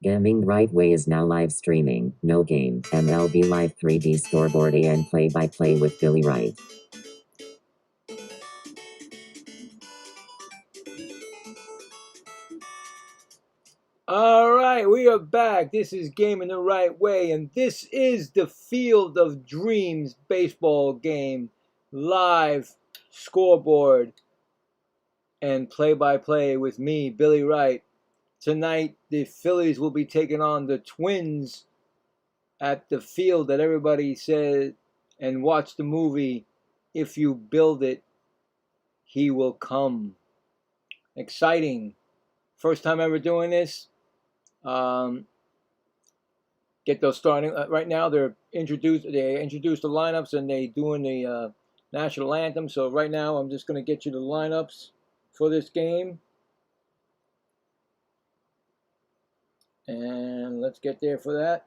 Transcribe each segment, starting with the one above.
Gaming Right Way is now live streaming, no game, MLB Live 3D Scoreboard and play-by-play with Billy Wright. All right, we are back. This is Gaming the Right Way, and this is the Field of Dreams baseball game, live scoreboard and play-by-play with me, Billy Wright. Tonight, the Phillies will be taking on the Twins at the field that everybody said and watch the movie, If You Build It, He Will Come. Exciting. First time ever doing this. Get those starting right now. They introduced the lineups and they doing the national anthem. So right now I'm just going to get you the lineups for this game, and let's get there for that.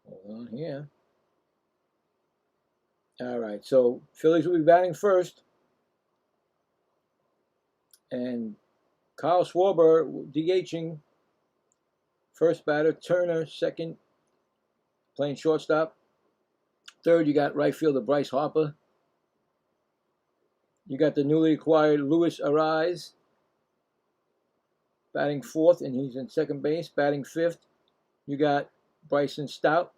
Hold on here. All right, so Phillies will be batting first, and Kyle Schwarber DHing. First batter, Turner. Second, playing shortstop. Third, you got right fielder Bryce Harper. You got the newly acquired Luis Ariz batting fourth, and he's in second base. Batting fifth, you got Bryson Stott.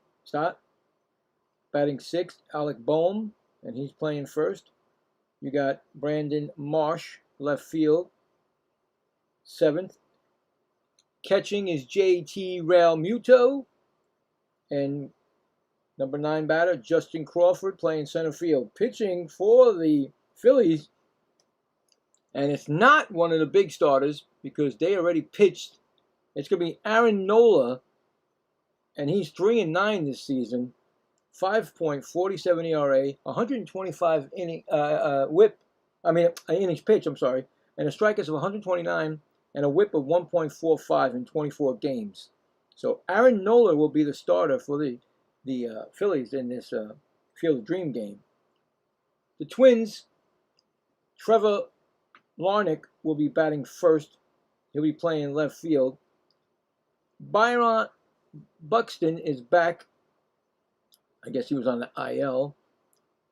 Batting sixth, Alec Boehm, and he's playing first. You got Brandon Marsh, left field, seventh. Catching is J.T. Realmuto, and number 9 batter, Justin Crawford, playing center field. Pitching for the Phillies, and it's not one of the big starters because they already pitched. It's going to be Aaron Nola, and he's 3-9 this season, 5.47 ERA, 125 innings pitched, and a strikeouts of 129 and a whip of 1.45 in 24 games. So Aaron Nola will be the starter for the Phillies in this Field of Dream game. The Twins, Trevor Larnach will be batting first. He'll be playing left field. Byron Buxton is back. I guess he was on the IL.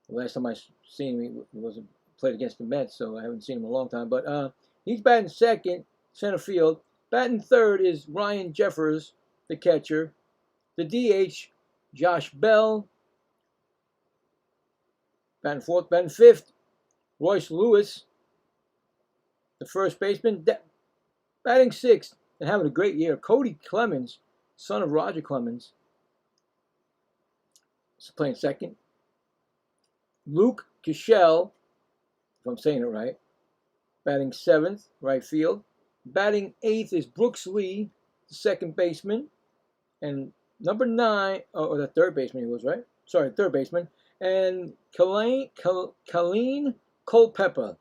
The last time I seen him, he wasn't played against the Mets, so I haven't seen him in a long time. But he's batting second, center field. Batting third is Ryan Jeffers, the catcher. The DH, Josh Bell. Batting fourth. Batting fifth, Royce Lewis, the first baseman. Batting sixth and having a great year, Cody Clemens, son of Roger Clemens, is playing second. Luke Cashel, if I'm saying it right, batting seventh, right field. Batting eighth is Brooks Lee, the second baseman. And number 9, or the third baseman he was, right? Sorry, third baseman. And Colleen Culpepper,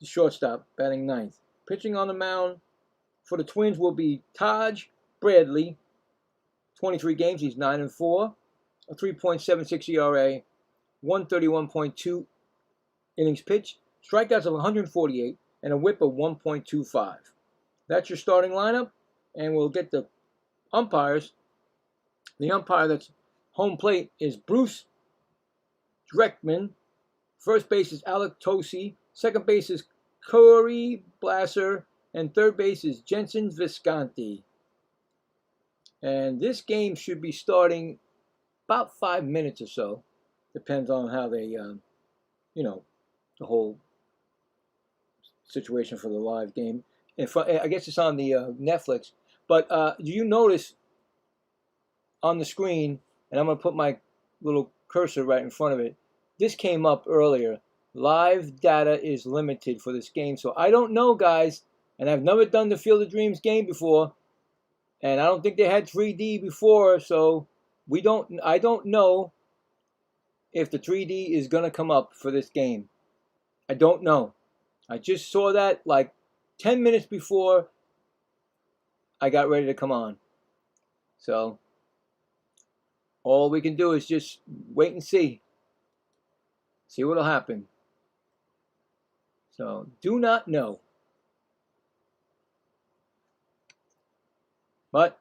the shortstop, batting ninth. Pitching on the mound for the Twins will be Taj Bradley, 23 games, he's 9-4, a 3.76 ERA, 131.2 innings pitched, strikeouts of 148, and a whip of 1.25. That's your starting lineup, and we'll get the umpires. The umpire that's home plate is Bruce Dreckman. First base is Alec Tosi. Second base is Corey Blasser. And third base is Jensen Visconti. And this game should be starting about 5 minutes or so. Depends on how they, the whole situation for the live game. I guess it's on the Netflix. But do you notice on the screen, and I'm going to put my little cursor right in front of it, this came up earlier. Live data is limited for this game. So I don't know, guys, and I've never done the Field of Dreams game before, and I don't think they had 3D before, so I don't know if the 3D is going to come up for this game. I don't know. I just saw that like 10 minutes before I got ready to come on. So all we can do is just wait and see. See what'll happen. So, do not know. But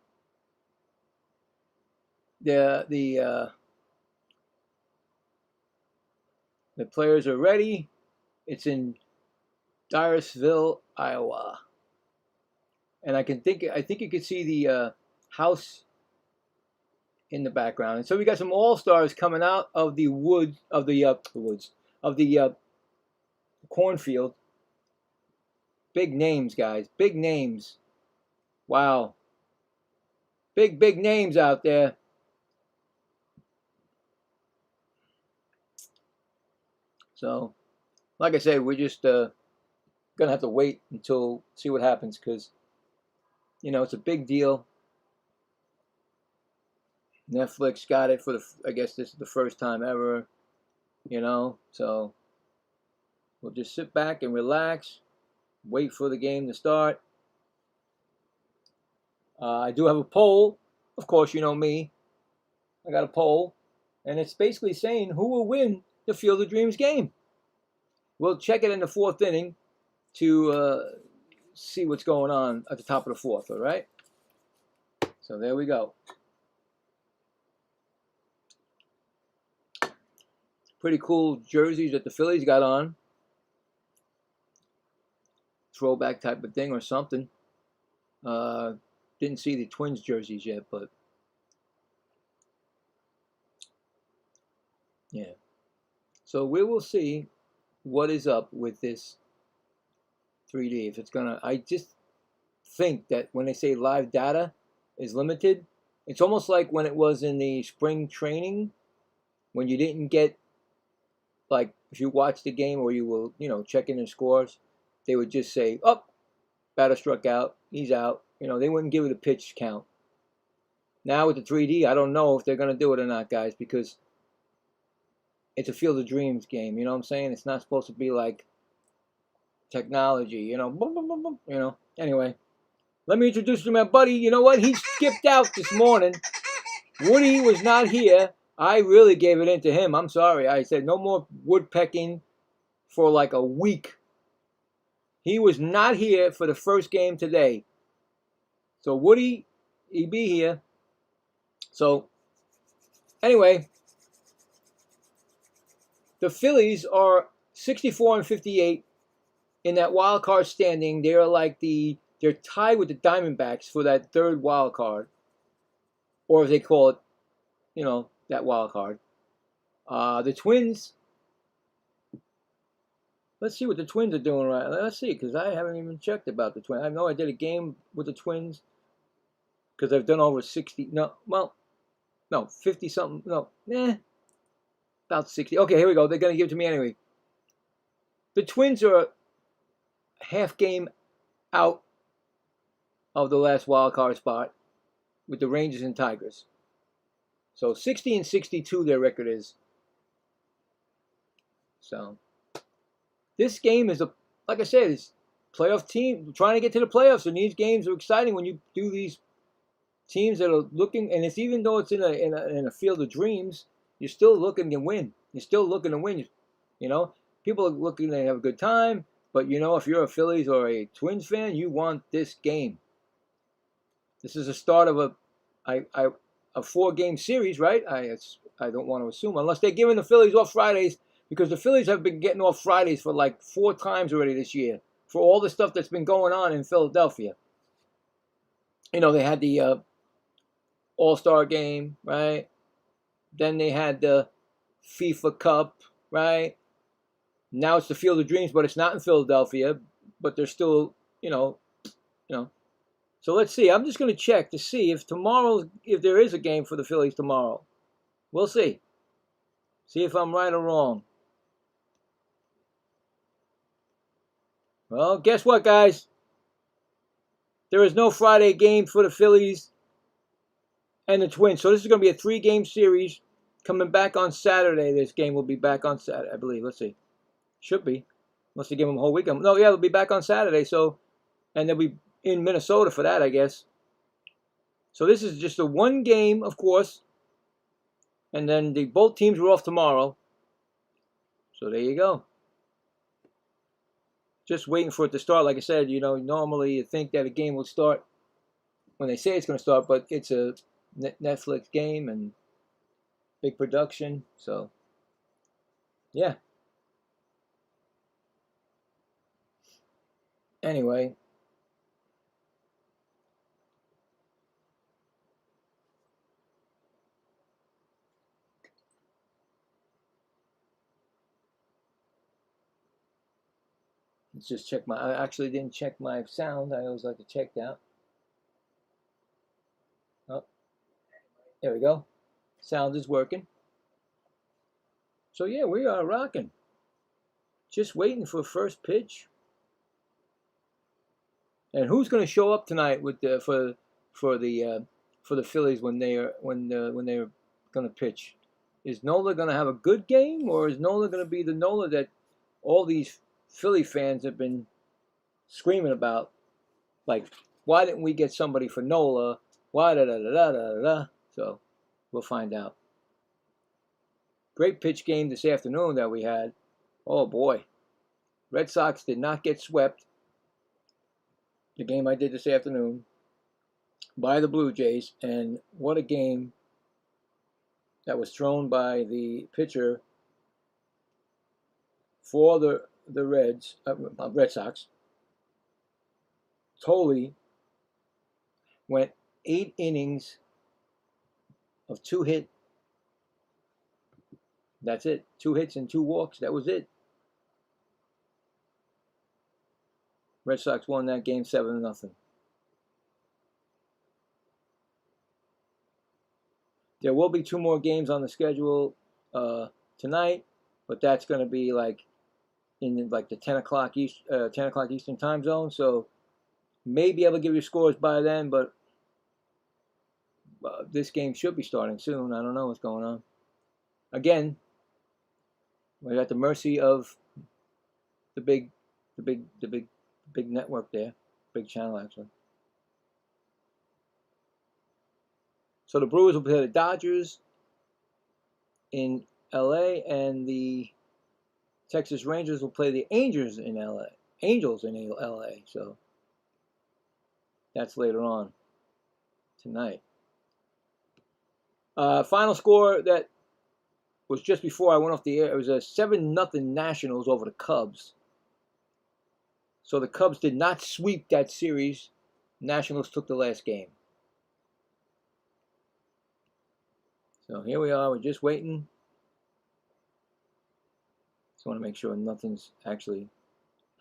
the players are ready. It's in Dyersville, Iowa, and I think you can see the house in the background. And so we got some all-stars coming out of the woods of the cornfield. Big names, guys. Big names. Wow. Big names out there. So, like I said, we're just gonna have to wait until see what happens, because it's a big deal. Netflix got it for I guess this is the first time ever. So we'll just sit back and relax, wait for the game to start. I do have a poll. Of course, you know me. I got a poll, and it's basically saying who will win the Field of Dreams game. We'll check it in the fourth inning to see what's going on at the top of the fourth, all right? So there we go. Pretty cool jerseys that the Phillies got on. Throwback type of thing or something. Didn't see the Twins jerseys yet, but yeah. So we will see what is up with this 3D. If it's gonna, I just think that when they say live data is limited, it's almost like when it was in the spring training, when you didn't get, like, if you watched the game or you were, checking the scores, they would just say, oh, batter struck out, he's out. They wouldn't give it a pitch count. Now with the 3D, I don't know if they're going to do it or not, guys, because it's a Field of Dreams game. You know what I'm saying? It's not supposed to be like technology, boom, boom, boom, boom, Anyway, let me introduce you to my buddy. You know what? He skipped out this morning. Woody was not here. I really gave it in to him. I'm sorry. I said no more woodpecking for like a week. He was not here for the first game today. So Woody, he be here. So anyway, the Phillies are 64-58 in that wild card standing. They're like they're tied with the Diamondbacks for that third wild card, or as they call it, that wild card. The Twins. Let's see what the Twins are doing right. Let's see, because I haven't even checked about the Twins. I know I did a game with the Twins because I've done over 60. No, 50 something. No, about 60. Okay, here we go. They're going to give it to me anyway. The Twins are half game out of the last wild card spot with the Rangers and Tigers. So 60-62 their record is. So this game is like I said, it's playoff team trying to get to the playoffs, and these games are exciting when you do these teams that are looking, and it's even though it's in a Field of Dreams, you're still looking to win. You're still looking to win. People are looking to have a good time, but if you're a Phillies or a Twins fan, you want this game. This is the start of a 4-game series, right? I don't want to assume, unless they're giving the Phillies off Fridays, because the Phillies have been getting off Fridays for like 4 times already this year for all the stuff that's been going on in Philadelphia. They had the All-Star game, right? Then they had the FIFA Cup, right? Now it's the Field of Dreams, but it's not in Philadelphia, but they're still, So let's see. I'm just going to check to see if there is a game for the Phillies tomorrow. We'll see. See if I'm right or wrong. Well, guess what, guys? There is no Friday game for the Phillies and the Twins. So this is going to be a 3-game series coming back on Saturday. This game will be back on Saturday, I believe. Let's see. Should be. Unless they give them a whole weekend. No, yeah, they'll be back on Saturday. And they'll be in Minnesota for that, I guess. So this is just a 1 game, of course. And then both teams are off tomorrow. So there you go. just waiting for it to start. Like I said, you know, normally you think that a game will start when they say it's going to start, but it's a Netflix game and big production. So, yeah. Anyway, let's just check my. I actually didn't check my sound. I always like to check that. Oh, there we go. Sound is working. So yeah, we are rocking. Just waiting for first pitch. And who's going to show up tonight with the for the Phillies when they're going to pitch? Is Nola going to have a good game, or is Nola going to be the Nola that all these Philly fans have been screaming about? Like, why didn't we get somebody for Nola? Why da da da da da da? So we'll find out. Great pitch game this afternoon that we had. Oh boy, Red Sox did not get swept. The game I did this afternoon by the Blue Jays, and what a game that was thrown by the pitcher for the Red Sox. Totally went 8 innings of 2 hit. That's it. 2 hits and 2 walks. That was it. Red Sox won that game 7-0. There will be 2 more games on the schedule tonight, but that's going to be like in like the 10 o'clock Eastern time zone. So maybe able to give you scores by then, but this game should be starting soon. I don't know what's going on. Again, we're at the mercy of the big network there, big channel actually. So the Brewers will play the Dodgers in LA, and the Texas Rangers will play the Angels in LA. So that's later on tonight. Final score that was just before I went off the air. It was a 7-0 Nationals over the Cubs. So the Cubs did not sweep that series. Nationals took the last game. So here we are. We're just waiting. Just want to make sure nothing's actually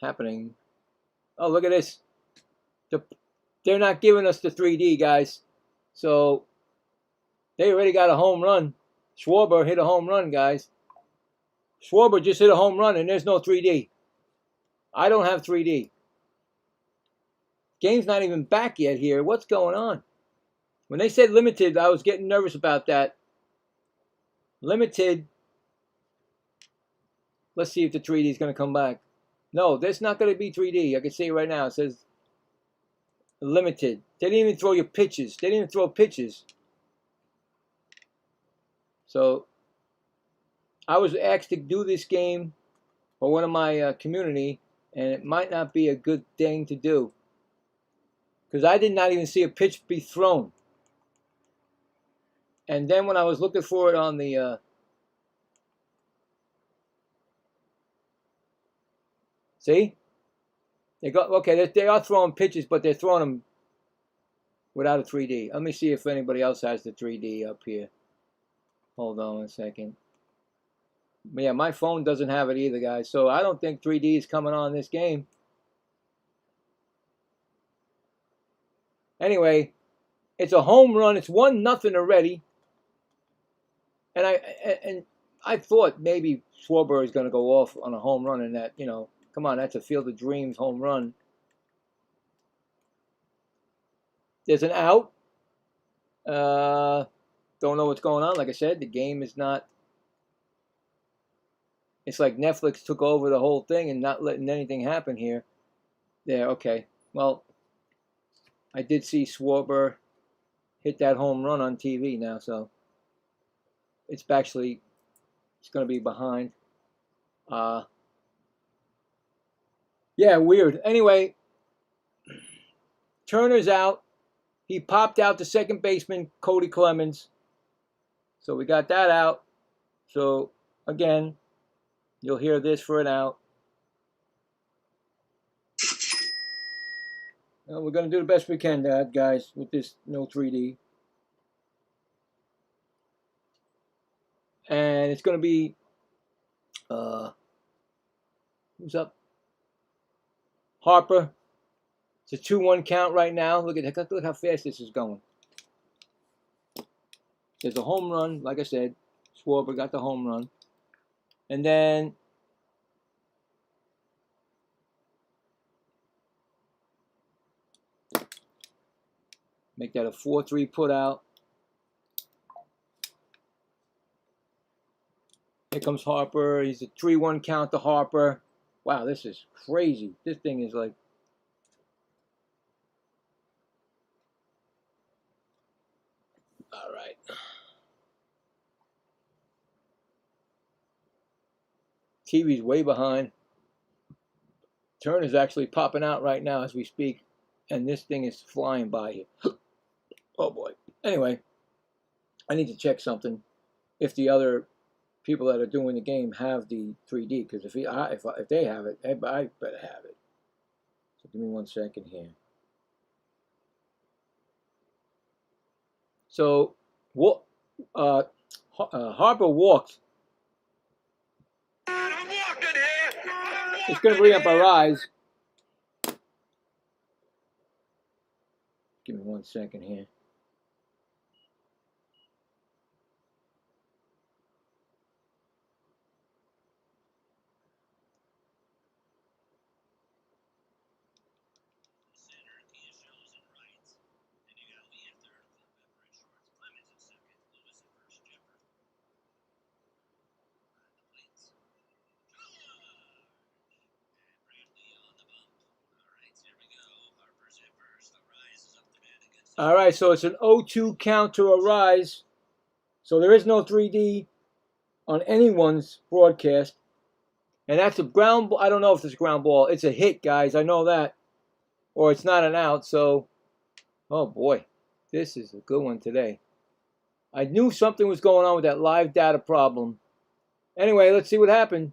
happening. Oh, look at this. They're not giving us the 3D, guys. So they already got a home run. Schwarber hit a home run, guys. Schwarber just hit a home run, and there's no 3D. I don't have 3D. Game's not even back yet here. What's going on? When they said limited, I was getting nervous about that. Limited. Let's see if the 3D is going to come back. No, there's not going to be 3D. I can see it right now. It says limited. They didn't even throw your pitches. They didn't even throw pitches. So I was asked to do this game by one of my community, and it might not be a good thing to do, because I did not even see a pitch be thrown. And then when I was looking for it on the see, they are throwing pitches, but they're throwing them without a 3D. Let me see if anybody else has the 3D up here. Hold on a second. Yeah, my phone doesn't have it either, guys. So I don't think 3D is coming on this game. Anyway, it's a home run. It's 1-0 already. And I thought maybe Schwarber is going to go off on a home run, and that, you know, come on, that's a Field of Dreams home run. There's an out. Don't know what's going on. Like I said, the game is not. It's like Netflix took over the whole thing and not letting anything happen here. There, okay. Well, I did see Schwarber hit that home run on TV now, so it's going to be behind. Yeah, weird. Anyway, Turner's out. He popped out the second baseman, Cody Clemens. So we got that out. So again, you'll hear this for an out. Well, we're going to do the best we can, guys, with this no 3D. And it's going to be, who's up? Harper. It's a 2-1 count right now. Look how fast this is going. There's a home run, like I said. Scoreboard got the home run. And then make that a 4-3 put out. Here comes Harper. He's a 3-1 count to Harper. Wow, this is crazy. This thing is like... All right. TV's way behind. Turner's actually popping out right now as we speak. And this thing is flying by here. Oh, boy. Anyway, I need to check something. If the other people that are doing the game have the 3D. Because if they have it, I better have it. So give me 1 second here. So, Harper walked. It's going to bring up our eyes. Give me 1 second here. All right, so it's an 0-2 count to Arise. So there is no 3D on anyone's broadcast. And that's a ground ball. I don't know if it's a ground ball. It's a hit, guys. I know that. Or it's not an out. So, oh boy, this is a good one today. I knew something was going on with that live data problem. Anyway, let's see what happened.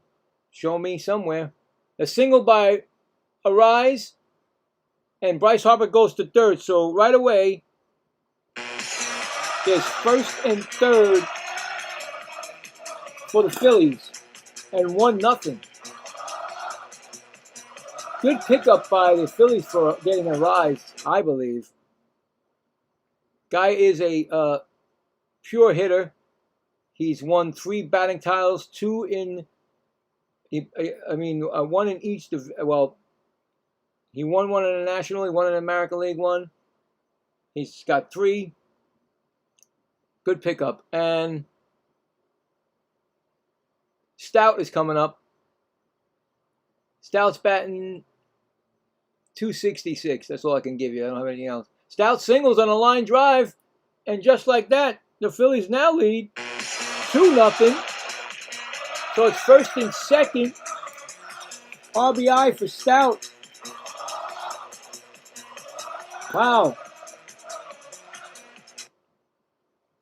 Show me somewhere. A single by Arise. And Bryce Harper goes to third. So right away, there's first and third for the Phillies. And 1-0. Good pickup by the Phillies for getting a rise, I believe. Guy is a pure hitter. He's won 3 batting titles, 2 in, one in each. Well, he won 1 in the National League, 1 in the American League, 1. He's got 3. Good pickup. And Stout is coming up. Stout's batting .266. That's all I can give you. I don't have anything else. Stout singles on a line drive. And just like that, the Phillies now lead 2-0. So it's first and second. RBI for Stout. Wow.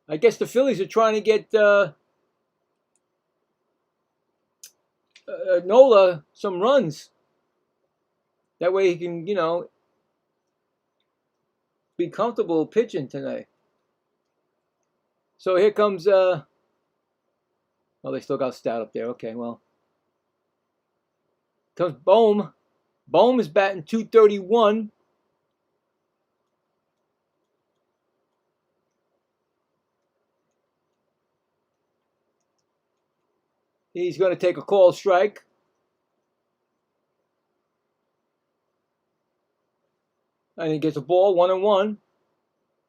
I guess the Phillies are trying to get Nola some runs. That way he can, be comfortable pitching tonight. So here comes, oh, they still got Stout up there. Okay, well. Comes Bohm. Bohm is batting .231. He's going to take a call strike. And he gets a ball, 1-1.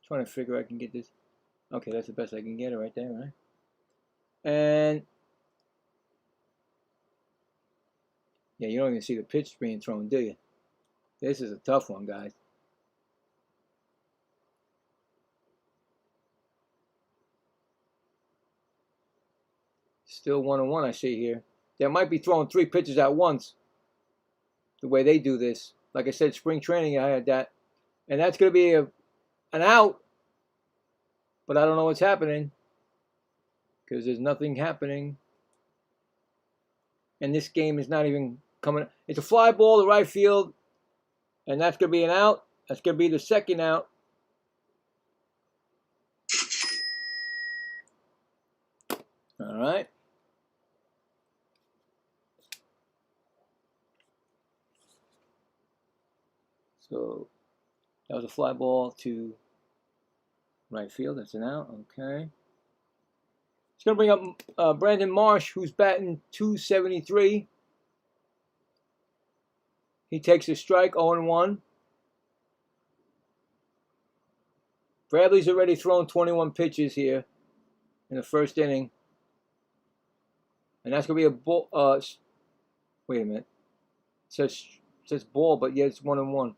Trying to figure I can get this. Okay, that's the best I can get it right there, right? And yeah, you don't even see the pitch being thrown, do you? This is a tough one, guys. Still 1-1 I see here. They might be throwing 3 pitches at once. the way they do this. Like I said, spring training, I had that. And that's going to be an out. But I don't know what's happening. Because there's nothing happening. And this game is not even coming. It's a fly ball to right field. And that's going to be an out. That's going to be the second out. All right. So that was a fly ball to right field. That's an out. Okay. It's going to bring up Brandon Marsh, who's batting .273. He takes a strike, 0-1. Bradley's already thrown 21 pitches here in the first inning. And that's going to be a ball. Wait a minute. It says ball, but yeah, it's 1-1.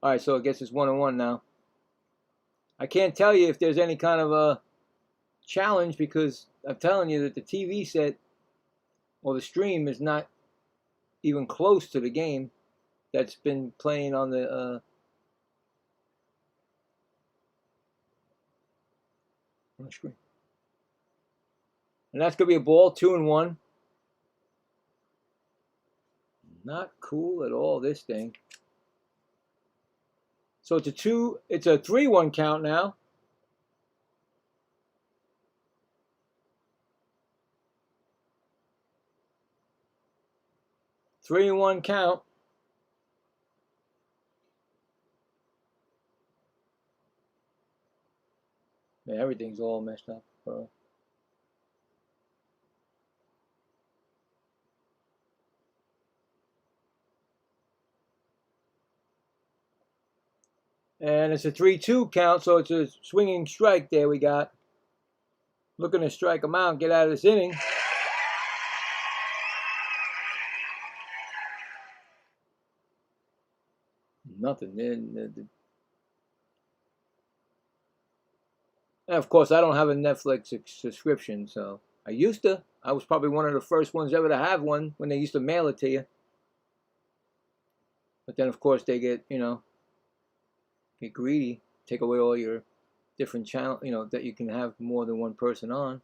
All right, so I guess it's 1-1 now. I can't tell you if there's any kind of a challenge because I'm telling you that the TV set or the stream is not even close to the game that's been playing on the screen. And that's going to be a ball, 2-1. Not cool at all, this thing. So it's a 3-1 count now. Three and one count. Man, everything's all messed up, bro. And it's a 3-2 count, so it's a swinging strike there we got. Looking to strike him out and get out of this inning. Nothing. And of course, I don't have a Netflix subscription, so I used to. I was probably one of the first ones ever to have one when they used to mail it to you. But then, of course, they get greedy, take away all your different channel, that you can have more than one person on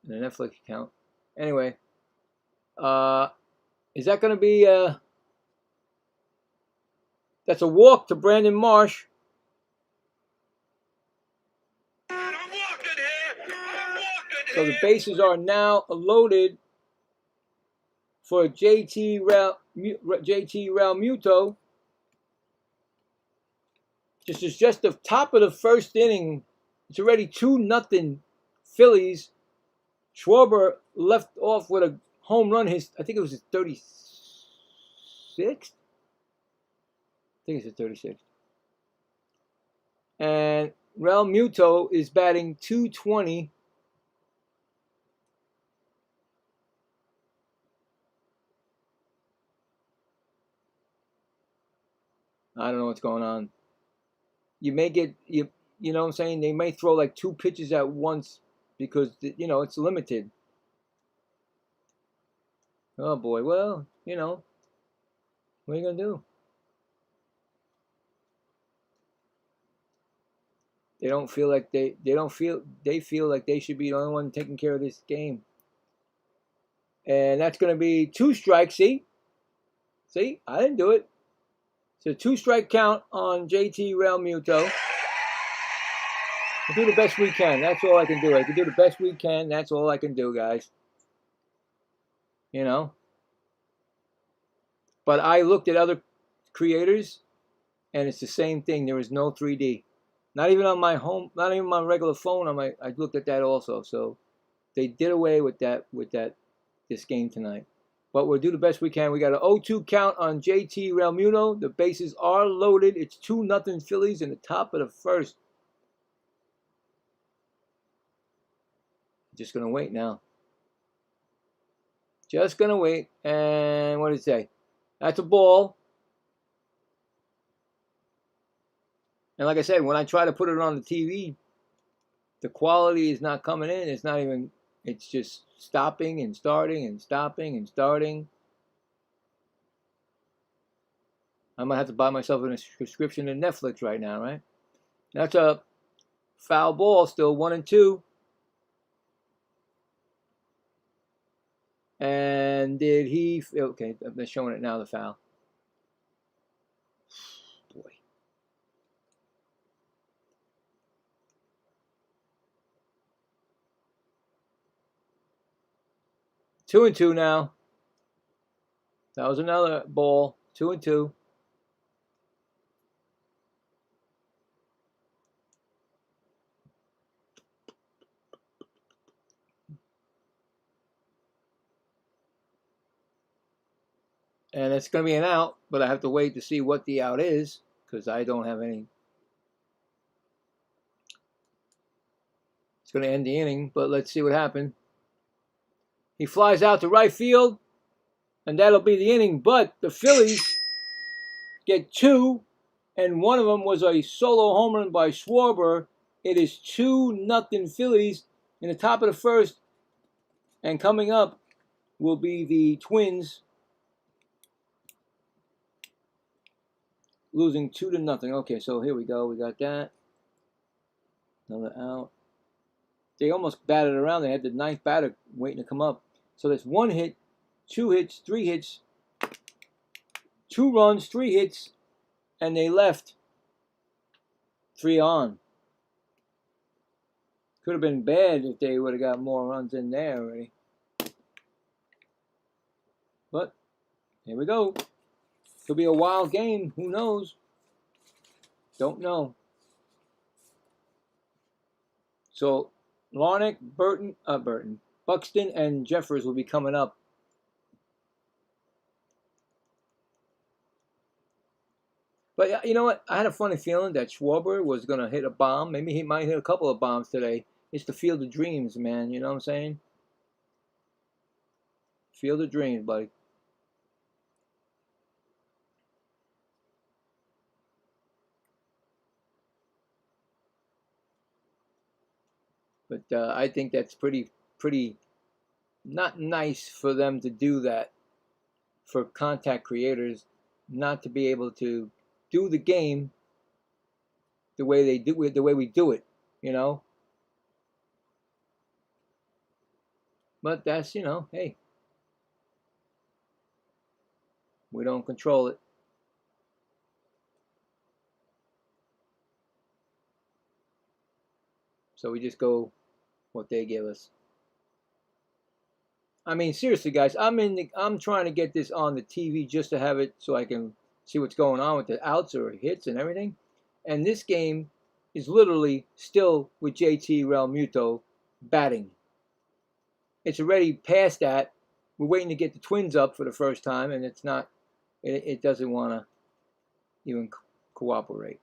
in a Netflix account. Anyway, is that going to be that's a walk to Brandon Marsh. So the bases are now loaded for JT Realmuto. This is just the top of the first inning. It's already 2-0 Phillies. Schwarber left off with a home run. I think it was his 36th. I think it's his 36th. And Realmuto is batting .220. I don't know what's going on. You may get, you know what I'm saying? They may throw like 2 pitches at once because, it's limited. Oh boy, well, what are you going to do? They feel like they feel like they should be the only one taking care of this game. And that's going to be 2 strikes, see? See, I didn't do it. It's a 2-strike count on JT Realmuto. We'll do the best we can. That's all I can do. I can do the best we can. That's all I can do, guys. But I looked at other creators, and it's the same thing. There is no 3D. Not even on my not even my regular phone. I looked at that also. So they did away with this game tonight. But we'll do the best we can. We got an 0-2 count on JT Realmuto. The bases are loaded. It's 2-0 Phillies in the top of the first. Just going to wait now. Just going to wait. And what did it say? That's a ball. And like I said, when I try to put it on the TV, the quality is not coming in. It's not even... It's just stopping and starting and stopping and starting. I might have to buy myself a subscription to Netflix right now, right? That's a foul ball, still 1-2. And did he? Okay, they're showing it now, the foul. Boy. Two and two now. That was another ball. 2-2. And it's going to be an out, but I have to wait to see what the out is because I don't have any. It's going to end the inning, but let's see what happens. He flies out to right field, and that'll be the inning. But the Phillies get two, and one of them was a solo home run by Schwarber. It is 2-0 Phillies in the top of the first, and coming up will be the Twins losing 2-0. Okay, so here we go. We got that. Another out. They almost batted around. They had the ninth batter waiting to come up. So that's 1 hit, 2 hits, 3 hits, 2 runs, 3 hits, and they left 3 on. Could have been bad if they would have got more runs in there already. But here we go. Could be a wild game. Who knows? Don't know. So Larnach, Buxton, and Jeffers will be coming up. But you know what? I had a funny feeling that Schwarber was going to hit a bomb. Maybe he might hit a couple of bombs today. It's the field of dreams, man. You know what I'm saying? Field of dreams, buddy. But I think that's pretty not nice for them to do that, for contact creators not to be able to do the game the way they do it, the way we do it, you know. But that's, you know, hey, we don't control it. So we just go what they give us. I mean, seriously, guys, I'm trying to get this on the TV just to have it so I can see what's going on with the outs or hits and everything. And this game is literally still with JT Realmuto batting. It's already past that. We're waiting to get the Twins up for the first time, and it's not. It doesn't want to even cooperate.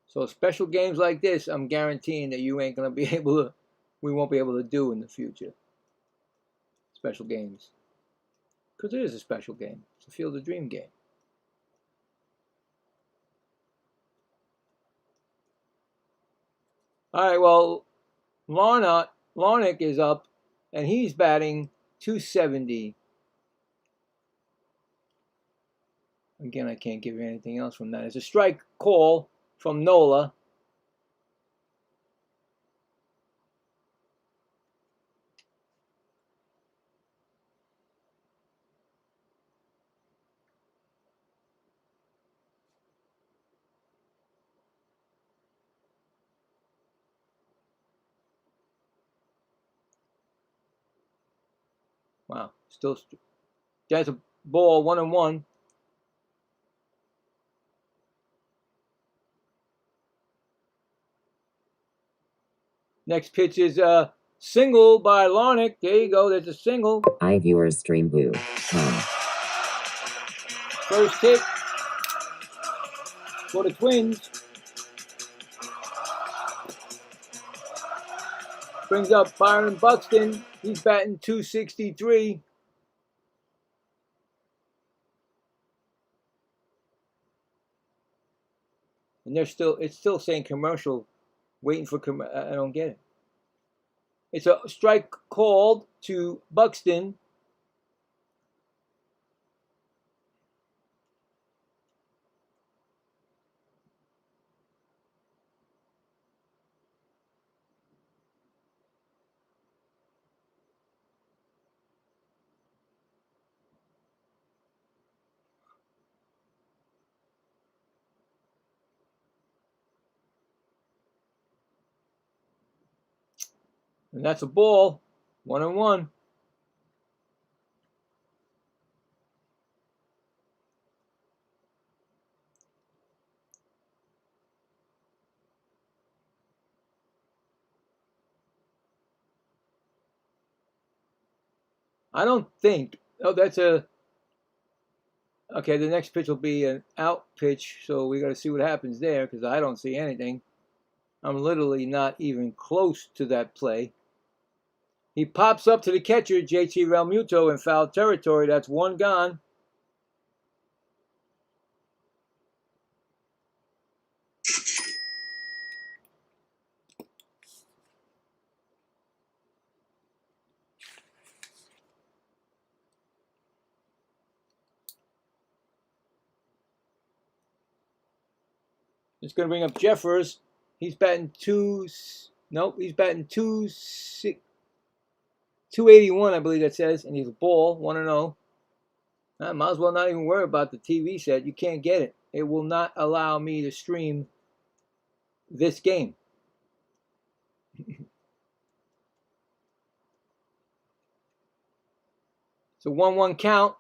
So special games like this, I'm guaranteeing that you ain't gonna be able to. We won't be able to do in the future. Special games, because it is a special game. It's a Field of Dream game. All right, well, Larnach is up, and he's batting .270. Again, I can't give you anything else from that. It's a strike call from Nola. Wow, still that's a ball, 1-1. Next pitch is a single by Larnach. There you go. There's a single. iViewers stream boo. First hit for the Twins. Brings up Byron Buxton. He's batting .263. And it's still saying commercial, waiting for I don't get it. It's a strike called to Buxton. And that's a ball. 1-1. I don't think. Oh, that's a. Okay, the next pitch will be an out pitch, so we got to see what happens there because I don't see anything. I'm literally not even close to that play. He pops up to the catcher, JT Realmuto, in foul territory. That's one gone. It's going to bring up Jeffers. He's batting he's batting 281, I believe that says, and he's a ball, 1-0. I might as well not even worry about the TV set. You can't get it. It will not allow me to stream this game. It's a 1-1 count.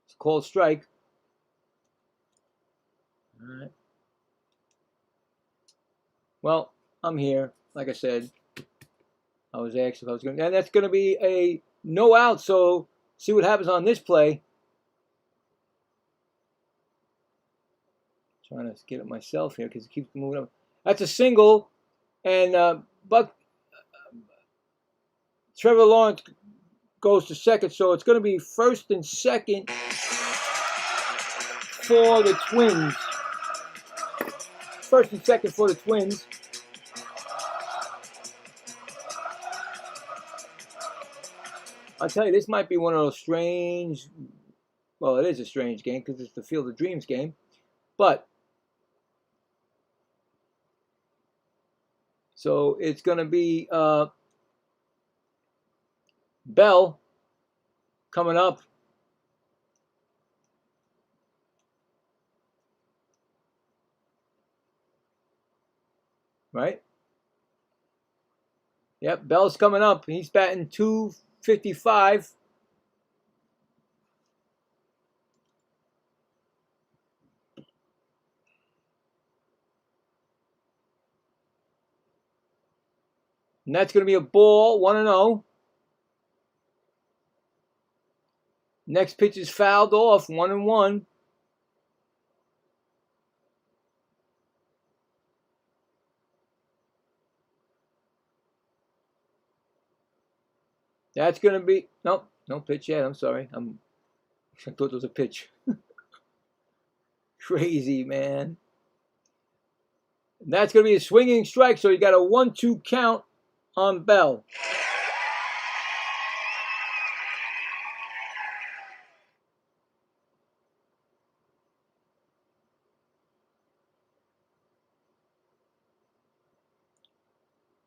It's a called strike. All right. Well, I'm here. Like I said, I was asked if I was going to, and that's going to be a no out. So see what happens on this play. Trying to get it myself here because it keeps moving up. That's a single, and Trevor Lawrence goes to second, so it's going to be first and second for the Twins. First and second for the Twins. I'll tell you, this might be one of those strange, well, it is a strange game because it's the Field of Dreams game, but so it's going to be Bell coming up. Right? Yep, Bell's coming up. He's batting 255. And that's going to be a ball, 1-0. Next pitch is fouled off, 1-1. That's going to be, nope, no pitch yet. I'm sorry. I thought it was a pitch. Crazy, man. And that's going to be a swinging strike, so you got a 1-2 count on Bell.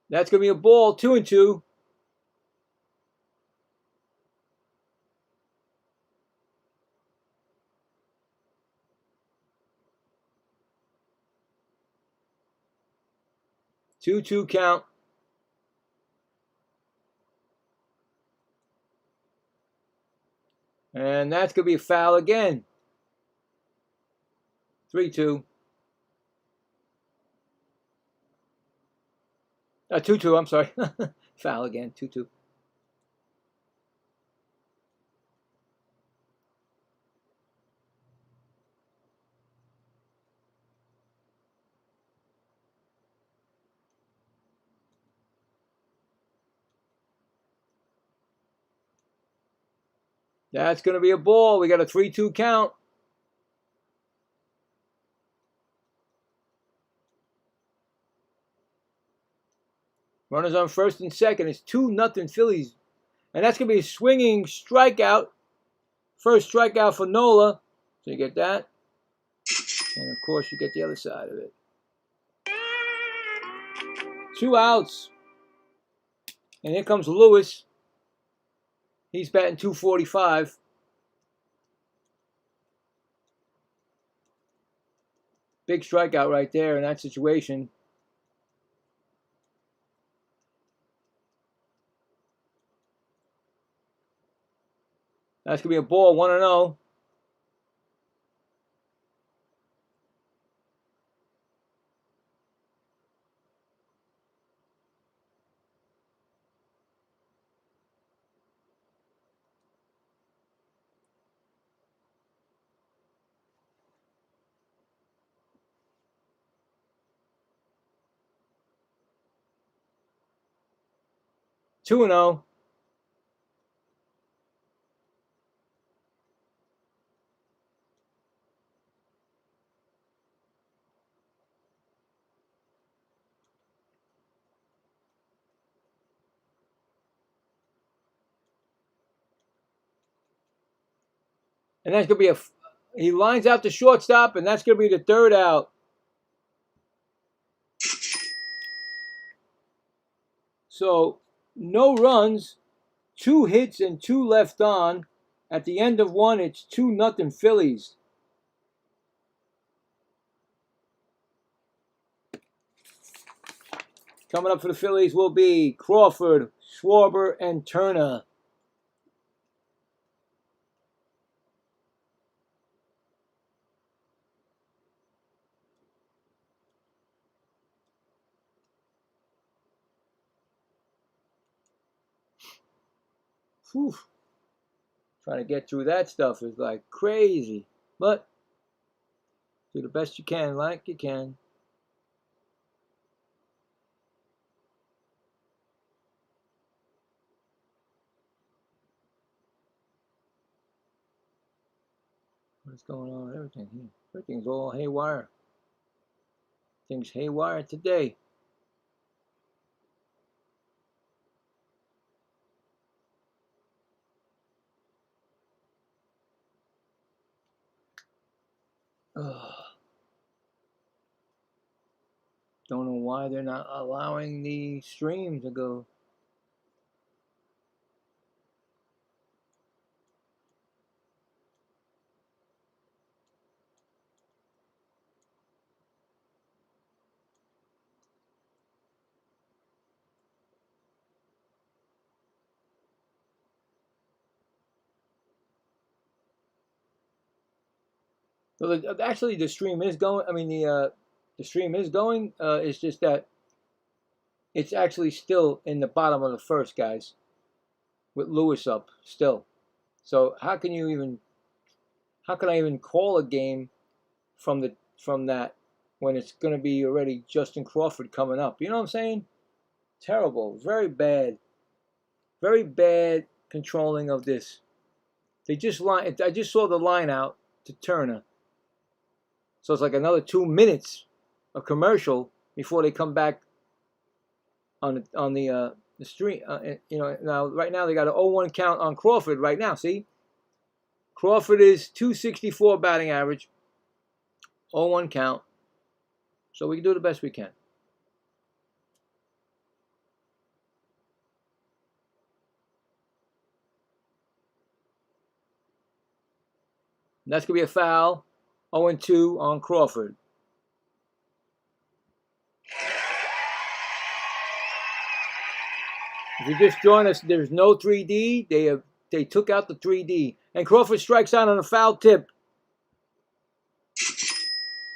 That's going to be a ball, 2-2. Two count. And that's going to be a foul again. 3-2. 2-2, I'm sorry. Foul again, 2-2. That's going to be a ball. We got a 3-2 count. Runners on first and second. It's 2-0 Phillies. And that's going to be a swinging strikeout. First strikeout for Nola. So you get that. And, of course, you get the other side of it. 2 outs. And here comes Lewis. He's batting 245. Big strikeout right there in that situation. That's going to be a ball, 1-0. Two and 0. And that's going to be he lines out the shortstop, and that's going to be the third out. So no runs, 2 hits and 2 left on. At the end of one, it's 2-0 Phillies. Coming up for the Phillies will be Crawford, Schwarber, and Turner. Whew. Trying to get through that stuff is like crazy. But do the best you can, like you can. What's going on with everything here? Everything's all haywire. Things haywire today. Ugh. Don't know why they're not allowing the stream to go. So actually, the stream is going. I mean, the stream is going. It's just that it's actually still in the bottom of the first, guys, with Lewis up still. So how can I even call a game from that when it's going to be already Justin Crawford coming up? You know what I'm saying? Terrible, very bad controlling of this. I just saw the line out to Turner. So it's like another 2 minutes of commercial before they come back on the stream. Now right now they got an 0-1 count on Crawford right now. See, Crawford is 264 batting average, 0-1 count. So we can do the best we can. And that's gonna be a foul. 0-2 on Crawford. If you just join us, there's no 3D. They took out the 3D. And Crawford strikes out on a foul tip.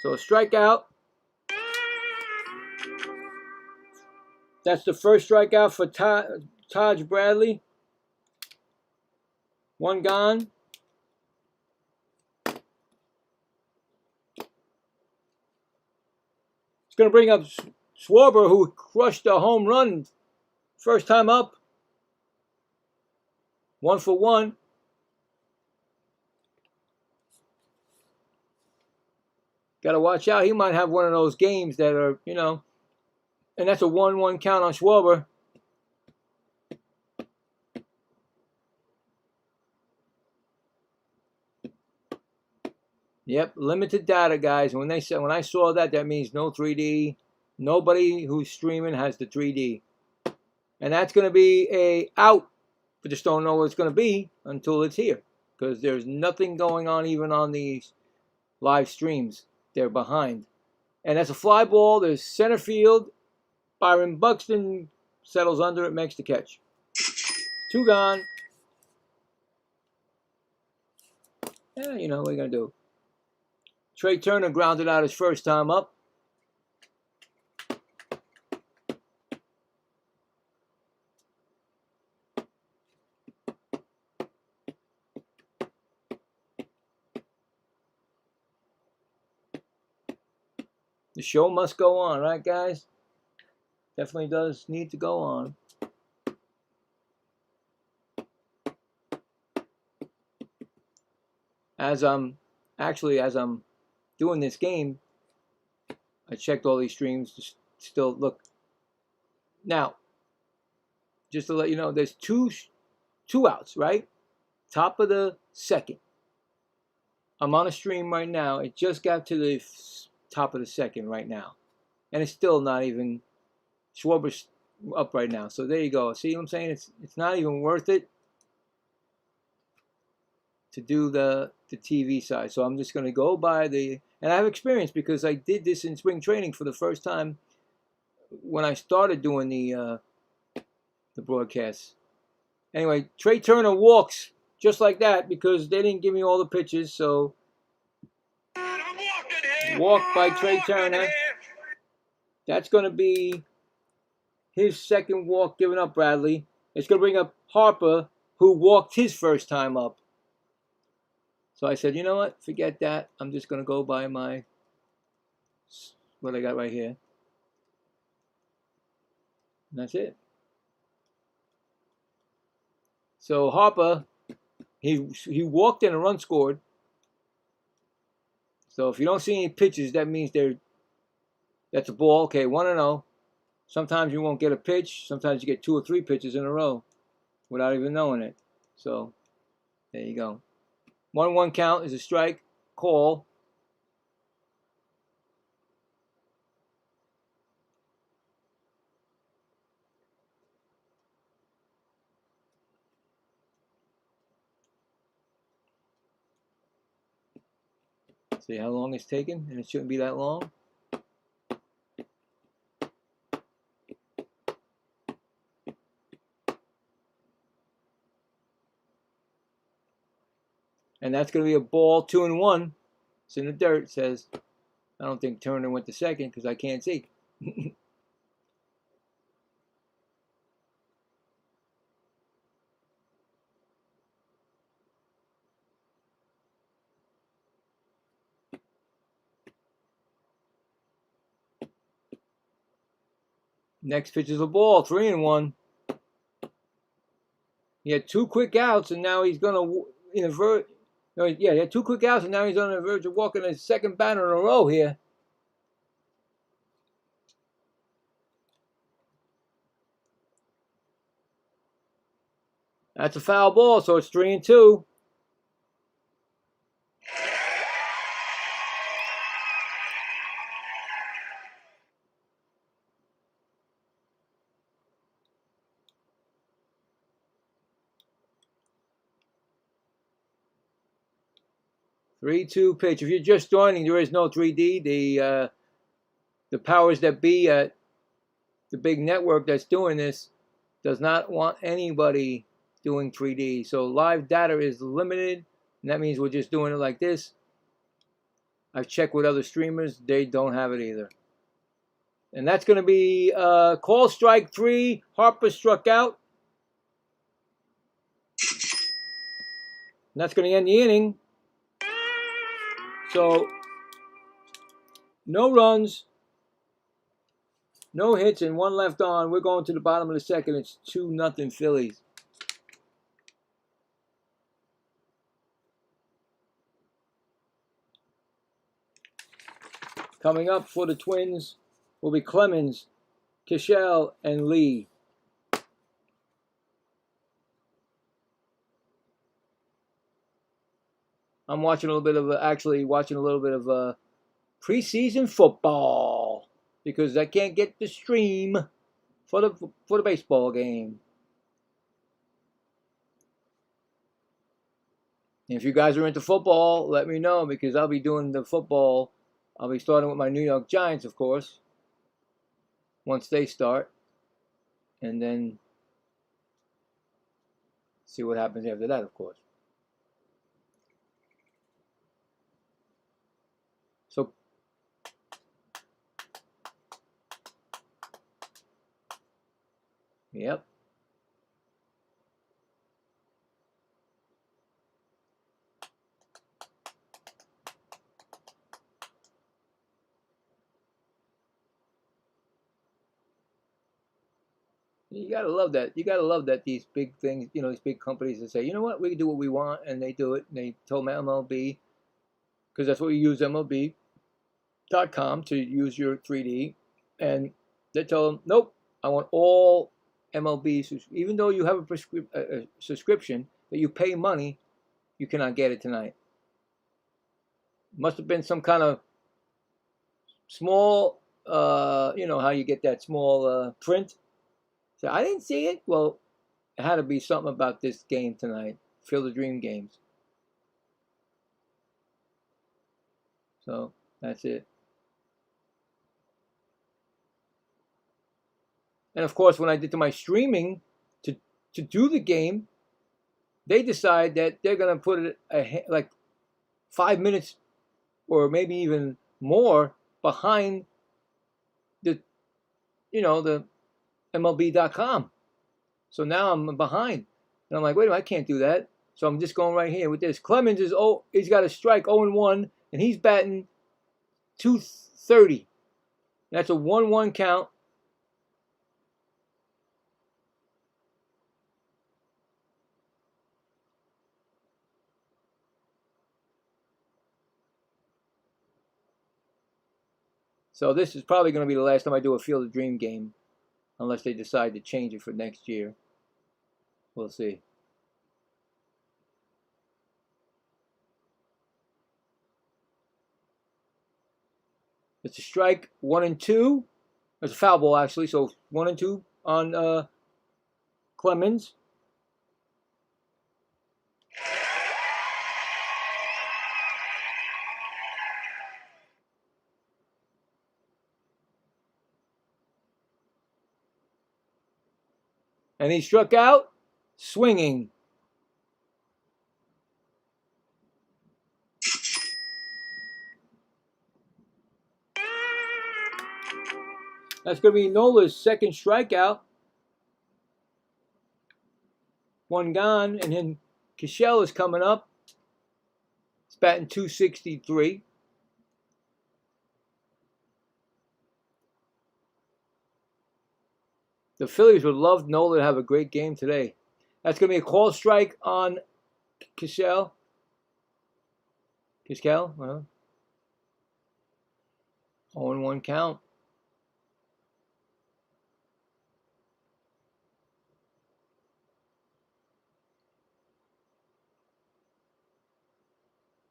So a strikeout. That's the first strikeout for Taj Bradley. 1 gone. It's going to bring up Schwarber, who crushed a home run first time up. 1 for 1. Got to watch out. He might have one of those games that are, and that's a 1-1 count on Schwarber. Yep, limited data, guys. When I saw that, that means no 3D. Nobody who's streaming has the 3D. And that's going to be a out. We just don't know what it's going to be until it's here. Because there's nothing going on even on these live streams. They're behind. And that's a fly ball. There's center field. Byron Buxton settles under it, makes the catch. 2 gone. You know, what are you going to do? Trey Turner grounded out his first time up. The show must go on, right, guys? Definitely does need to go on. As I'm doing this game, I checked all these streams to still look. Now, just to let you know, there's two outs, right? Top of the second. I'm on a stream right now. It just got to the top of the second right now. And it's still not even, Schwarber's up right now. So there you go. See what I'm saying? It's not even worth it to do the TV side. So I'm just going to go by and I have experience because I did this in spring training for the first time when I started doing the broadcasts. Anyway, Trey Turner walks just like that because they didn't give me all the pitches. So walk by Trey Turner. That's going to be his second walk given up, Bradley. It's going to bring up Harper, who walked his first time up. So I said, you know what? Forget that. I'm just going to go by what I got right here. And that's it. So Harper, he walked and a run scored. So if you don't see any pitches, that means that's a ball. Okay, 1-0. Sometimes you won't get a pitch. Sometimes you get 2 or 3 pitches in a row without even knowing it. So there you go. 1-1 count is a strike. Call. See how long it's taken? And it shouldn't be that long. And that's going to be a ball, 2-1. It's in the dirt. It says, I don't think Turner went to second because I can't see. Next pitch is a ball, 3-1. He had 2 quick outs, and now he's going to invert. No, yeah, he had 2 quick outs, and now he's on the verge of walking his second batter in a row here. That's a foul ball, so it's 3-2. Pitch. If you're just joining, there is no 3D. The powers that be at the big network that's doing this does not want anybody doing 3D. So live data is limited, and that means we're just doing it like this. I've checked with other streamers. They don't have it either. And that's going to be call strike 3. Harper struck out. And that's going to end the inning. So, no runs, no hits, and 1 left on. We're going to the bottom of the second. It's 2-0 Phillies. Coming up for the Twins will be Clemens, Kishel, and Lee. I'm watching a little bit of preseason football because I can't get the stream for the baseball game. And if you guys are into football, let me know because I'll be doing the football. I'll be starting with my New York Giants, of course, once they start, and then see what happens after that, of course. Yep. You gotta love that. You gotta love that these big things, you know, these big companies that say, you know what, we can do what we want, and they do it. And they told MLB, because that's what we use MLB.com to use your 3D, and they tell them, nope, I want all MLB, even though you have a subscription that you pay money, you cannot get it tonight. Must have been some kind of small, you know how you get that small print. So I didn't see it. Well, it had to be something about this game tonight, Field of Dream games. So that's it. And of course, when I did to my streaming to do the game, they decide that they're gonna put it like 5 minutes or maybe even more behind the, you know, the MLB.com. So now I'm behind, and I'm like, wait a minute, I can't do that. So I'm just going right here with this. Clemens is he's got a strike 0-1, and he's batting .230. That's a 1-1 count. So this is probably going to be the last time I do a Field of Dream game, unless they decide to change it for next year. We'll see. It's a strike, 1-2. It's a foul ball, actually, so 1-2 on Clemens. And he struck out, swinging. That's going to be Nola's second strikeout. One gone, and then Cashel is coming up. He's batting .263. The Phillies would love Nola to have a great game today. That's going to be a call strike on Cashel. Cashel, well, 0-1 count.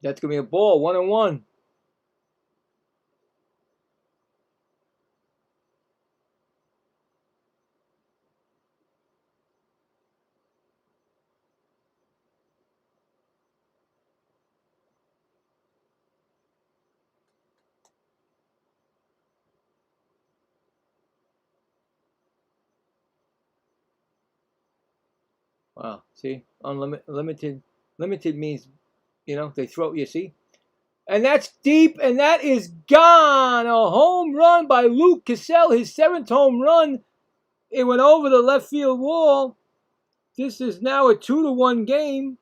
That's going to be a ball, 1-1. Wow, see, unlimited, limited means, you know, they throw, you see, and that's deep, and that is gone. A home run by Luke Cashel, his 7th home run. It went over the left field wall. This is now a 2-1 game.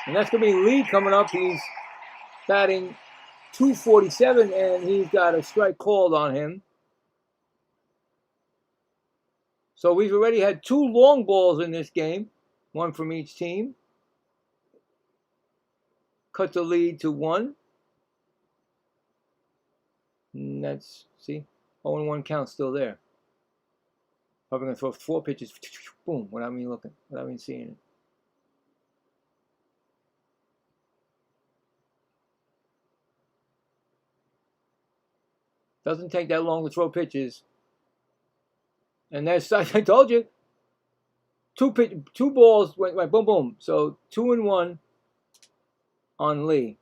And that's going to be Lee coming up. He's batting .247, and he's got a strike called on him. So we've already had 2 long balls in this game, one from each team. Cut the lead to 1. And that's, see, 0-1 count still there. Probably going to throw 4 pitches, boom, without me looking, without me seeing it. Doesn't take that long to throw pitches. And that's, I told you, 2 balls went right, boom, boom. So 2-1 on Lee.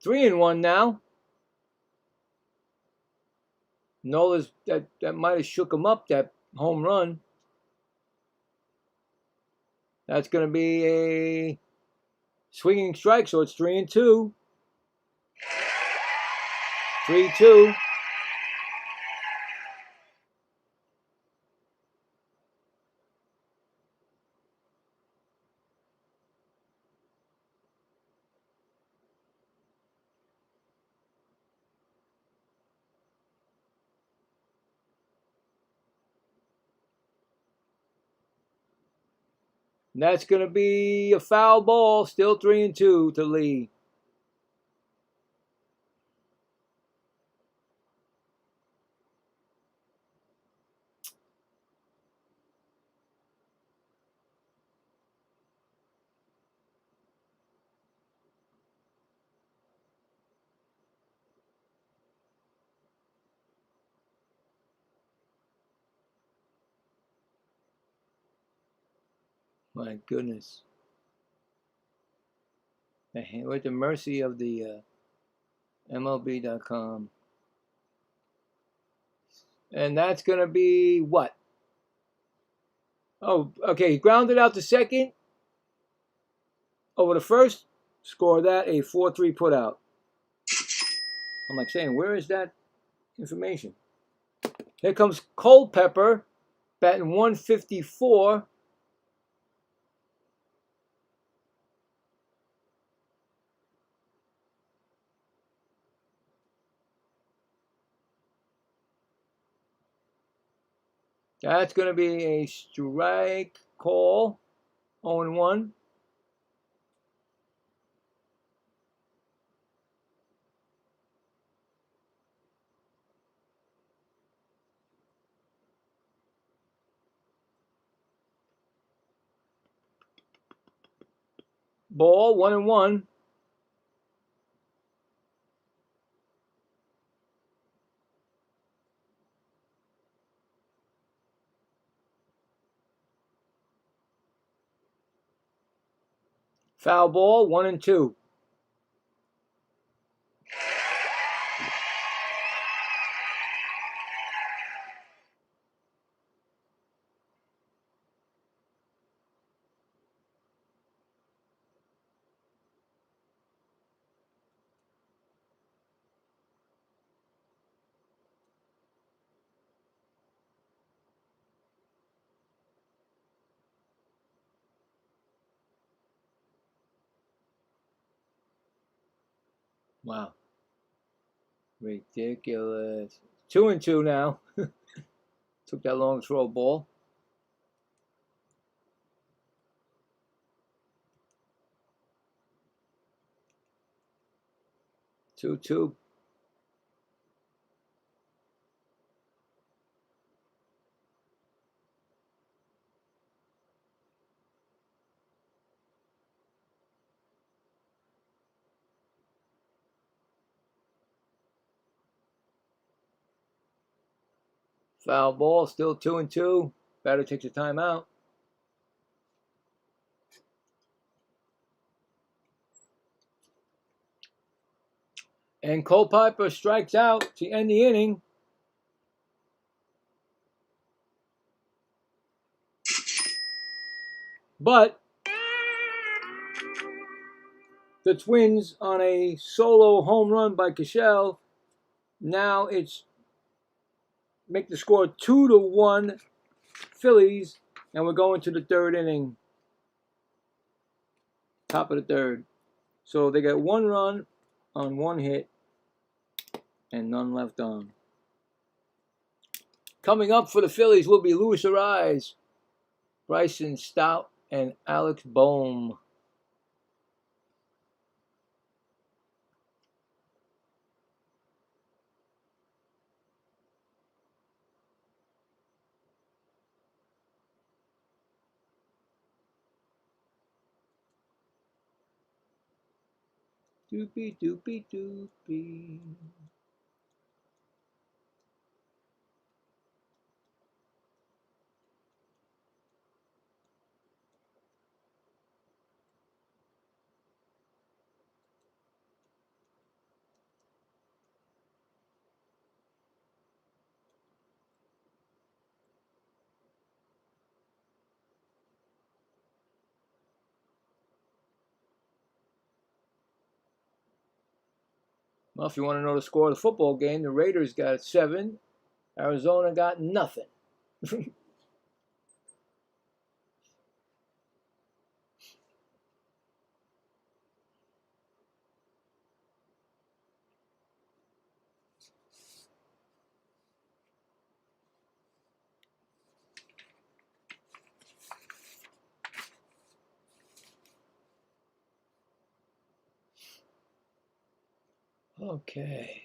3-1 now. Nola's that might have shook him up, that home run. That's going to be a swinging strike, so it's 3-2. 3-2. And that's going to be a foul ball. Still 3-2 to Lee. My goodness. We're at the mercy of the MLB.com. And that's going to be what? Oh, okay. He grounded out to second. Over the first. Score that, a 4-3 put out. I'm like saying, where is that information? Here comes Culpepper, batting 154. That's going to be a strike call. 0-1. Ball, 1-1. Foul ball, 1-2. Wow. Ridiculous. 2-2 now. Took that long to throw a ball. 2-2. Foul ball, still 2-2. Batter takes a timeout. And Culpepper strikes out to end the inning. But the Twins on a solo home run by Cashel. Now it's make the score 2-1 Phillies, and we're going to the third inning. Top of the third. So they got one run on one hit and none left on. Coming up for the Phillies will be Luis Ariz, Bryson Stout, and Alex Bohm. Doopy doopy doopy. Well, if you want to know the score of the football game, the Raiders got 7. Arizona got nothing. Okay.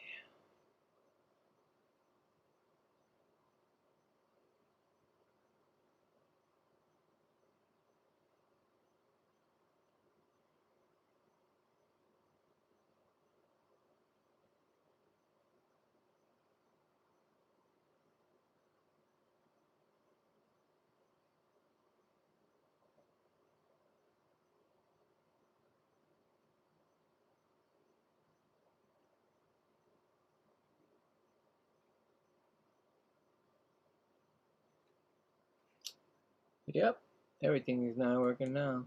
Yep. Everything is not working now.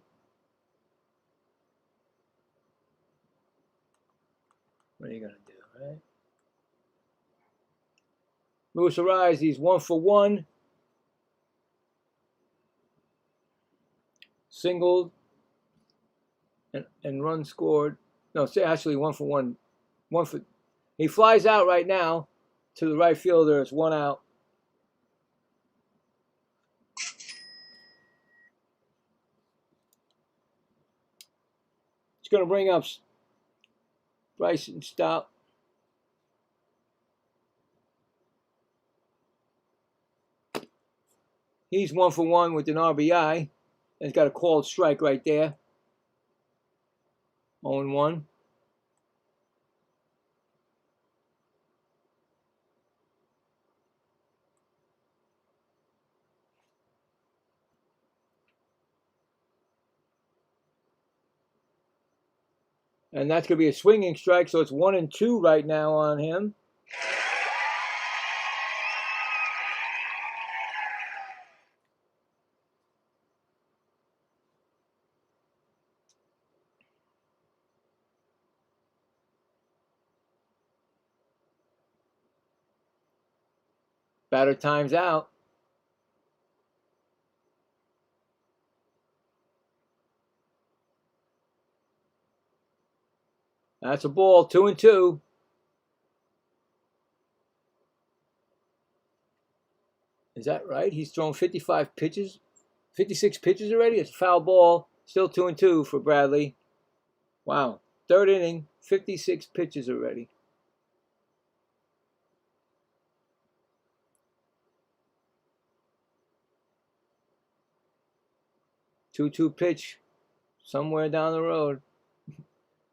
What are you going to do, right? Luis Ariz, he's 1 for 1. Singled and run scored. No, actually 1 for 1. He flies out right now to the right fielder. It's 1 out. It's going to bring up Bryson Stott. He's 1 for 1 with an RBI. And he's got a called strike right there. 0-1. And that's going to be a swinging strike, so it's 1-2 right now on him. Batter times out. That's a ball, 2-2. Is that right? He's thrown 55 pitches, 56 pitches already. It's a foul ball. Still 2-2 for Bradley. Wow. 3rd inning, 56 pitches already. Two pitch somewhere down the road.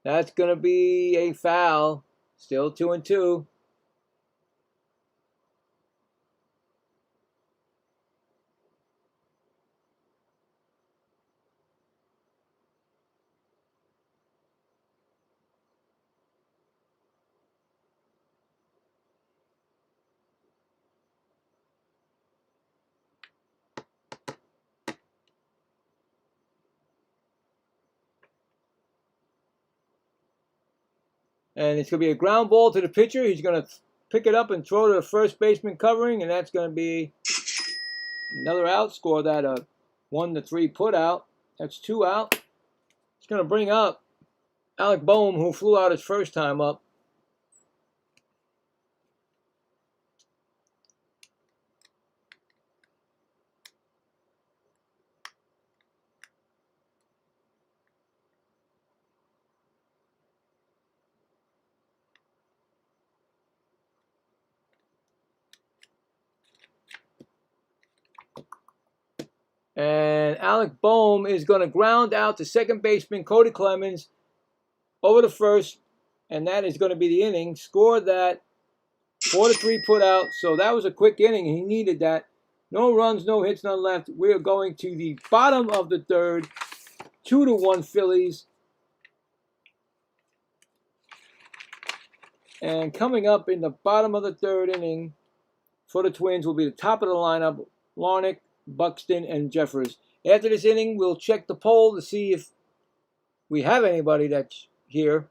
That's going to be a foul. Still 2-2. And it's going to be a ground ball to the pitcher. He's going to pick it up and throw to the first baseman covering, and that's going to be another out. Score that a 1-3 put out. That's 2 out. It's going to bring up Alec Boehm, who flew out his first time up. And Alec Boehm is going to ground out to second baseman Cody Clemens over the first, and that is going to be the inning. Scored that 4-3 put out. So that was a quick inning. He needed that. No runs, no hits, none left. We are going to the bottom of the 3rd. 2-1 Phillies. And coming up in the bottom of the 3rd inning for the Twins will be the top of the lineup: Larnach, Buxton, and Jeffers. After this inning, we'll check the poll to see if we have anybody that's here.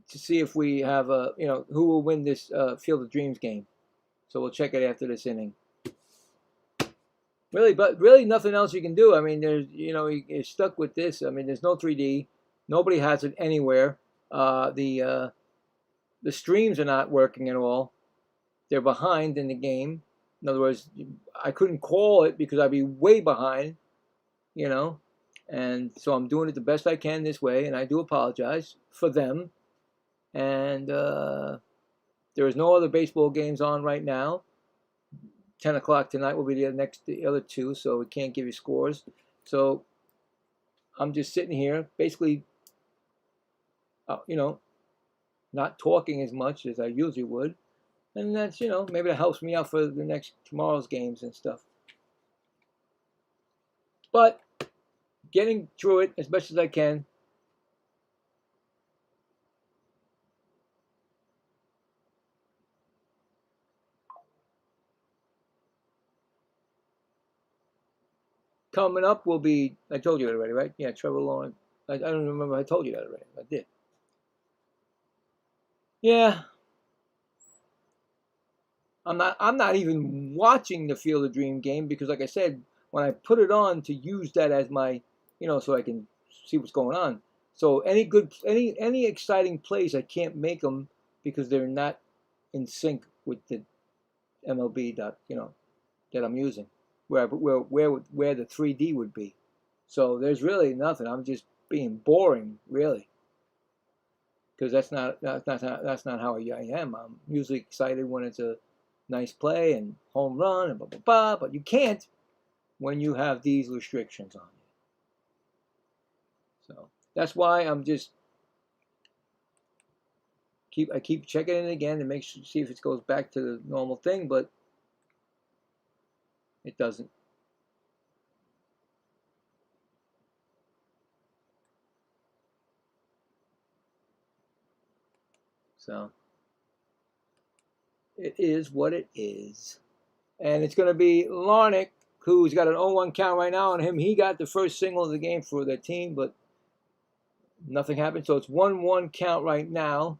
to see if we have a, who will win this Field of Dreams game. So we'll check it after this inning. Really, but really nothing else you can do. I mean, there's, you're stuck with this. I mean, there's no 3D. Nobody has it anywhere. The streams are not working at all. They're behind in the game. In other words, I couldn't call it because I'd be way behind, and so I'm doing it the best I can this way, and I do apologize for them. And there is no other baseball games on right now. 10 o'clock tonight will be the other two, so we can't give you scores. So I'm just sitting here, basically, not talking as much as I usually would. And that's, maybe that helps me out for tomorrow's games and stuff. But getting through it as best as I can. Coming up will be, I told you that already, right? Yeah, Trevor Lawrence. I don't remember if I told you that already. I did. Yeah. I'm not even watching the Field of Dream game because, like I said, when I put it on to use that as my, so I can see what's going on. So any exciting plays, I can't make them because they're not in sync with the MLB that I'm using, where the 3D would be. So there's really nothing. I'm just being boring, really, because that's not how I am. I'm usually excited when it's a nice play and home run and blah blah blah, but you can't when you have these restrictions on you. So that's why I'm just keep checking it again to see if it goes back to the normal thing, but it doesn't. So it is what it is. And it's going to be Larnick, who's got an 0-1 count right now on him. He got the first single of the game for their team, but nothing happened. So it's 1-1 count right now.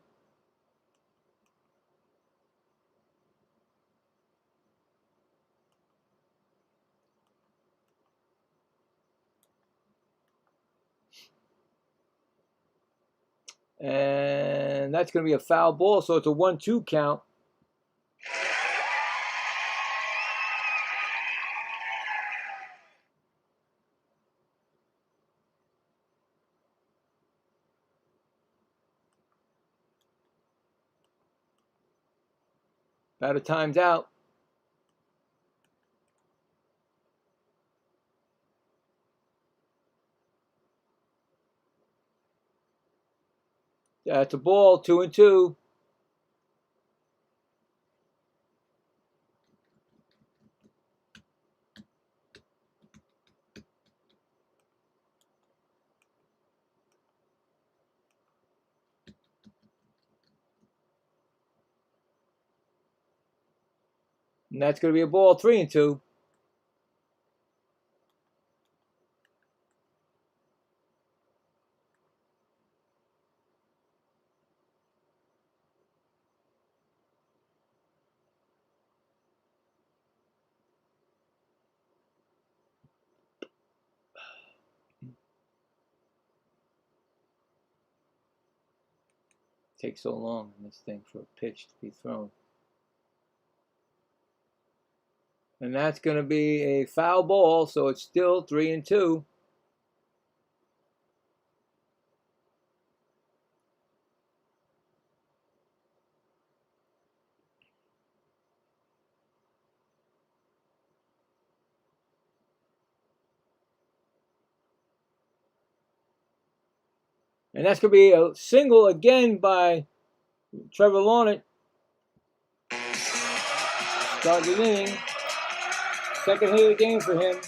And that's going to be a foul ball, so it's a 1-2 count. Batter time's out. That's a ball, 2-2. And that's going to be a ball, 3-2. Takes so long in this thing for a pitch to be thrown. And that's going to be a foul ball, so it's still 3-2. And that's going to be a single again by Trevor Lawrence. Start the inning. Second hit of the game for him.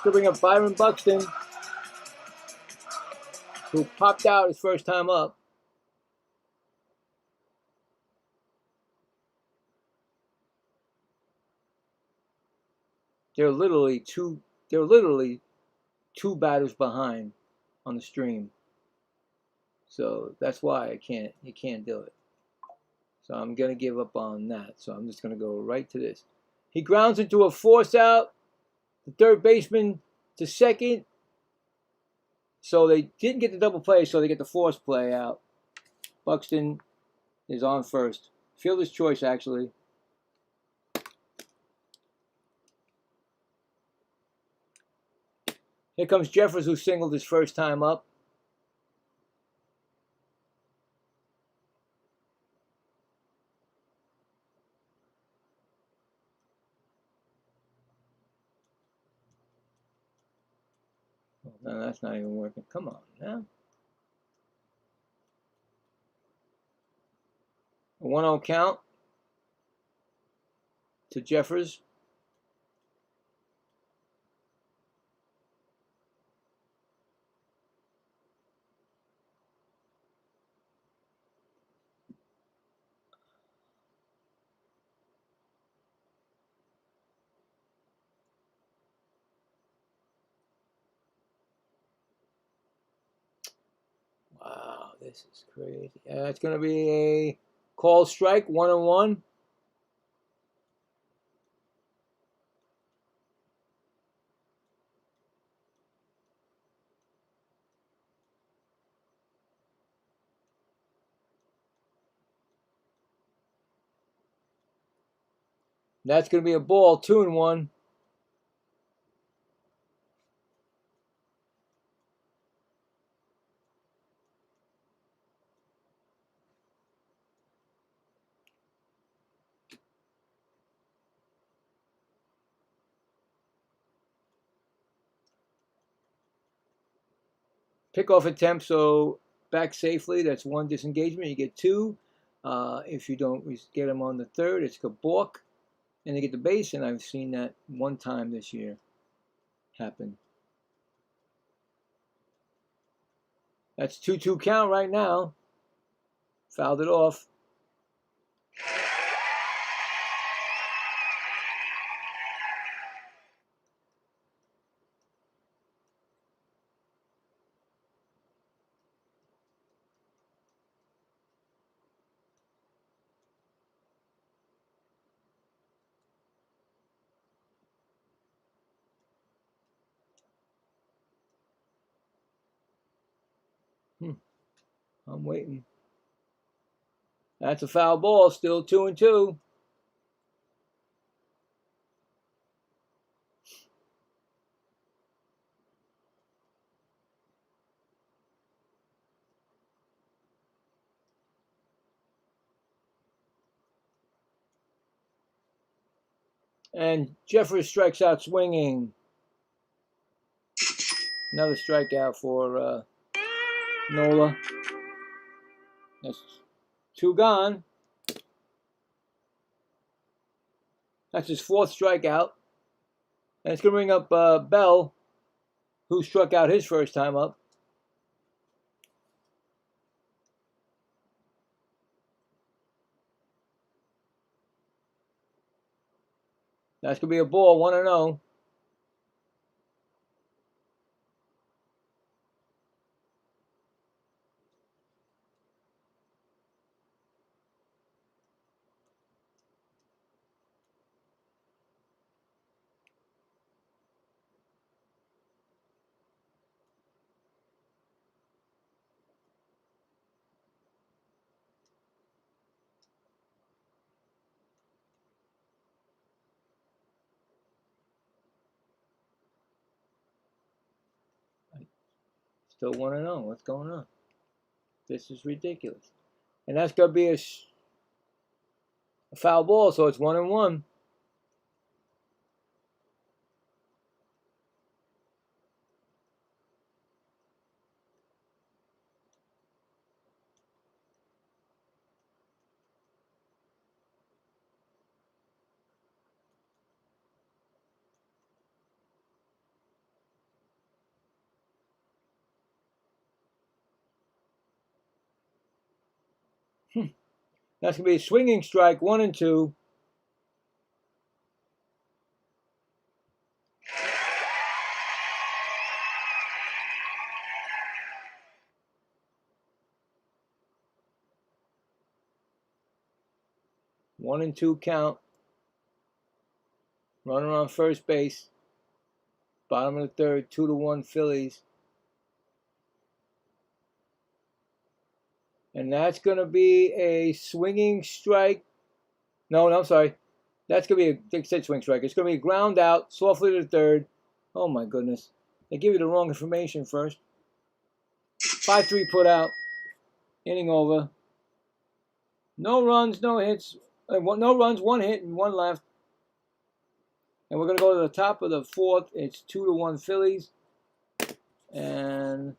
To bring up Byron Buxton, who popped out his first time up. They're literally two batters behind on the stream. So that's why you can't do it. So I'm going to give up on that. So I'm just going to go right to this. He grounds into a force out. The third baseman to second. So they didn't get the double play, so they get the force play out. Buxton is on first. Fielder's choice, actually. Here comes Jeffers, who singled his first time up. No, that's not even working. Come on now. A 1-0 count to Jeffers. Wow, this is crazy. It's going to be a call strike, 1-1. That's going to be a ball, 2-1. Pickoff attempt, so back safely. That's one disengagement. You get two. If you don't get him on the third, it's Kabork, and they get the base. And I've seen that one time this year happen. That's 2-2 count right now. Fouled it off. I'm waiting. That's a foul ball. Still 2-2. And Jeffers strikes out swinging. Another strikeout for Nola. That's two gone. That's his fourth strikeout. And it's going to bring up Bell, who struck out his first time up. That's going to be a ball, 1-0. Still 1-0. What's going on? This is ridiculous. And that's going to be a foul ball, so it's 1-1. That's going to be a swinging strike, 1-2. 1-2 count. Runner on first base. Bottom of the third, 2-1 Phillies. And that's going to be a swinging strike. No, I'm sorry. That's going to be a swing strike. It's going to be a ground out, softly to the third. Oh, my goodness. They give you the wrong information first. 5-3 put out. Inning over. No runs, no hits. No runs, 1 hit, and 1 left. And we're going to go to the top of the fourth. It's 2-1 Phillies. And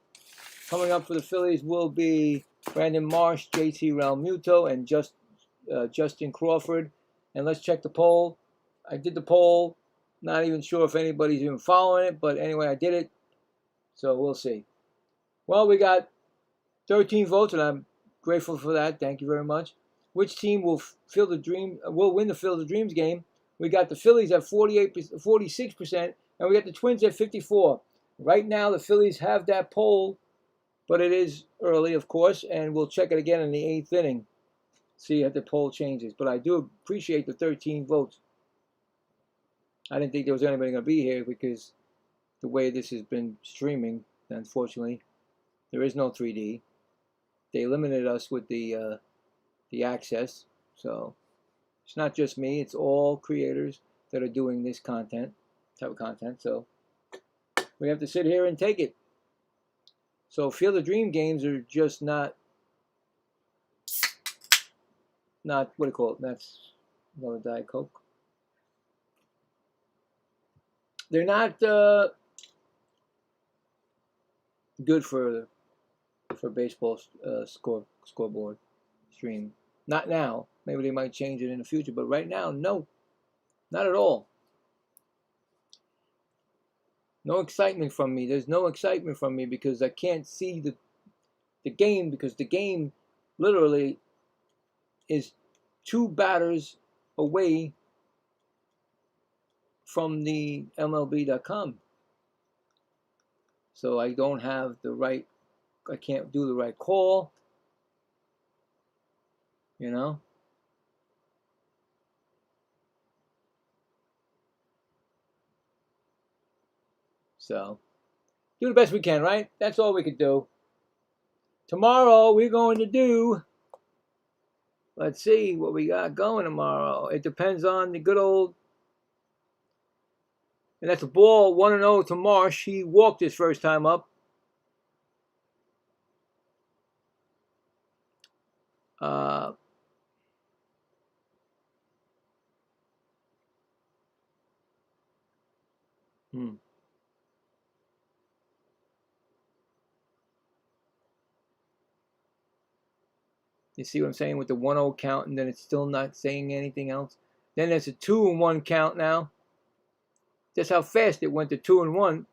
coming up for the Phillies will be Brandon Marsh, JT Realmuto, and Justin Crawford. And let's check the poll. I did the poll. Not even sure if anybody's even following it, but anyway, I did it. So we'll see. Well, we got 13 votes, and I'm grateful for that. Thank you very much. Which team will win the Field of Dreams game? We got the Phillies at 46%, and we got the Twins at 54%. Right now, the Phillies have that poll, but it is early, of course, and we'll check it again in the 8th inning. See if the poll changes. But I do appreciate the 13 votes. I didn't think there was anybody going to be here because the way this has been streaming, unfortunately, there is no 3D. They limited us with the access, so it's not just me, it's all creators that are doing this type of content, so we have to sit here and take it. So Field of Dream games are just not what do you call it? That's another Diet Coke. They're not good for baseball scoreboard stream. Not now. Maybe they might change it in the future, but right now, no, not at all. No excitement from me. There's no excitement from me because I can't see the game, because the game literally is 2 batters away from the MLB.com. So I don't have I can't do the right call, you know. So do the best we can, right? That's all we could do. Tomorrow we're going to do, let's see what we got going tomorrow. It depends on the good old, and that's a ball 1-0 to Marsh. He walked his first time up. You see what I'm saying with the 1-0 count, and then it's still not saying anything else. Then there's a 2-1 count now. Just how fast it went to 2-1.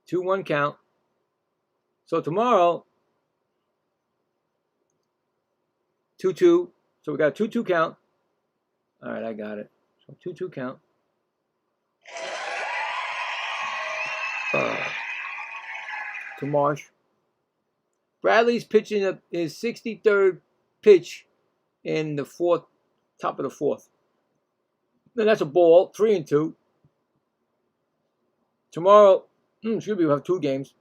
Two-one count. So tomorrow, 2-2. So we got a 2-2 count. All right, I got it. So 2-2 count. To Marsh. Bradley's pitching his 63rd pitch in the top of the fourth. Then that's a ball, 3-2. Tomorrow, we'll have 2 games.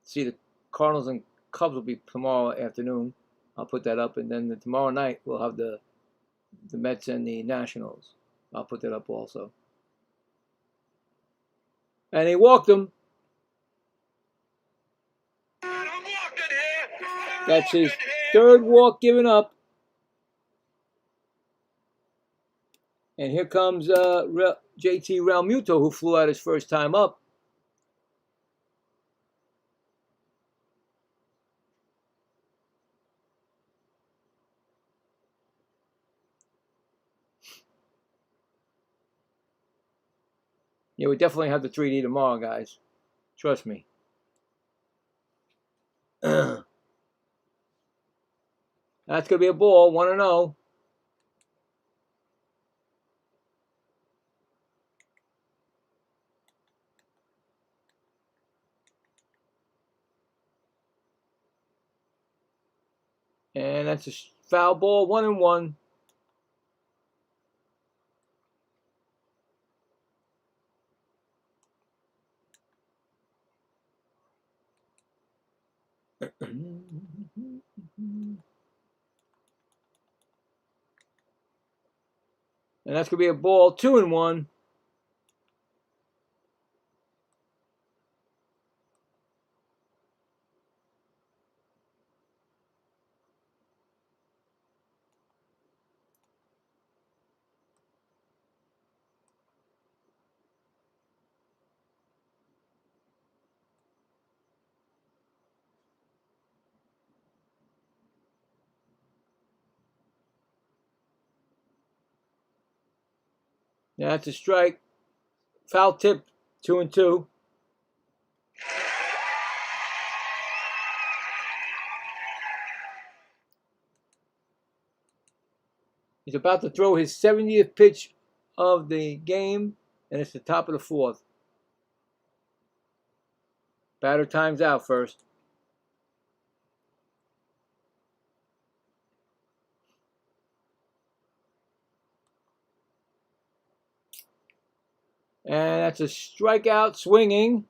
See, the Cardinals and Cubs will be tomorrow afternoon. I'll put that up, and then tomorrow night we'll have the Mets and the Nationals. I'll put that up also. And he walked him. That's his 3rd walk given up. And here comes JT Realmuto, who flew out his first time up. Yeah, we definitely have the 3D tomorrow, guys. Trust me. That's going to be a ball, 1-0. And that's a foul ball, 1-1. And that's going to be a ball, 2-1. Yeah, that's a strike. Foul tip, 2-2. He's about to throw his 70th pitch of the game, and it's the top of the 4th. Batter times out first. And that's a strikeout, swinging.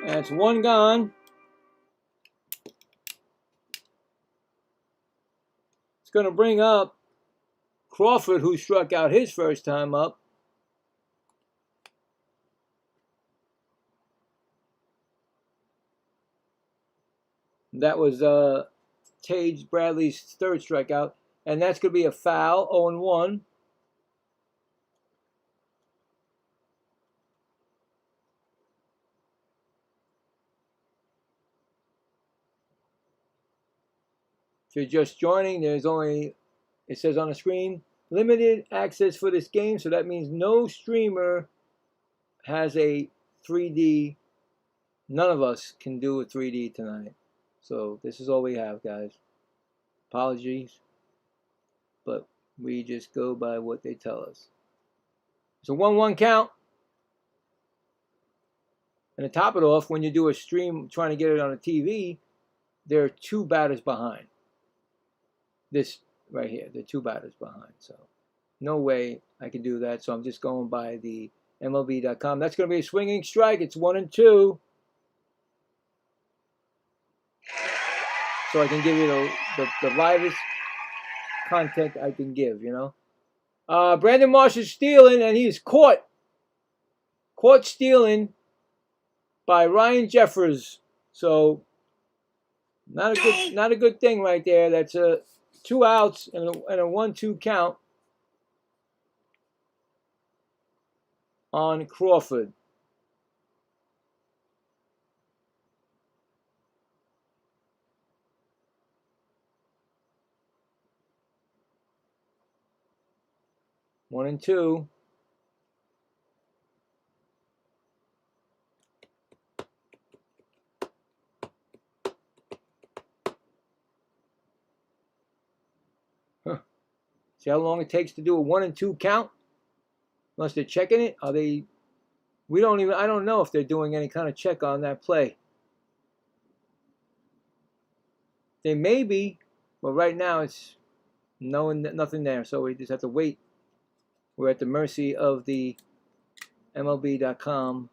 And it's 1 gone. It's going to bring up Crawford, who struck out his first time up. That was Tage Bradley's 3rd strikeout. And that's going to be a foul, 0-1. If you're just joining, there's only, it says on the screen, limited access for this game. So that means no streamer has a 3D. None of us can do a 3D tonight. So this is all we have, guys. Apologies. But we just go by what they tell us. It's a 1-1 count. And to top it off, when you do a stream trying to get it on a TV, there are 2 batters behind. This right here, there are 2 batters behind. So no way I can do that. So I'm just going by the MLB.com. That's going to be a swinging strike. It's 1-2. So I can give you the livest content I can give, you know. Brandon Marsh is stealing, and he's caught stealing by Ryan Jeffers. So not a good thing right there. That's 2 outs and a 1-2 count on Crawford. One and two. See how long it takes to do a 1-2 count? Unless they're checking it. Are they? I don't know if they're doing any kind of check on that play. They may be, but right now it's nothing there. So we just have to wait. We're at the mercy of the MLB.com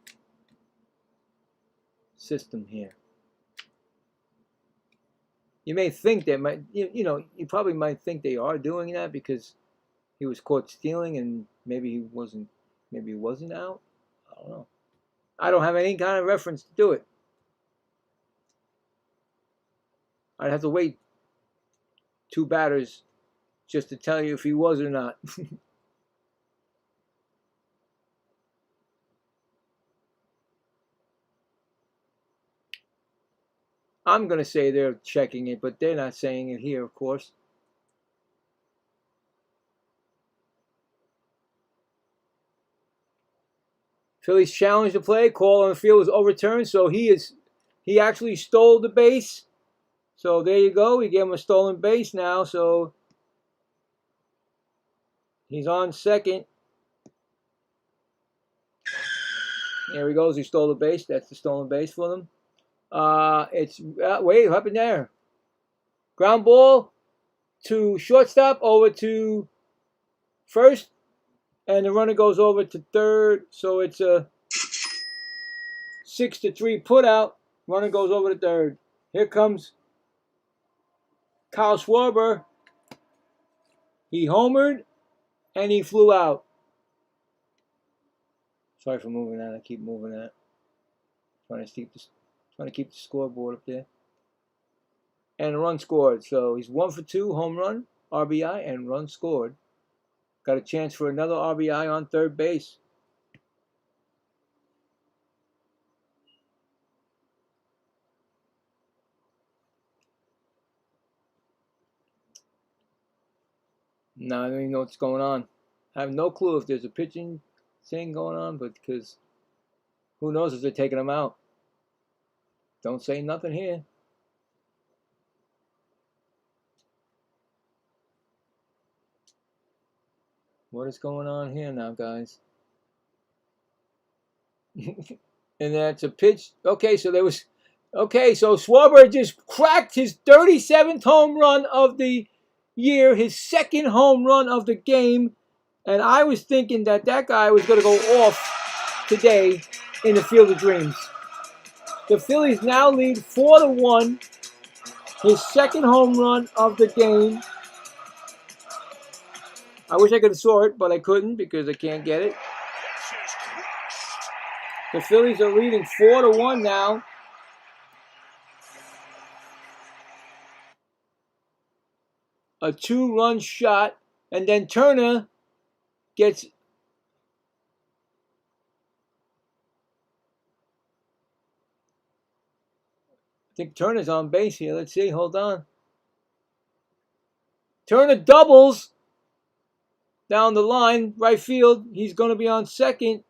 system here. You may think they might, you probably might think they are doing that because he was caught stealing and maybe he wasn't out. I don't know. I don't have any kind of reference to do it. I'd have to wait 2 batters just to tell you if he was or not. I'm going to say they're checking it, but they're not saying it here, of course. Phillies challenged the play. Call on the field was overturned, so he actually stole the base. So there you go. We gave him a stolen base now, so he's on second. There he goes. He stole the base. That's the stolen base for them. It's wait, what happened there? Ground ball to shortstop, over to first, and the runner goes over to third. So it's a 6-3 put out. Runner goes over to third. Here comes Kyle Schwarber. He homered and he flew out. Sorry for moving that. I keep moving that. Trying to keep the scoreboard up there. And a run scored. So he's 1 for 2, home run, RBI, and run scored. Got a chance for another RBI on third base. Now I don't even know what's going on. I have no clue if there's a pitching thing going on, but because who knows if they're taking him out. Don't say nothing here. What is going on here now, guys? And that's a pitch. Okay, so there was. Okay, so Schwarber just cracked his 37th home run of the year, his second home run of the game, and I was thinking that that guy was going to go off today in the Field of Dreams. The Phillies now lead 4-1. His second home run of the game. I wish I could have saw it, but I couldn't because I can't get it. The Phillies are leading 4-1 now. A 2-run shot, and then Turner gets. I think Turner's on base here. Let's see. Hold on. Turner doubles down the line, right field. He's going to be on second.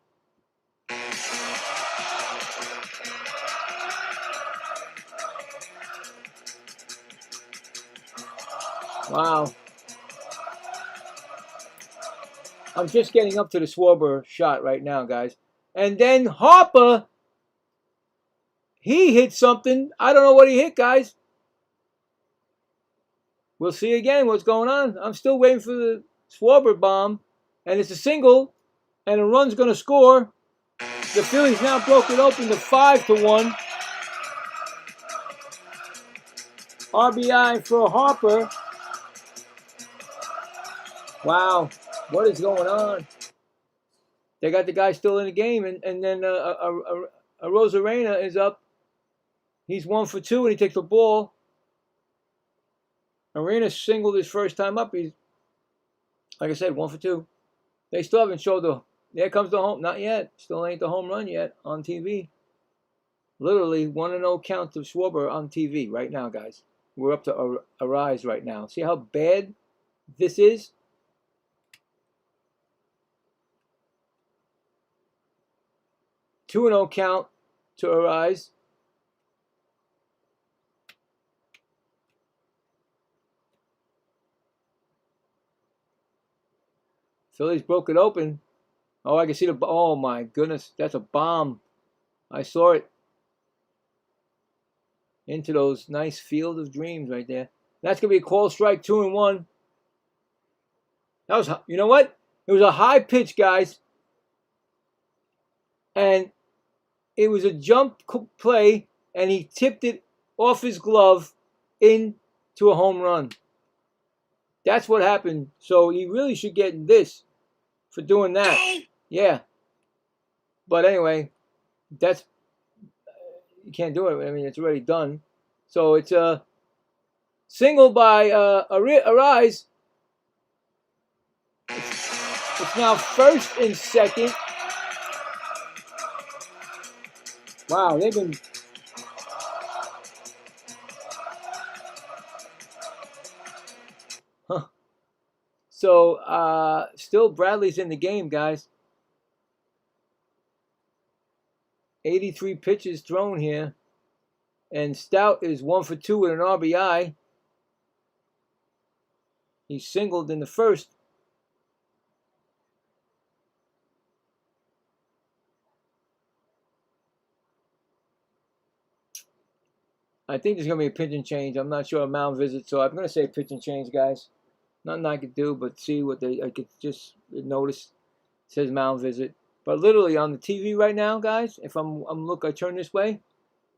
Wow. I'm just getting up to the Schwarber shot right now, guys. And then Harper, he hit something. I don't know what he hit, guys. We'll see again what's going on. I'm still waiting for the Schwarber bomb. And it's a single. And a run's going to score. The Phillies now broke it open to 5-1. RBI for Harper. Wow. What is going on? They got the guy still in the game. And then Rosarena is up. He's 1 for 2 and he takes the ball. Arena singled his first time up. He's, like I said, 1 for 2. They still haven't showed the. There comes the home. Not yet. Still ain't the home run yet on TV. Literally 1-0 count of Schwarber on TV right now, guys. We're up to a rise right now. See how bad this is? Two 2-0 count to Arise. Phillies broke it open. Oh, I can see the. Oh my goodness, that's a bomb. I saw it into those nice Field of Dreams right there. That's gonna be a call strike, 2-1. That was. You know what? It was a high pitch, guys, and it was a jump play, and he tipped it off his glove into a home run. That's what happened. So he really should get this for doing that. Yeah. But anyway, that's you can't do it. I mean, it's already done. So it's a single by Arise. It's now first and second. Wow, they've been. Huh. So still Bradley's in the game, guys. 83 pitches thrown here. And Stout is 1 for 2 with an RBI. He singled in the first. I think there's going to be a pitch and change. I'm not sure a mound visit, so I'm going to say pitch and change, guys. Nothing I could do but see what I could just notice. It says mound visit. But literally on the TV right now, guys, if I turn this way,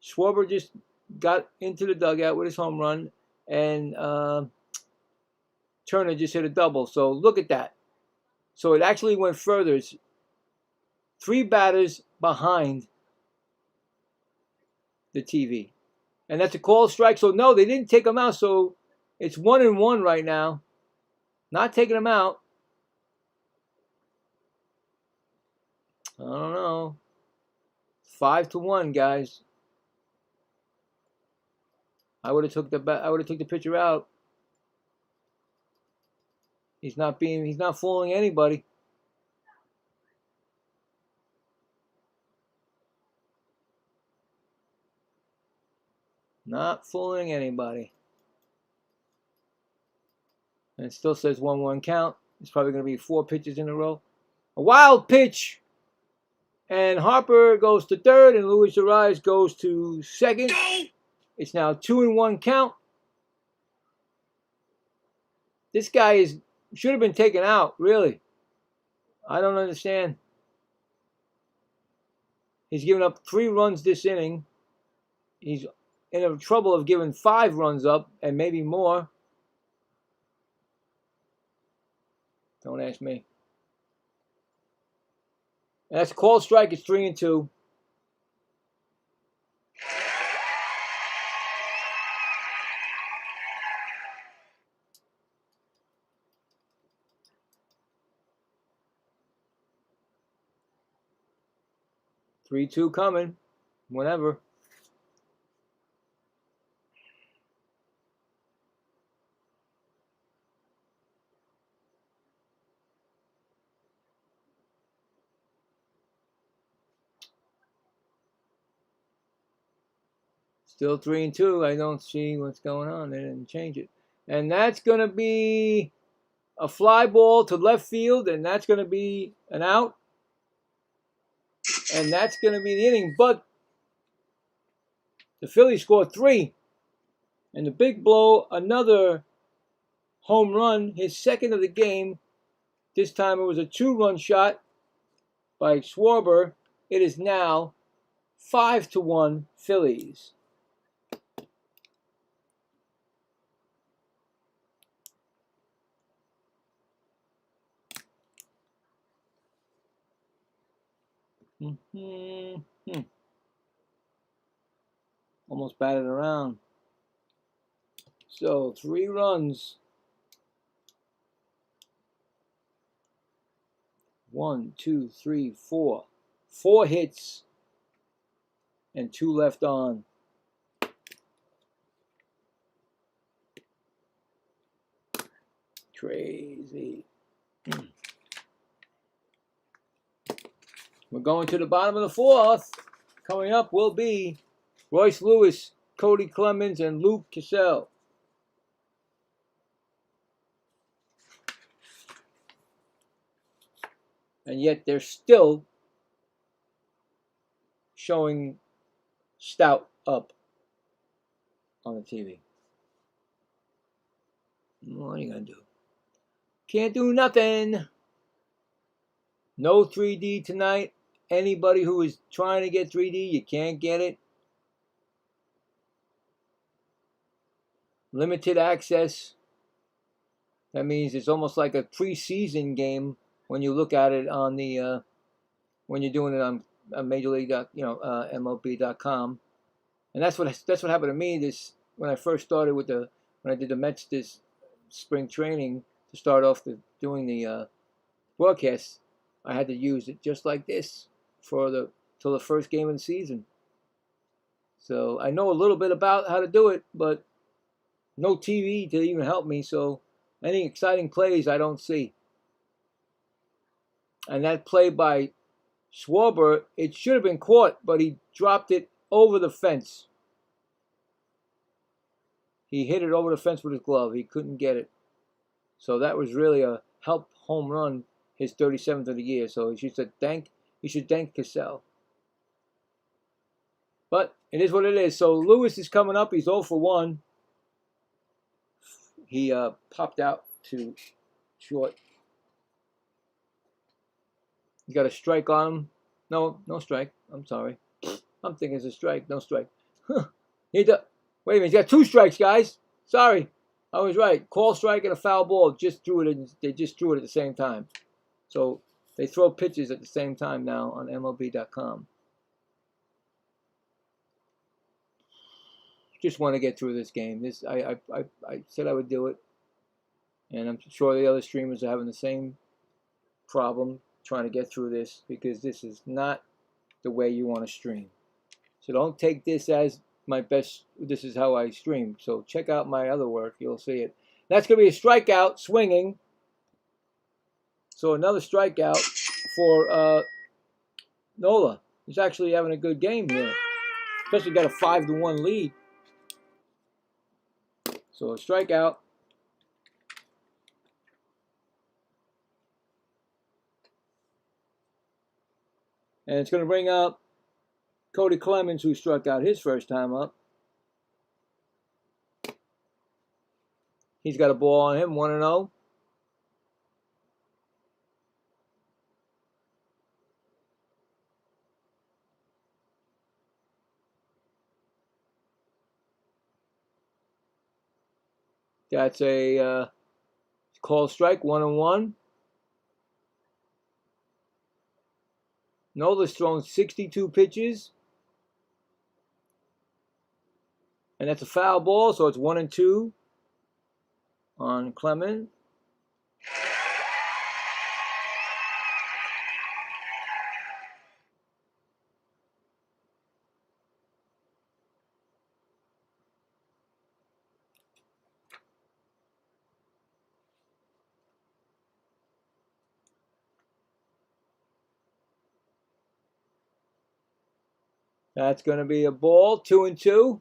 Schwarber just got into the dugout with his home run, and Turner just hit a double. So look at that. So it actually went further. It's 3 batters behind the TV. And that's a call strike. So no, they didn't take him out. So it's 1-1 right now. Not taking him out. I don't know. 5-1, guys. I would have took the pitcher out. He's not fooling anybody. Not fooling anybody. And it still says 1-1 count. It's probably going to be 4 pitches in a row. A wild pitch. And Harper goes to third, and Luis Ariz goes to second. It's now 2-1 count. This guy should have been taken out, really. I don't understand. He's given up 3 runs this inning. He's in trouble of giving 5 runs up, and maybe more. Don't ask me. And that's a called strike. It's 3-2. Three-two coming. Whenever. Still 3-2. I don't see what's going on. They didn't change it. And that's going to be a fly ball to left field, and that's going to be an out. And that's going to be the inning. But the Phillies scored 3. And the big blow, another home run, his second of the game. This time it was a 2-run shot by Schwarber. It is now 5-1 Phillies. Almost batted around. So 3 runs. 1, 2, 3, 4. 4 hits and 2 left on. Crazy. We're going to the bottom of the 4th. Coming up will be Royce Lewis, Cody Clemens, and Luke Cassell. And yet they're still showing Stout up on the TV. What are you going to do? Can't do nothing. No 3D tonight. Anybody who is trying to get 3D, you can't get it. Limited access. That means it's almost like a preseason game when you look at it on the when you're doing it on Major League, MLB.com. And that's what happened to me when I first started when I did the Mets this spring training to start off doing the broadcast. I had to use it just like this till the first game of the season. So I know a little bit about how to do it, but no TV to even help me. So any exciting plays I don't see. And that play by Schwarber, it should have been caught, but he dropped it over the fence. He hit it over the fence with his glove. He couldn't get it. So that was really a help home run, his 37th of the year. So he should thank Cassell. But it is what it is. So Lewis is coming up. He's 0 for 1. He popped out to short. He's got a strike on him. No strike. I'm sorry. I'm thinking it's a strike. No strike. Wait a minute. He's got 2 strikes, guys. Sorry. I was right. Call strike and a foul ball. They just threw it at the same time. So they throw pitches at the same time now on MLB.com. Just want to get through this game. I said I would do it, and I'm sure the other streamers are having the same problem trying to get through this, because this is not the way you want to stream. So don't take this as my best. This is how I stream. So check out my other work. You'll see it. That's going to be a strikeout, swinging. So another strikeout for Nola. He's actually having a good game here, especially got a 5-1 lead. So a strikeout. And it's going to bring up Cody Clemens, who struck out his first time up. He's got a ball on him, 1-0. That's a call strike, 1-1. Nola's thrown 62 pitches. And that's a foul ball, so it's 1-2 on Clemens. That's going to be a ball, 2-2.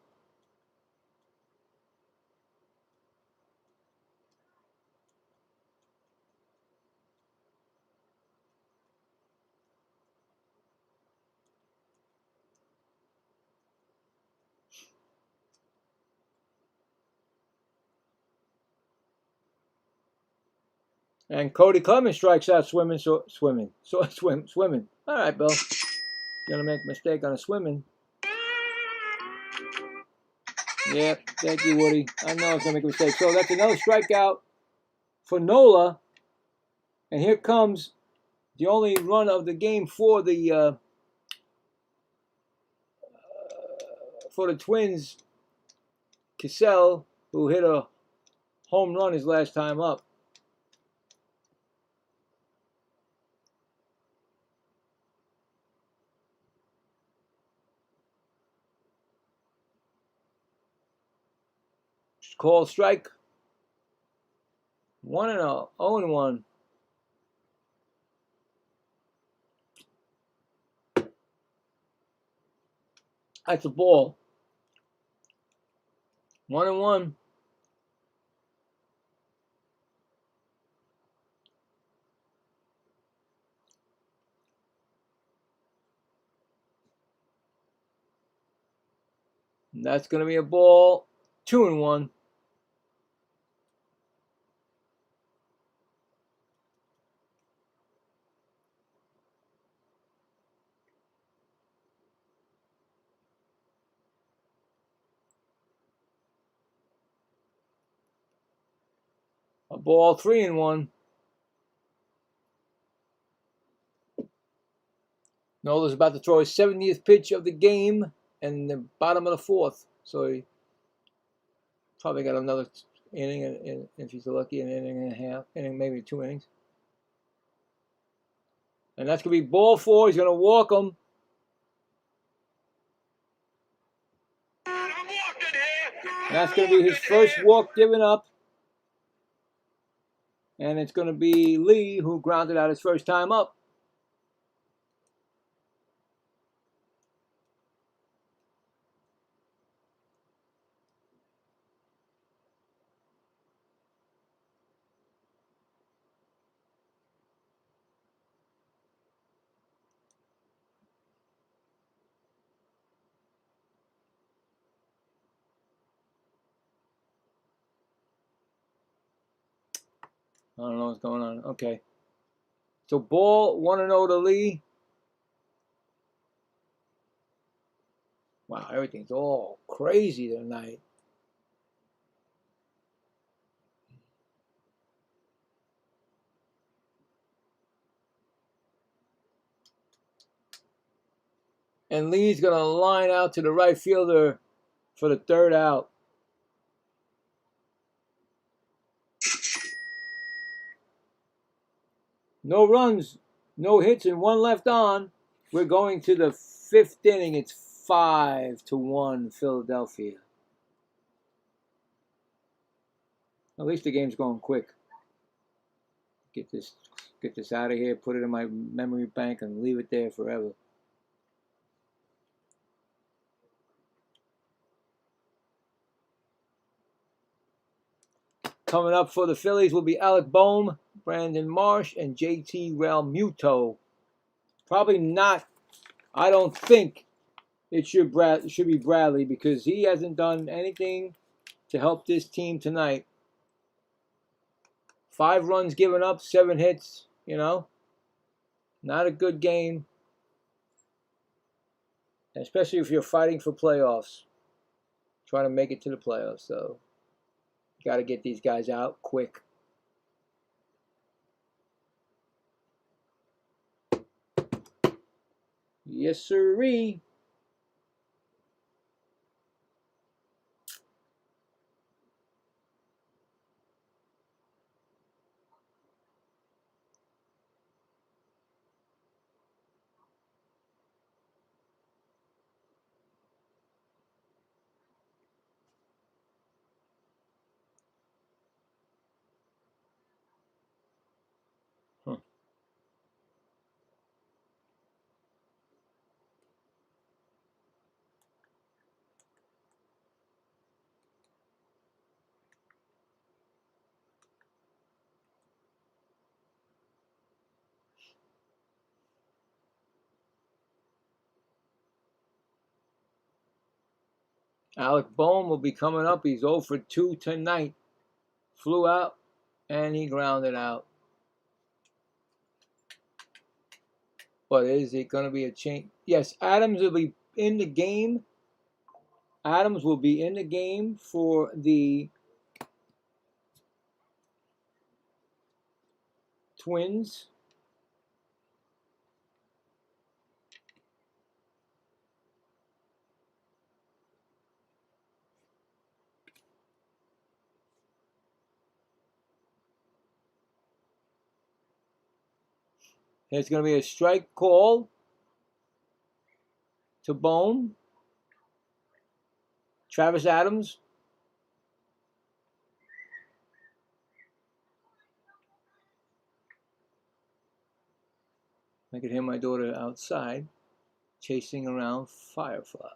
And Cody Clemens strikes out swimming. All right, Bill. Gonna make a mistake on a swimming. Yep, thank you, Woody. I know I was gonna make a mistake. So that's another strikeout for Nola. And here comes the only run of the game for the Twins. Cassell, who hit a home run his last time up. Call strike. 1-0, 0-1. That's a ball. 1-1. And that's going to be a ball. 2-1. A ball, 3-1. Nola's about to throw his 70th pitch of the game and the bottom of the 4th. So he probably got another inning, and if he's lucky, an inning and a half, maybe 2 innings. And that's going to be ball 4. He's going to walk him. And that's going to be his first walk given up. And it's going to be Lee, who grounded out his first time up. I don't know what's going on. Okay. So ball 1-0 to Lee. Wow, everything's all crazy tonight. And Lee's going to line out to the right fielder for the third out. No runs, no hits, and one left on. We're going to the fifth inning. It's 5-1 Philadelphia. At least the game's going quick. Get this out of here, put it in my memory bank, and leave it there forever. Coming up for the Phillies will be Alec Bohm, Brandon Marsh, and JT Realmuto. Probably not. I don't think it should be Bradley because he hasn't done anything to help this team tonight. 5 runs given up, 7 hits, Not a good game. Especially if you're fighting for playoffs. Trying to make it to the playoffs. So, got to get these guys out quick. Yes, sirree. Alec Bohm will be coming up. He's 0 for 2 tonight. Flew out, and he grounded out. But is it going to be a change? Yes, Adams will be in the game. Adams will be in the game for the Twins. There's going to be a strike call to Bohm. Travis Adams. I could hear my daughter outside chasing around Firefly.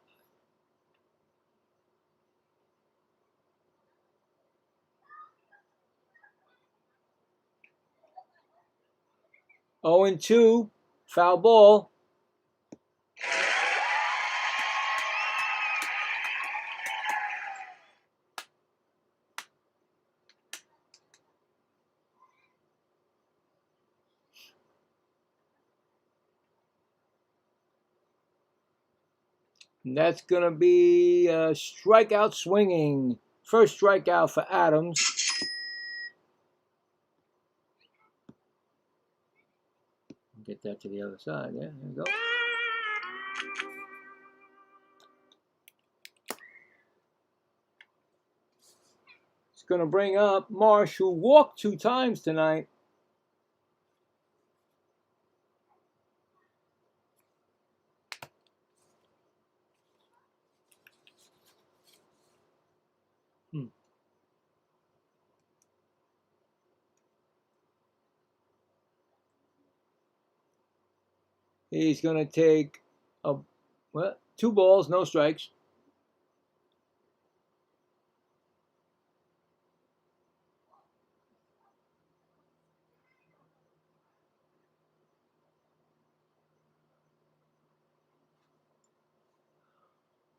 Oh, and 2, foul ball. And that's going to be a strikeout swinging. First strikeout for Adams. Get that to the other side. Yeah, there you go. It's going to bring up Marsh, who walked 2 times tonight. He's going to take 2 balls, no strikes.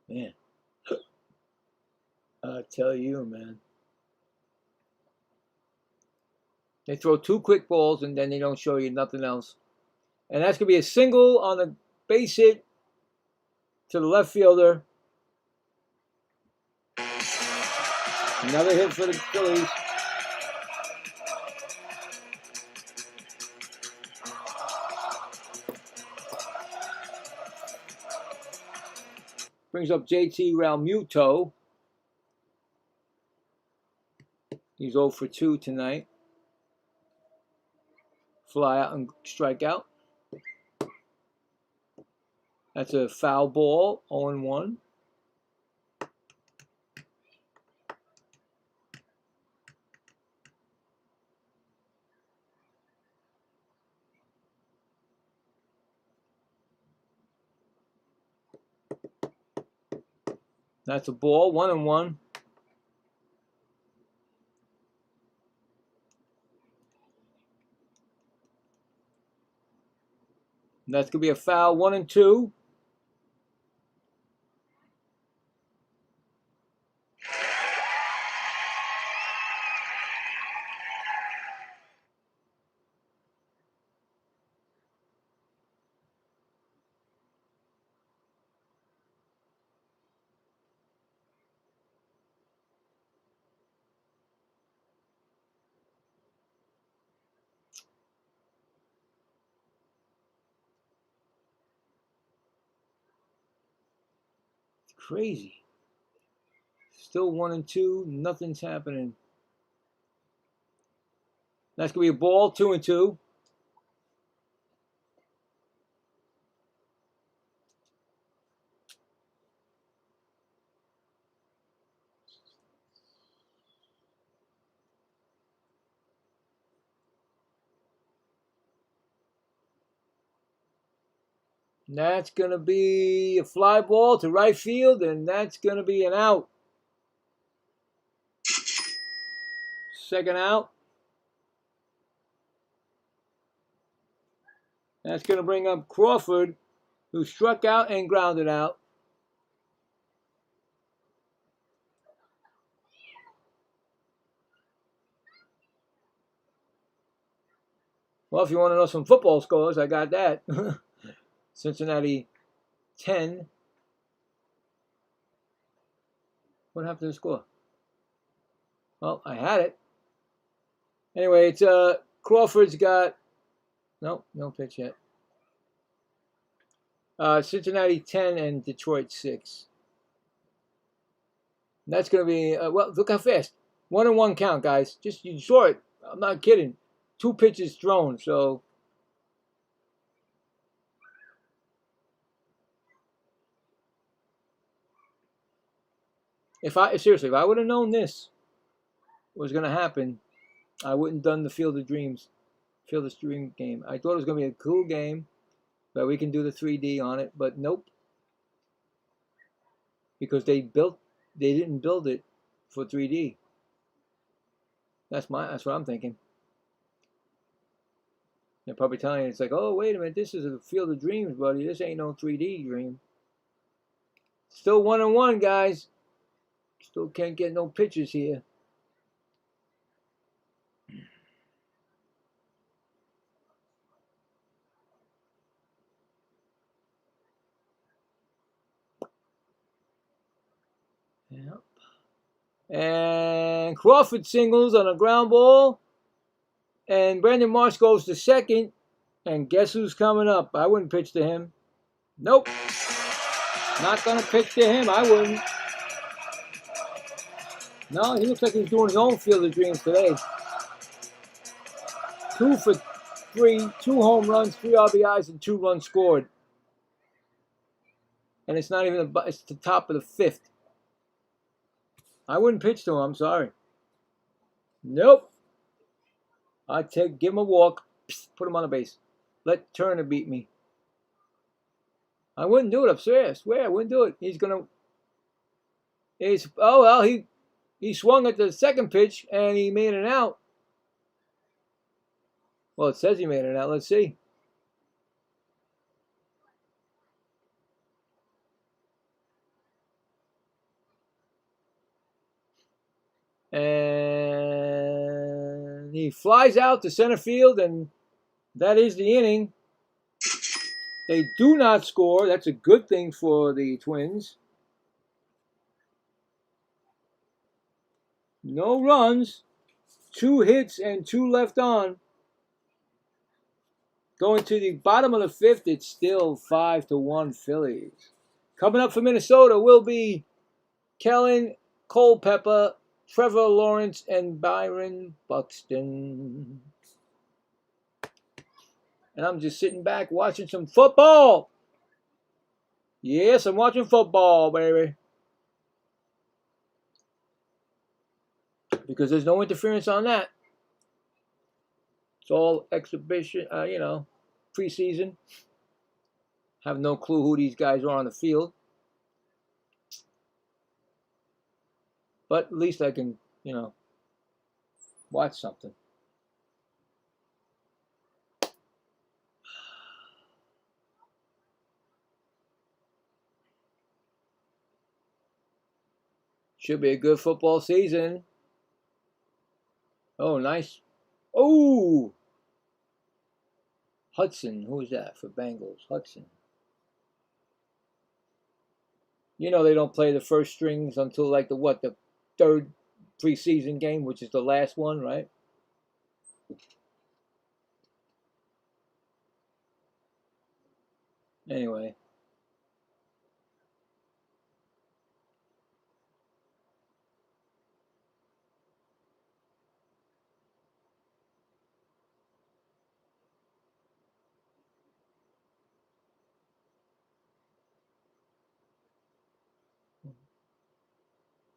Man, I tell you, man. They throw 2 quick balls and then they don't show you nothing else. And that's going to be a single on a base hit to the left fielder. Another hit for the Phillies. Brings up JT Realmuto. He's 0 for 2 tonight. Fly out and strike out. That's a foul ball, 0-1. That's a ball, 1-1. That's going to be a foul, 1-2. Crazy. Still 1-2. Nothing's happening. That's going to be a ball, 2-2. That's going to be a fly ball to right field, and that's going to be an out. Second out. That's going to bring up Crawford, who struck out and grounded out. Well, if you want to know some football scores, I got that. Cincinnati 10. What happened to the score? Well, I had it. Anyway, it's Crawford's got no pitch yet. Cincinnati 10 and Detroit 6. And that's going to be well. Look how fast. 1-1 count, guys. Just you saw it. I'm not kidding. 2 pitches thrown. So if I would have known this was going to happen, I wouldn't done the Field of Dream game. I thought it was going to be a cool game, but we can do the 3D on it. But nope, because they didn't build it for 3D. That's what I'm thinking. They're probably telling you, it's like, oh, wait a minute, this is a Field of Dreams, buddy. This ain't no 3D dream. Still 1-1, guys. Still can't get no pitches here. Yep. And Crawford singles on a ground ball. And Brandon Marsh goes to second. And guess who's coming up? I wouldn't pitch to him. Nope. Not going to pitch to him. I wouldn't. No, he looks like he's doing his own Field of Dreams today. 2 for 3, 2 home runs, 3 RBIs, and 2 runs scored. And it's not even it's the top of the 5th. I wouldn't pitch to him. I'm sorry. Nope. I'd give him a walk, put him on the base. Let Turner beat me. I wouldn't do it. I swear, I wouldn't do it. He swung at the second pitch and he made an out. Well, it says he made an out. Let's see. And And he flies out to center field, and that is the inning. They do not score. That's a good thing for the Twins. No runs, 2 hits, and 2 left on. Going to the bottom of the 5th, it's still 5-1 Phillies. Coming up for Minnesota will be Kellen Culpepper, Trevor Lawrence, and Byron Buxton. And I'm just sitting back watching some football. Yes, I'm watching football, baby. Because there's no interference on that. It's all exhibition, preseason. Have no clue who these guys are on the field. But at least I can, watch something. Should be a good football season. Oh, nice. Oh! Hudson. Who is that for Bengals? Hudson. They don't play the first strings until like the 3rd preseason game, which is the last one, right? Anyway.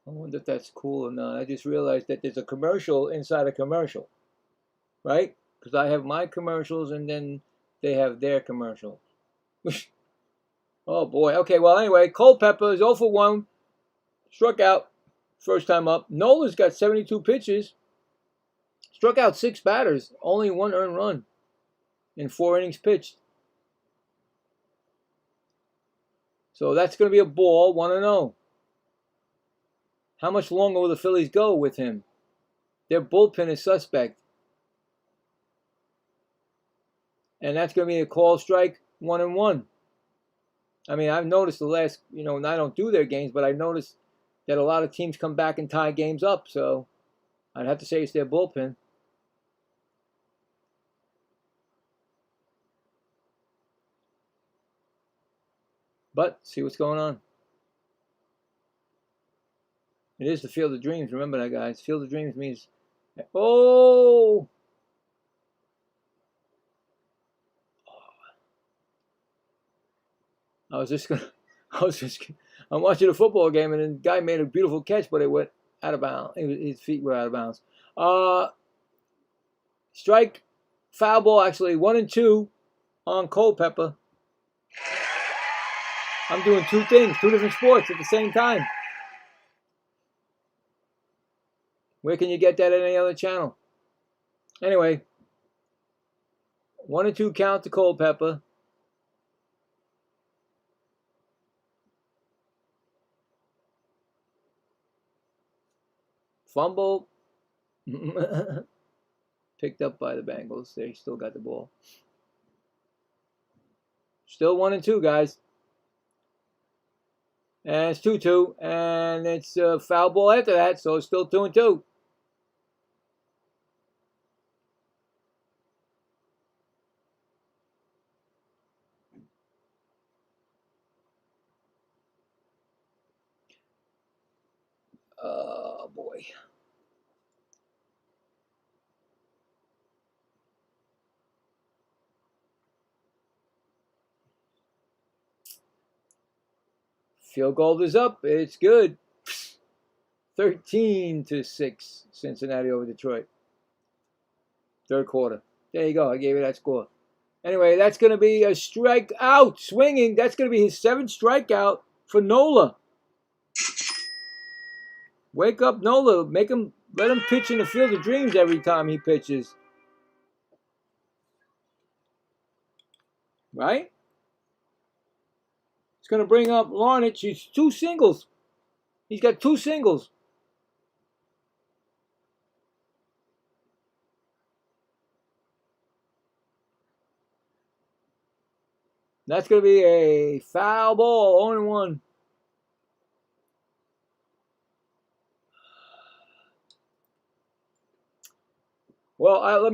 I wonder if that's cool or not. I just realized that there's a commercial inside a commercial, right? Because I have my commercials and then they have their commercials. Oh boy. Okay, well anyway, Culpepper is 0 for 1. Struck out first time up. Nola's got 72 pitches. Struck out 6 batters. Only 1 earned run in 4 innings pitched. So that's going to be a ball, 1-0. How much longer will the Phillies go with him? Their bullpen is suspect. And that's going to be a call strike, 1-1. I mean, I've noticed the last, and I don't do their games, but I noticed that a lot of teams come back and tie games up. So I'd have to say it's their bullpen. But see what's going on. It is the Field of Dreams. Remember that, guys. Field of Dreams means, oh! I'm watching a football game, and the guy made a beautiful catch, but it went out of bounds. His feet were out of bounds. Strike, foul ball, actually, 1-2 on Culpepper. I'm doing 2 things, 2 different sports at the same time. Where can you get that at any other channel? Anyway, 1-2 count to Culpepper. Fumble. Picked up by the Bengals. They still got the ball. Still 1-2, guys. And it's 2-2. And it's a foul ball after that, so it's still 2-2. Oh, boy. Field goal is up. It's good. 13-6, Cincinnati over Detroit. 3rd quarter. There you go. I gave you that score. Anyway, that's going to be a strikeout. Swinging. That's going to be his 7th strikeout for Nola. Wake up, Nola. Let him pitch in the Field of Dreams every time he pitches. Right? It's going to bring up Larnach. He's 2 singles. He's got 2 singles. That's going to be a foul ball, 0-1. Well,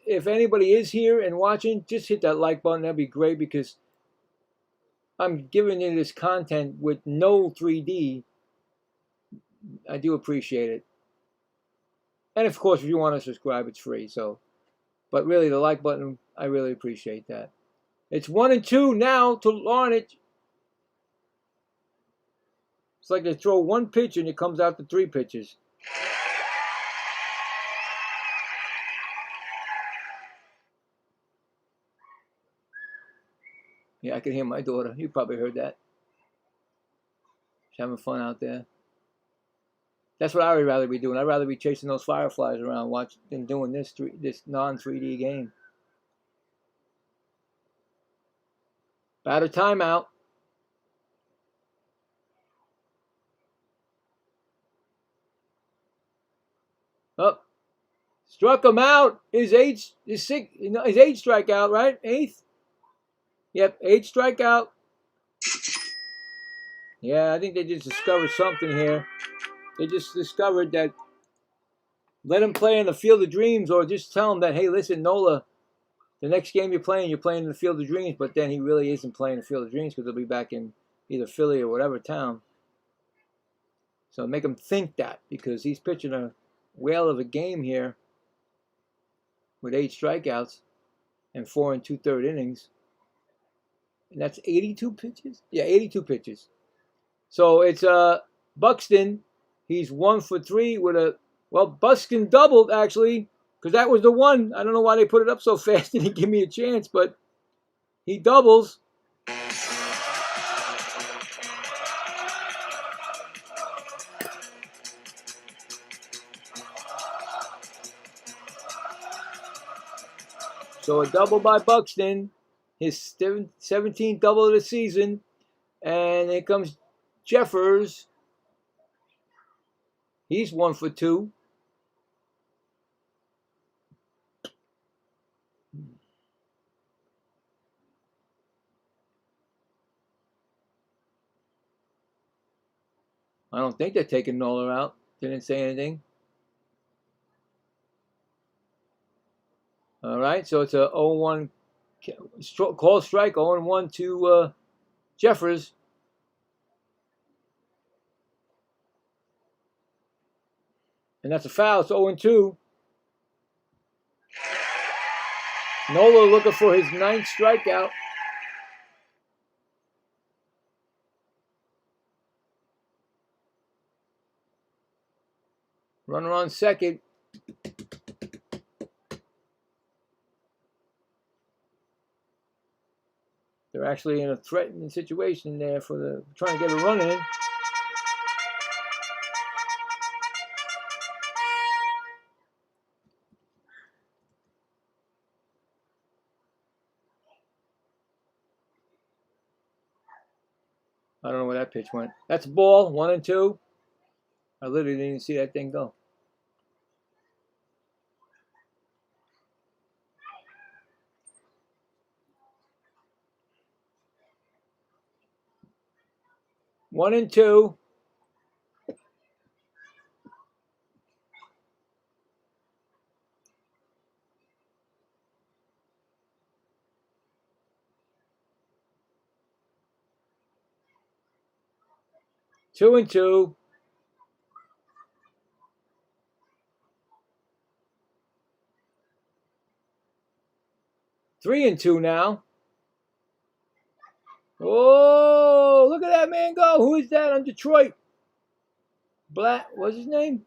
if anybody is here and watching, just hit that like button. That'd be great because I'm giving you this content with no 3D. I do appreciate it. And of course, if you want to subscribe, it's free. So, but really, the like button, I really appreciate that. It's 1-2 now to Larnage. It's like they throw one pitch and it comes out to 3 pitches. Yeah, I can hear my daughter. You probably heard that. She's having fun out there. That's what I would rather be doing. I'd rather be chasing those fireflies around than doing this non-3D game. Batter timeout. Up. Oh, struck him out. His eighth strikeout, right? 8th? Yep, 8th strikeout. Yeah, I think they just discovered something here. They just discovered that let him play in the Field of Dreams, or just tell him that, hey, listen, Nola, the next game you're playing in the Field of Dreams, but then he really isn't playing the Field of Dreams because he'll be back in either Philly or whatever town. So make him think that, because he's pitching a whale of a game here with 8 strikeouts and 4 2/3 innings. And that's 82 pitches? Yeah, 82 pitches. So it's Buxton. He's 1 for 3 with a, well, Buxton doubled actually, because that was the one. I don't know why they put it up so fast and didn't give me a chance, but he doubles. So a double by Buxton, his 17th double of the season. And here comes Jeffers. He's 1 for 2. I don't think they're taking Nola out. Didn't say anything. All right, so it's a 0-1 call strike, 0-1 to Jeffers. And that's a foul. It's 0-2. Nola looking for his 9th strikeout. Runner on second. They're actually in a threatening situation there trying to get a run in. I don't know where that pitch went. That's a ball, 1-2. I literally didn't even see that thing go. One and two. Two and two. Three and two now. Oh, look at that man go. Who is that on Detroit? What's his name?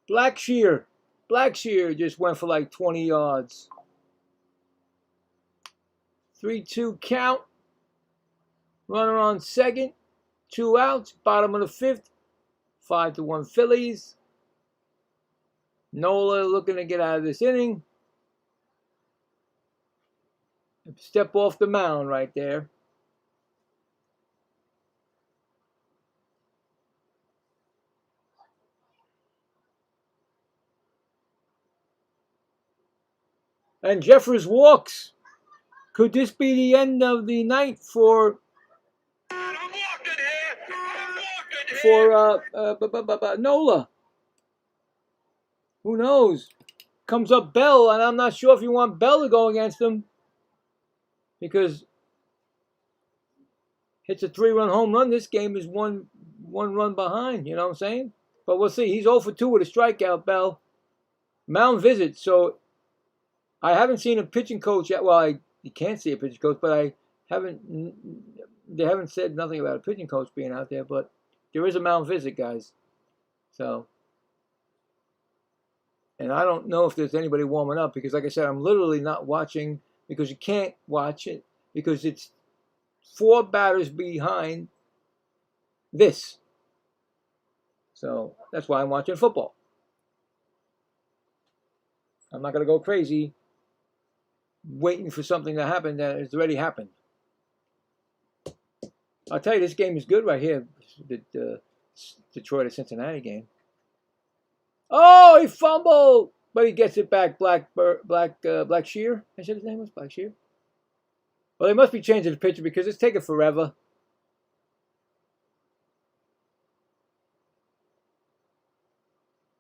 Blackshear. Blackshear just went for like 20 yards. 3-2 count. Runner on second. 2 outs. Bottom of the 5th. 5-1 Phillies. Nola looking to get out of this inning. Step off the mound right there. And Jeffers walks. Could this be the end of the night for Nola? Who knows? Comes up Bell, and I'm not sure if you want Bell to go against him because hits a 3-run home run. This game is one run behind. You know what I'm saying? But we'll see. He's 0 for 2 with a strikeout, Bell. Mound visit. So I haven't seen a pitching coach yet. Well, you can't see a pitching coach, but I haven't. They haven't said nothing about a pitching coach being out there, but there is a mound visit, guys. So, and I don't know if there's anybody warming up because, like I said, I'm literally not watching because you can't watch it because it's 4 batters behind this. So that's why I'm watching football. I'm not going to go crazy waiting for something to happen that has already happened. I'll tell you, this game is good right here. The Detroit to Cincinnati game. Oh, he fumbled, but he gets it back. Blackshear. I said his name was Blackshear. Well, they must be changing the picture because it's taking forever.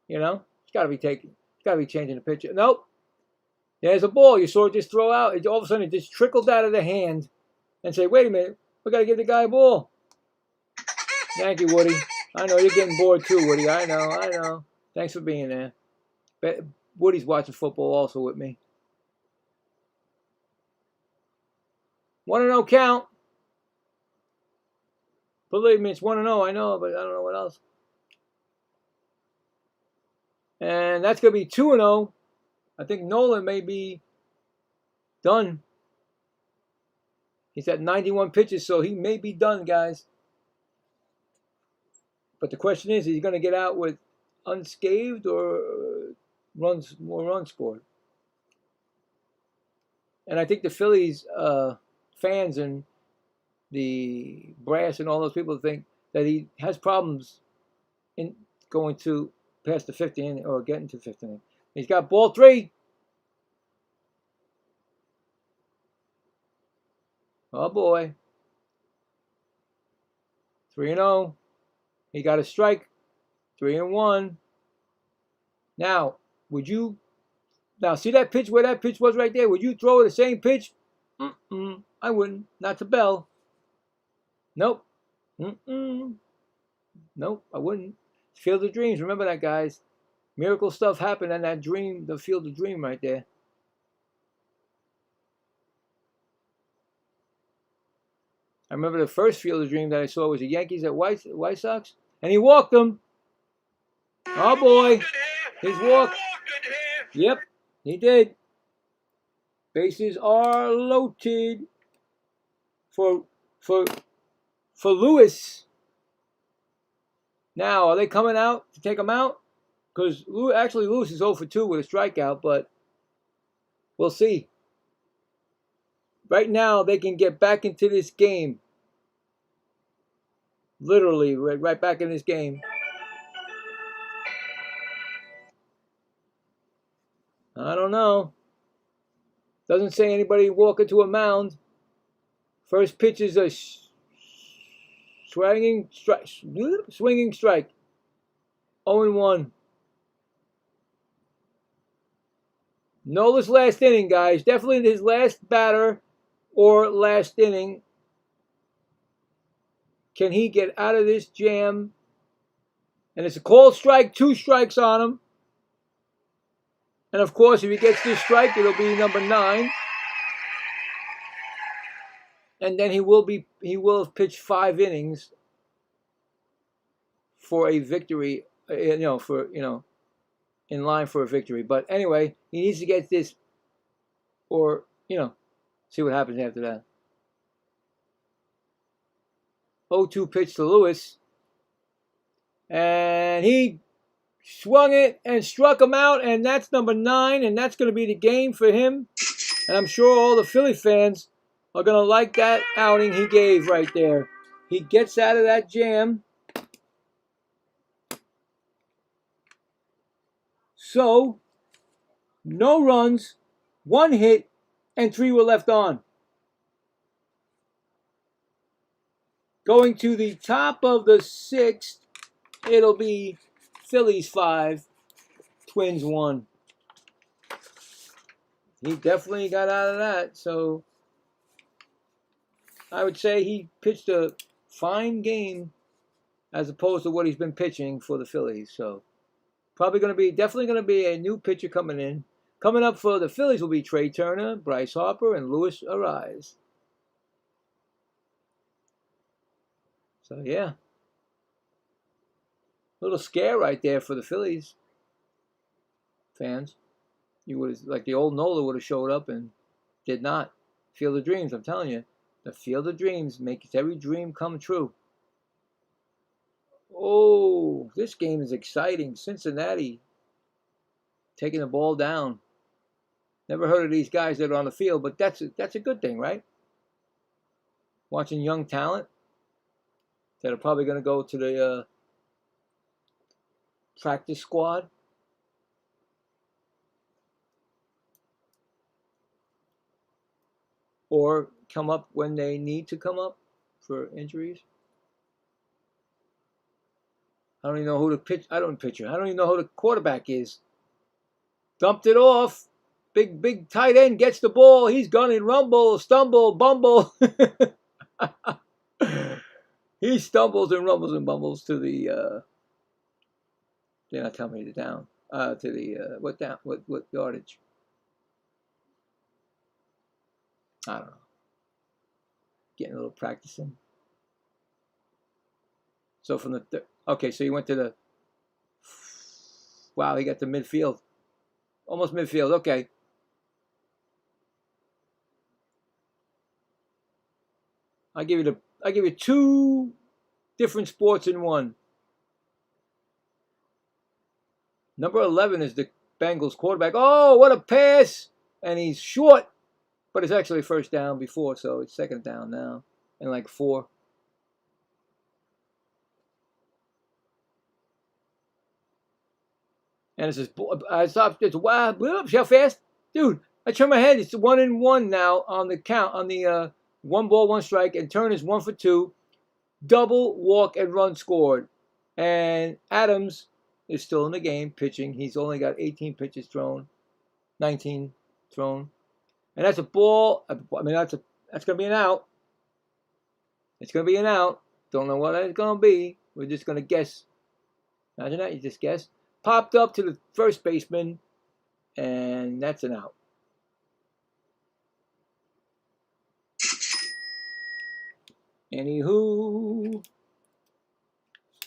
You know, it's got to be changing the picture. Nope. There's a ball. You saw it just throw out. All of a sudden, it just trickled out of the hand, and say, "Wait a minute, we got to give the guy a ball." Thank you, Woody. I know you're getting bored too, Woody. I know. Thanks for being there. But Woody's watching football also with me. 1-0 count. Believe me, it's 1-0. I know, but I don't know what else. And that's going to be 2-0. I think Nolan may be done. He's at 91 pitches, so he may be done, guys. But the question is he going to get out with unscathed or more runs scored? And I think the Phillies fans and the brass and all those people think that he has problems in going to past the 50 inning or getting to 50 inning. He's got ball 3. Oh boy. 3-0. He got a strike. 3-1. Now, see that pitch where that pitch was right there? Would you throw the same pitch? I wouldn't. Not to Bell. Nope. Nope, I wouldn't. Field of Dreams. Remember that, guys. Miracle stuff happened in that dream, the Field of Dream right there. I remember the first Field of Dream that I saw was the Yankees at White Sox, and he walked them. Oh boy, his walk. Yep, he did. Bases are loaded for Lewis. Now, are they coming out to take him out? Because actually Lewis is 0 for 2 with a strikeout, but we'll see. Right now, they can get back into this game. Literally, right back in this game. I don't know. Doesn't say anybody walking to a mound. First pitch is a swinging strike. 0-1. Nola's last inning, guys. Definitely his last batter or last inning. Can he get out of this jam? And it's a called strike, 2 strikes on him. And of course, if he gets this strike, it'll be number 9. And then he will have pitched 5 innings for a victory, in line for a victory. But anyway, he needs to get this or, see what happens after that. 0-2 pitch to Lewis. And he swung it and struck him out, and that's number 9, and that's going to be the game for him. And I'm sure all the Philly fans are going to like that outing he gave right there. He gets out of that jam. So, no runs, 1 hit, and 3 were left on. Going to the top of the 6th, it'll be Phillies 5, Twins 1. He definitely got out of that. So I would say he pitched a fine game as opposed to what he's been pitching for the Phillies. So definitely going to be a new pitcher coming in. Coming up for the Phillies will be Trey Turner, Bryce Harper, and Luis Ariz. So yeah, little scare right there for the Phillies fans. You would have, like the old Nola would have showed up and did not. Field of Dreams, I'm telling you. The Field of Dreams makes every dream come true. Oh, this game is exciting. Cincinnati taking the ball down. Never heard of these guys that are on the field, but that's a good thing, right? Watching young talent that are probably going to go to the practice squad. Or come up when they need to come up for injuries. I don't even know who the pitch. I don't even know who the quarterback is. Dumped it off. Big tight end gets the ball. He's gunning, rumble, stumble, bumble. He stumbles and rumbles and bumbles to the. They're not telling me the down. To the what yardage? I don't know. Getting a little practicing. So from the okay, so he went to the. Wow, he got to midfield. Almost midfield. Okay. I give you 2 different sports in one. Number 11 is the Bengals quarterback. Oh, what a pass! And he's short, but it's actually first down before, so it's second down now, and like 4. And it's just, I stopped. It's wow, see how fast, dude! I turn my head. It's 1-1 now on the count on the 1 ball, 1 strike, and turn is 1 for 2. Double, walk, and run scored. And Adams is still in the game pitching. He's only got 18 pitches thrown, 19 thrown, and that's a ball. I mean, that's going to be an out. It's going to be an out. Don't know what it's going to be. We're just going to guess. Imagine that, you just guess. Popped up to the first baseman, and that's an out. Anywho,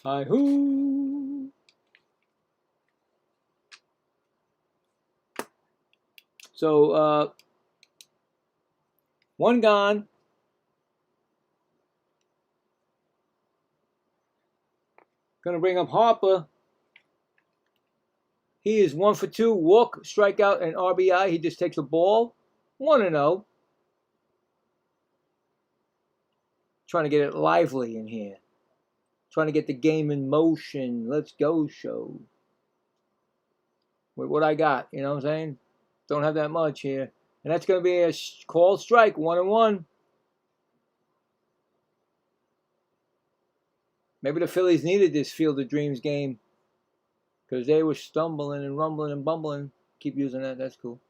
hi-hoo. So, 1 gone. Going to bring up Harper. He is 1 for 2. Walk, strikeout, and RBI. He just takes the ball. 1-0. Trying to get it lively in here. Trying to get the game in motion. Let's go, show. With what I got, you know what I'm saying? Don't have that much here. And that's going to be a called strike, 1-1. Maybe the Phillies needed this Field of Dreams game because they were stumbling and rumbling and bumbling. Keep using that. That's cool.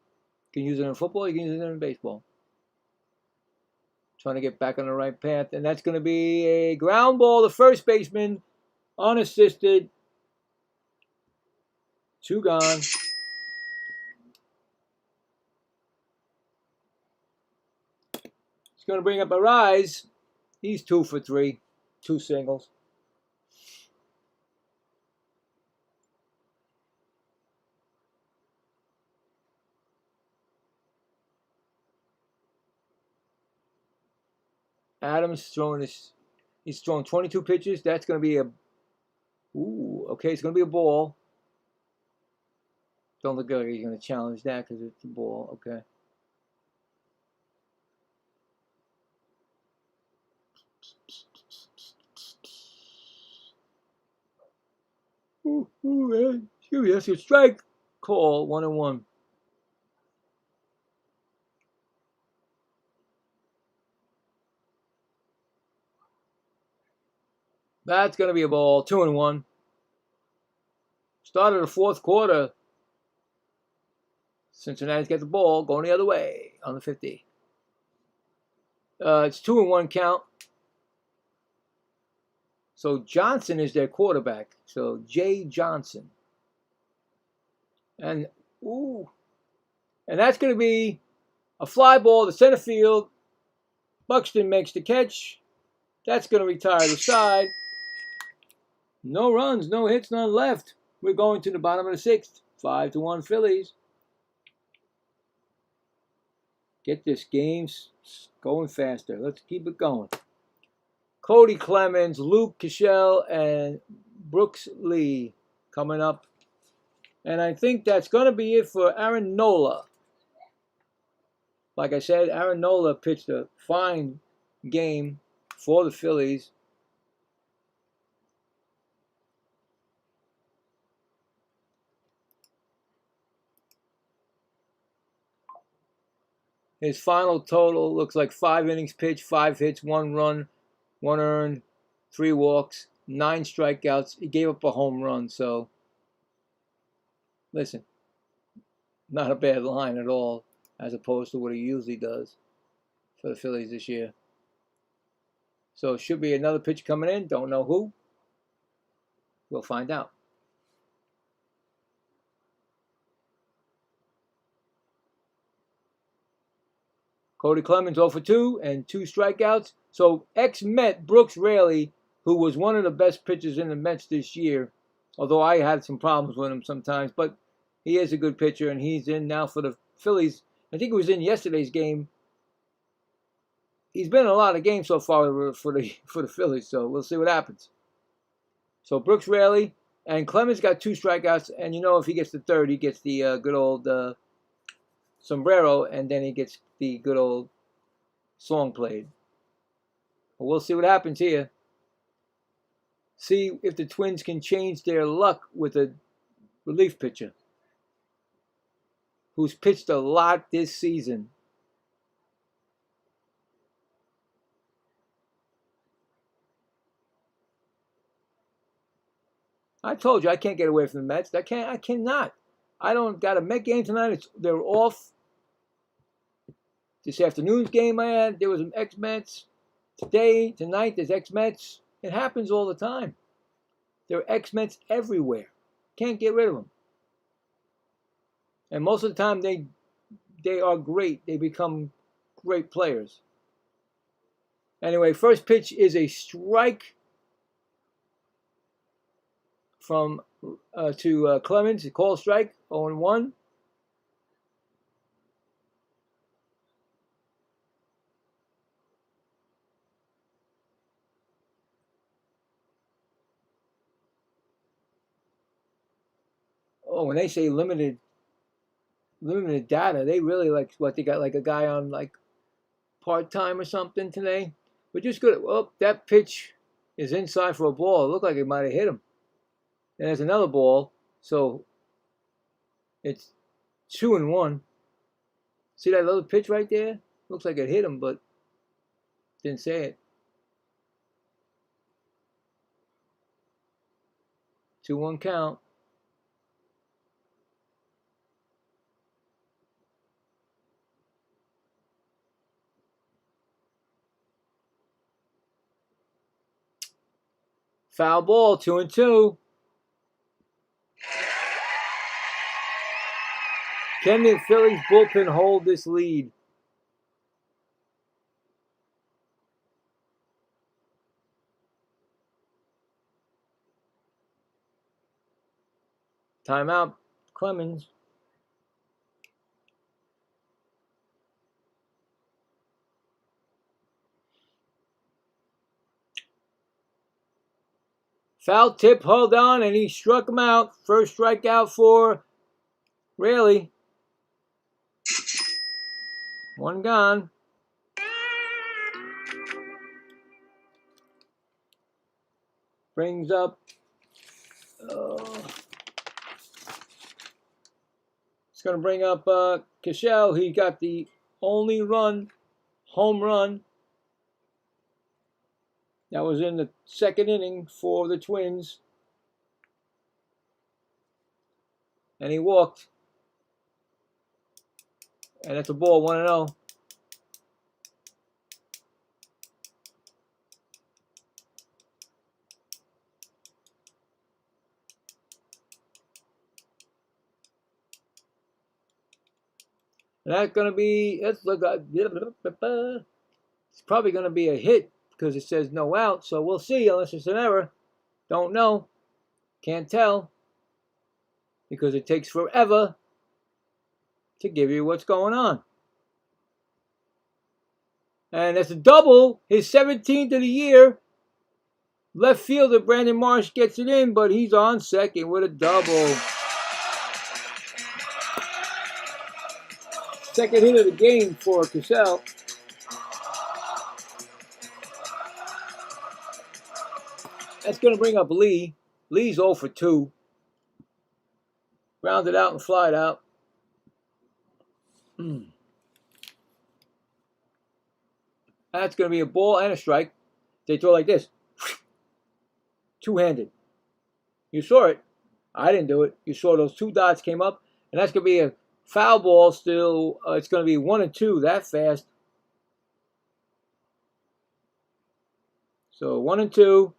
You can use it in football. You can use it in baseball. Trying to get back on the right path. And that's going to be a ground ball to first baseman. Unassisted. 2 gone. It's going to bring up Ariz. He's 2 for 3. 2 singles. Adams he's throwing 22 pitches. That's going to be okay, it's going to be a ball. Don't look like he's going to challenge that because it's a ball. Okay. Man. Excuse me, that's a strike call, 1-1. That's going to be a ball. 2-1. Start of the fourth quarter. Cincinnati's got the ball going the other way on the 50. It's 2-1 count. So Johnson is their quarterback. So Jay Johnson. And that's going to be a fly ball to center field. Buxton makes the catch. That's going to retire the side. No runs, no hits, none left. We're going to the bottom of the sixth. 5-1 Phillies. Get this game going faster. Let's keep it going. Cody Clemens, Luke Cashel, and Brooks Lee coming up. And I think that's going to be it for Aaron Nola. Like I said, Aaron Nola pitched a fine game for the Phillies. His final total looks like 5 innings pitched, 5 hits, 1 run, 1 earned, 3 walks, 9 strikeouts. He gave up a home run, so listen, not a bad line at all as opposed to what he usually does for the Phillies this year. So it should be another pitch coming in. Don't know who. We'll find out. Cody Clemens 0 for 2 and 2 strikeouts. So ex-Met Brooks Raley, who was one of the best pitchers in the Mets this year, although I had some problems with him sometimes, but he is a good pitcher, and he's in now for the Phillies. I think he was in yesterday's game. He's been in a lot of games so far for the Phillies, so we'll see what happens. So Brooks Raley and Clemens got 2 strikeouts, and if he gets the third, he gets the good old sombrero, and then he gets the good old song played. But we'll see what happens here. See if the Twins can change their luck with a relief pitcher who's pitched a lot this season. I told you I can't get away from the Mets. I cannot. I don't got a Met game tonight. They're off. This afternoon's game I had, there was some ex-Mets. Tonight, there's ex-Mets. It happens all the time. There are ex-Mets everywhere. Can't get rid of them. And most of the time, they are great. They become great players. Anyway, first pitch is a strike to Clemens. A call strike, 0-1. Oh, when they say limited data, they really they got like a guy on like part-time or something today. But just good. Oh, that pitch is inside for a ball. It looked like it might have hit him. And there's another ball. So it's 2-1. See that little pitch right there? Looks like it hit him, but didn't say it. 2-1 count. Foul ball, 2-2. Can the Phillies bullpen hold this lead? Timeout, Clemens. Foul tip, hold on, and he struck him out. First strikeout for Raley. 1 gone. Brings up. It's going to bring up Cashel. He got the only home run That was in the second inning for the Twins. And he walked. And it's a ball, 1-0. And that's going to be, let's look at, it's probably going to be a hit because it says no out. So we'll see, unless it's an error. Don't know. Can't tell. Because it takes forever to give you what's going on. And it's a double, his 17th of the year. Left fielder Brandon Marsh gets it in, but he's on second with a double. Second hit of the game for Cassell. That's going to bring up Lee. Lee's 0 for 2. Grounded out and flied out. That's going to be a ball and a strike. They throw like this. Two-handed. You saw it. I didn't do it. You saw those two dots came up. And that's going to be a foul ball still. It's going to be 1-2 that fast. So 1-2.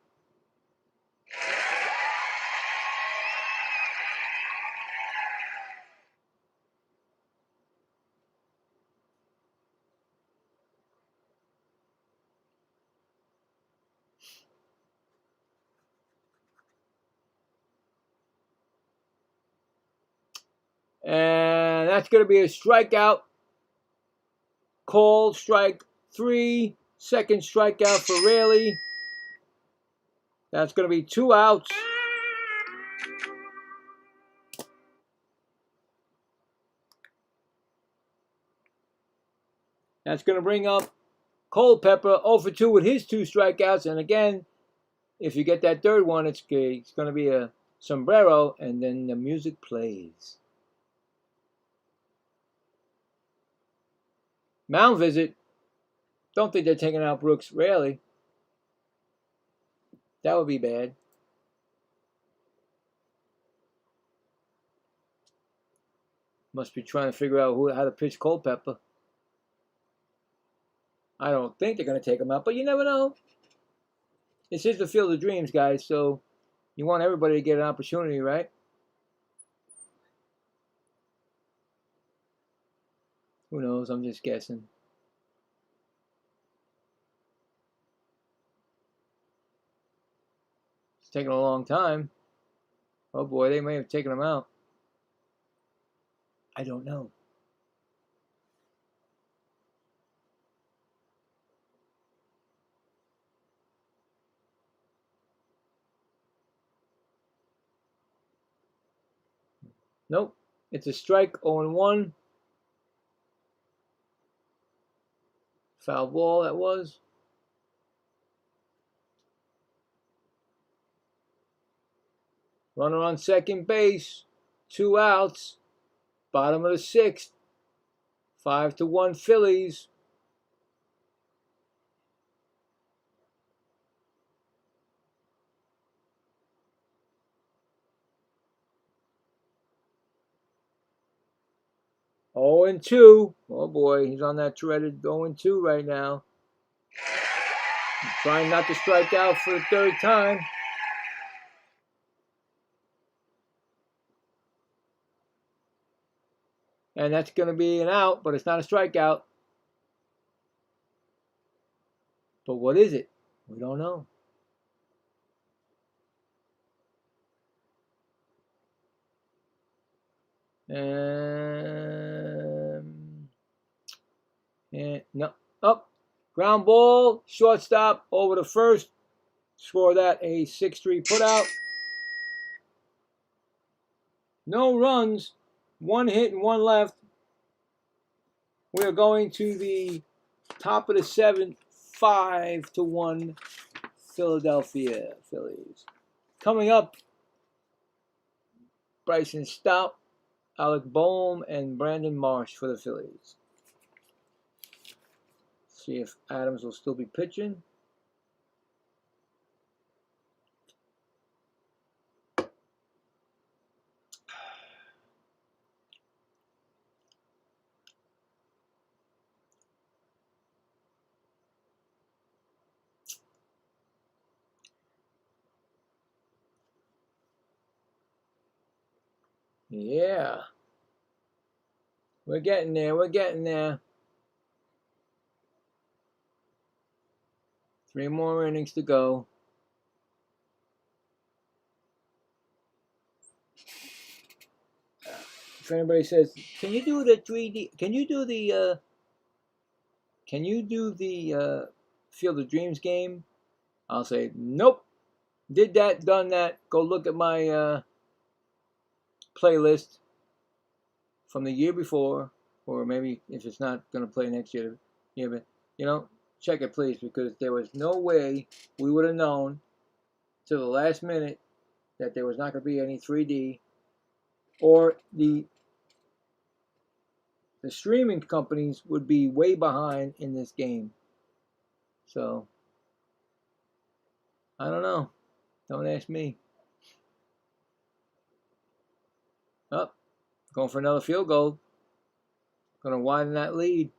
And that's going to be a strikeout. Called strike 3. Second strikeout for Raley. That's going to be 2 outs. That's going to bring up Culpepper 0 for 2 with his 2 strikeouts. And again, if you get that third one, it's going to be a sombrero, and then the music plays. Mound visit. Don't think they're taking out Brooks Raley. That would be bad. Must be trying to figure out how to pitch Culpepper. I don't think they're going to take him out, but you never know. This is the field of dreams, guys, so you want everybody to get an opportunity, right? Who knows? I'm just guessing. It's taking a long time. Oh boy, they may have taken him out. I don't know. Nope. It's a strike, 0-1. Foul ball, that was. Runner on second base. 2 outs. Bottom of the 6th. 5-1 Phillies. Oh and 2. Oh boy, he's on that dreaded 0-2 right now. Trying not to strike out for the third time. And that's going to be an out, but it's not a strikeout. But what is it? We don't know. And no, up. Ground ball, shortstop, over to first. Score that a 6-3 putout. No runs, 1 hit and 1 left. We are going to the top of the 7th, 5-1 Philadelphia Phillies. Coming up, Bryson Stout, Alec Boehm, and Brandon Marsh for the Phillies. See if Adams will still be pitching. Yeah. We're getting there. We're getting there. 3 more innings to go. If anybody says, "Can you do the 3D? Can you do the Field of Dreams game?" I'll say, "Nope. Did that, done that. Go look at my playlist from the year before, or maybe if it's not going to play next year, yeah, but check it please, because there was no way we would have known to the last minute that there was not going to be any 3D, or the streaming companies would be way behind in this game. So I don't know. Don't ask me. Up, going for another field goal. Going to widen that lead.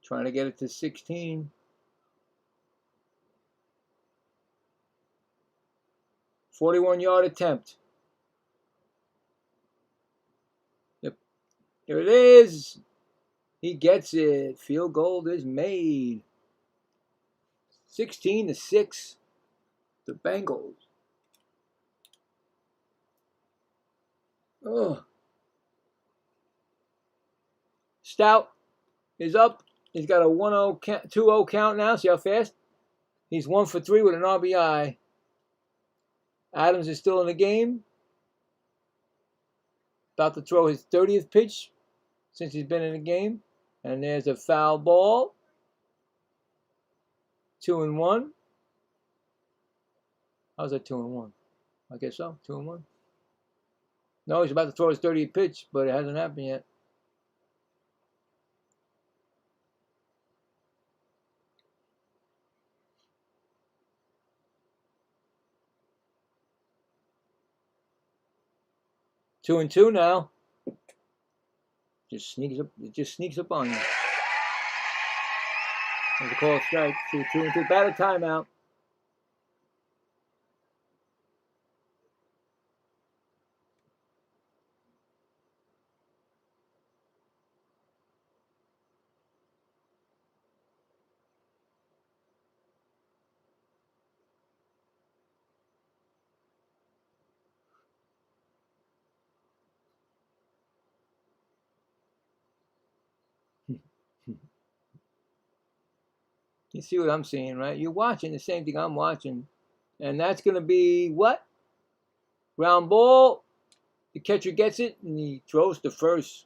Trying to get it to 16. 41-yard attempt. Yep. Here it is. He gets it. Field goal is made. 16-6. The Bengals. Oh. Stout is up. He's got a 1-0 count, 2-0 count now. See how fast? He's 1 for 3 with an RBI. Adams is still in the game. About to throw his 30th pitch since he's been in the game. And there's a foul ball. 2-1. How's that 2-1? I guess so. 2-1. No, he's about to throw his 30th pitch, but it hasn't happened yet. Two and two now. Just sneaks up. It just sneaks up on you. There's a call strike. 2-2. Batted timeout. You see what I'm seeing, right? You're watching the same thing I'm watching. And that's going to be what? Ground ball. The catcher gets it, and he throws to first.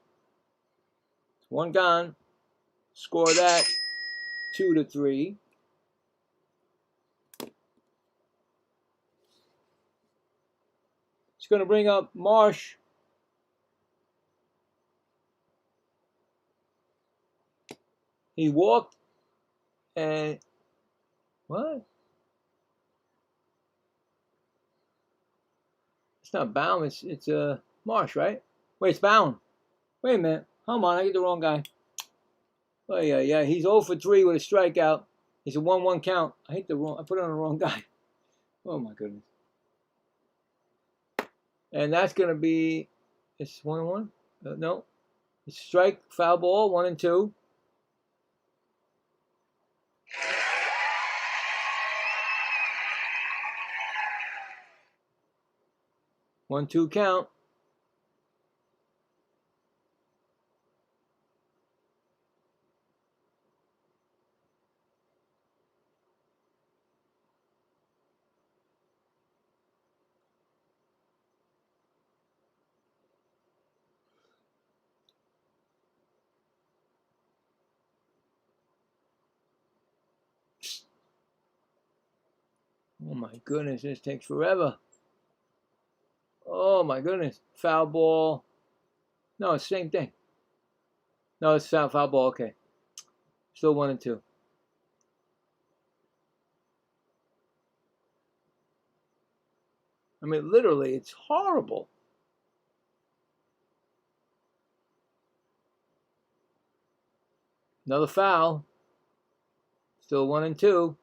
One gone. Score that. 2-3. It's going to bring up Marsh. He walked. And what? It's not Baum. It's Marsh, right? Wait, it's Baum. Wait a minute. Hold on, I get the wrong guy. Oh yeah. He's 0 for 3 with a strikeout. He's a 1-1 count. I put it on the wrong guy. Oh my goodness. And that's gonna be. It's 1-1. No. It's strike, foul ball, 1-2. 1-2 count. Oh my goodness, this takes forever. Oh my goodness. Foul ball. No, it's the same thing. No, it's foul ball. Okay. Still 1-2. I mean, literally, it's horrible. Another foul. Still 1-2.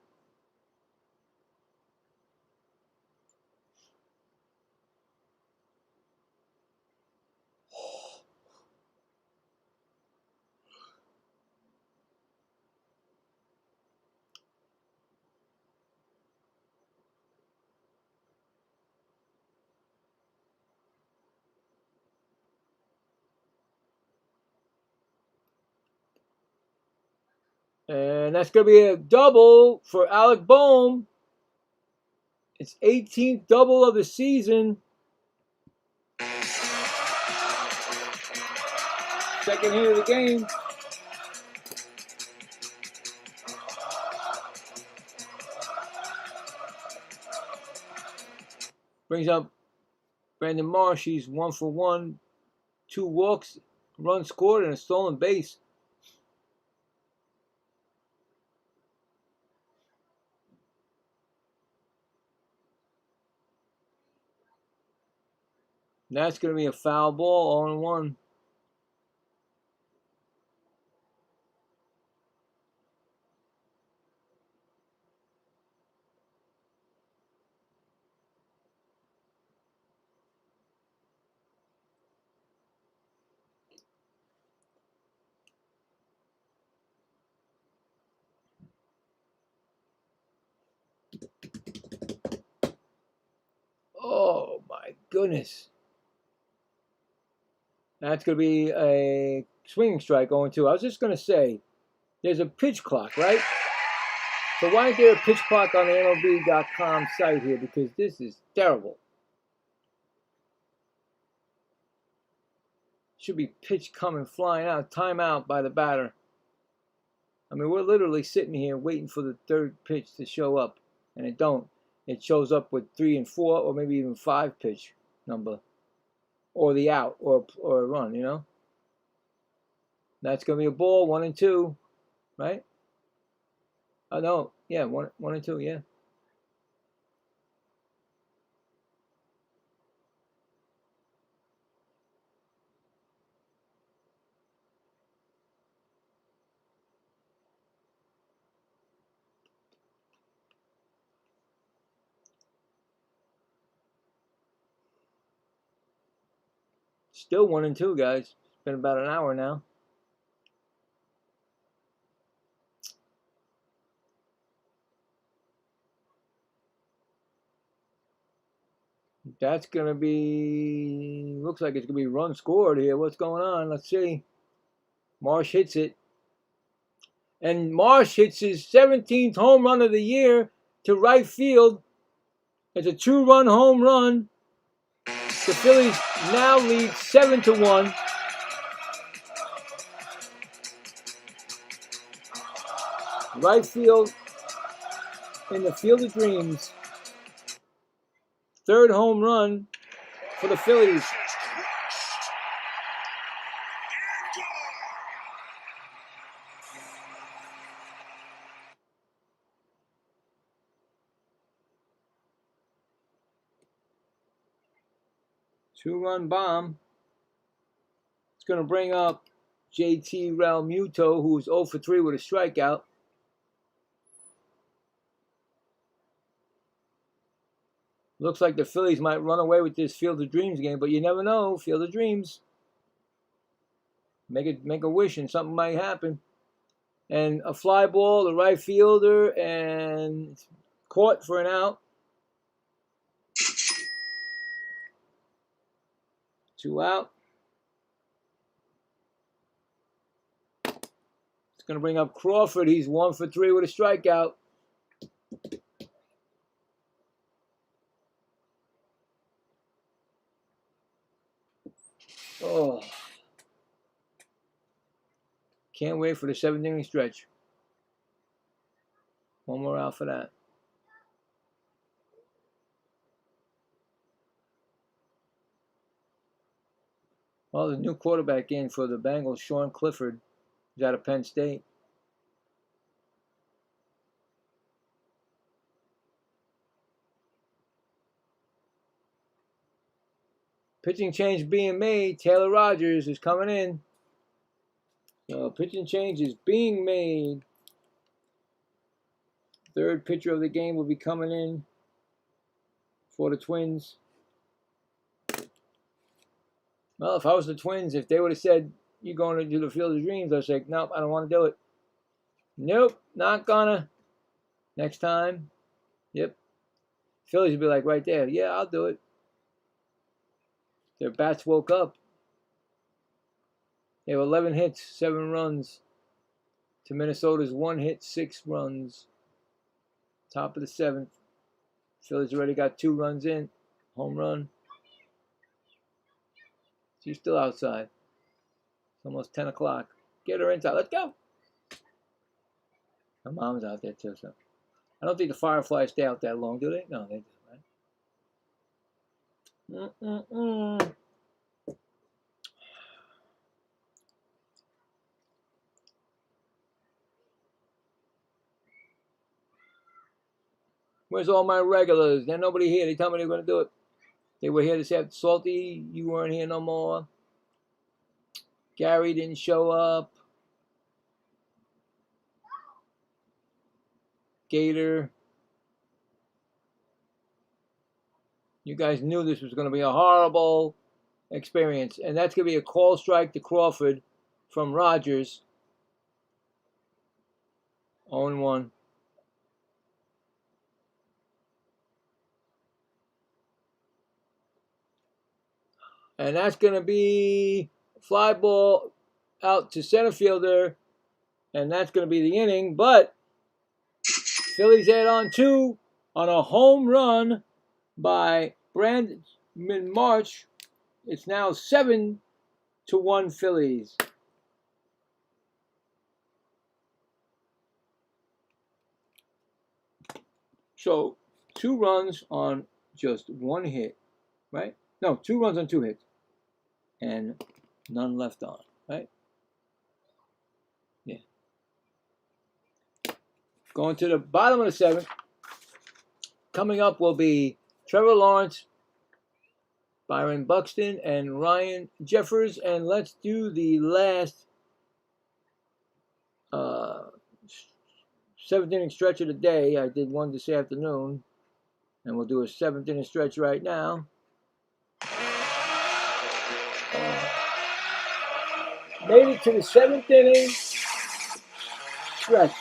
And that's going to be a double for Alec Boehm. It's 18th double of the season. Second hit of the game. Brings up Brandon Marsh. He's 1 for 1. 2 walks, run scored, and a stolen base. That's going to be a foul ball, 0-1. Oh my goodness. That's going to be a swinging strike 0-2. I was just going to say, there's a pitch clock, right? So why isn't there a pitch clock on the MLB.com site here? Because this is terrible. Should be pitch coming flying out. Timeout by the batter. I mean, we're literally sitting here waiting for the third pitch to show up, and it don't. It shows up with 3 and 4, or maybe even 5 pitch number, or the out, or a run. You know. That's gonna be a ball, 1-2, right? Oh no, yeah, 1-2, yeah. Still 1-2, guys. It's been about an hour now. That's gonna be. Looks like it's gonna be run scored here. What's going on? Let's see. Marsh hits it. And Marsh hits his 17th home run of the year to right field. It's a 2-run home run. The Phillies now lead 7-1. Right field in the Field of Dreams. Third home run for the Phillies. Two-run bomb. It's going to bring up JT Realmuto, who's 0 for 3 with a strikeout. Looks like the Phillies might run away with this Field of Dreams game, but you never know. Field of Dreams. Make a wish and something might happen. And a fly ball, the right fielder, and caught for an out. 2 out. It's going to bring up Crawford. He's 1 for 3 with a strikeout. Oh. Can't wait for the 7th inning stretch. One more out for that. Well, the new quarterback in for the Bengals, Sean Clifford, is out of Penn State. Pitching change being made. Taylor Rogers is coming in. So pitching change is being made. Third pitcher of the game will be coming in for the Twins. Well, if I was the Twins, if they would have said, you're going to do the Field of Dreams, I'd say, nope, I don't want to do it. Nope, not gonna. Next time. Yep. Phillies would be like right there. Yeah, I'll do it. Their bats woke up. They have 11 hits, 7 runs. to Minnesota's 1 hit, 6 runs. Top of the 7th. Phillies already got 2 runs in. Home run. She's still outside. It's almost 10 o'clock. Get her inside. Let's go. Her mom's out there too, so. I don't think the Fireflies stay out that long, do they? No, they do, right? Where's all my regulars? There's nobody here. They tell me they're going to do it. They were here this afternoon. Salty, you weren't here no more. Gary didn't show up. Gator. You guys knew this was going to be a horrible experience. And that's going to be a call strike to Crawford from Rogers. 0-1. And that's going to be fly ball out to center fielder. And that's going to be the inning. But Phillies add on 2 on a home run by Brandon March. It's now 7-1 Phillies. So 2 runs on just 1 hit, right? No, 2 runs on 2 hits. And none left on, right? Yeah. Going to the bottom of the 7th. Coming up will be Trevor Lawrence, Byron Buxton, and Ryan Jeffers. And let's do the last 7th inning stretch of the day. I did one this afternoon. And we'll do a 7th inning stretch right now. Made it to the 7th inning stretch.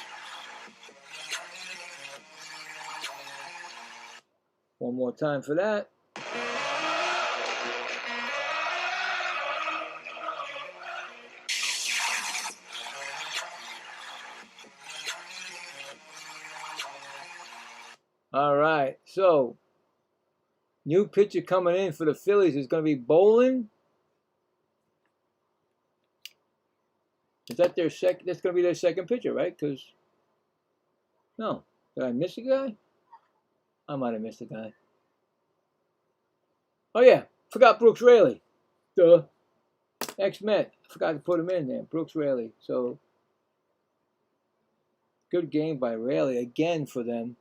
One more time for that. All right, so new pitcher coming in for the Phillies is going to be Bolin. Is that their second? That's going to be their second pitcher, right? Because no, did I miss a guy? I might have missed a guy. Oh yeah, forgot Brooks Raley, the ex-Met. Forgot to put him in there, Brooks Raley. So good game by Raley again for them,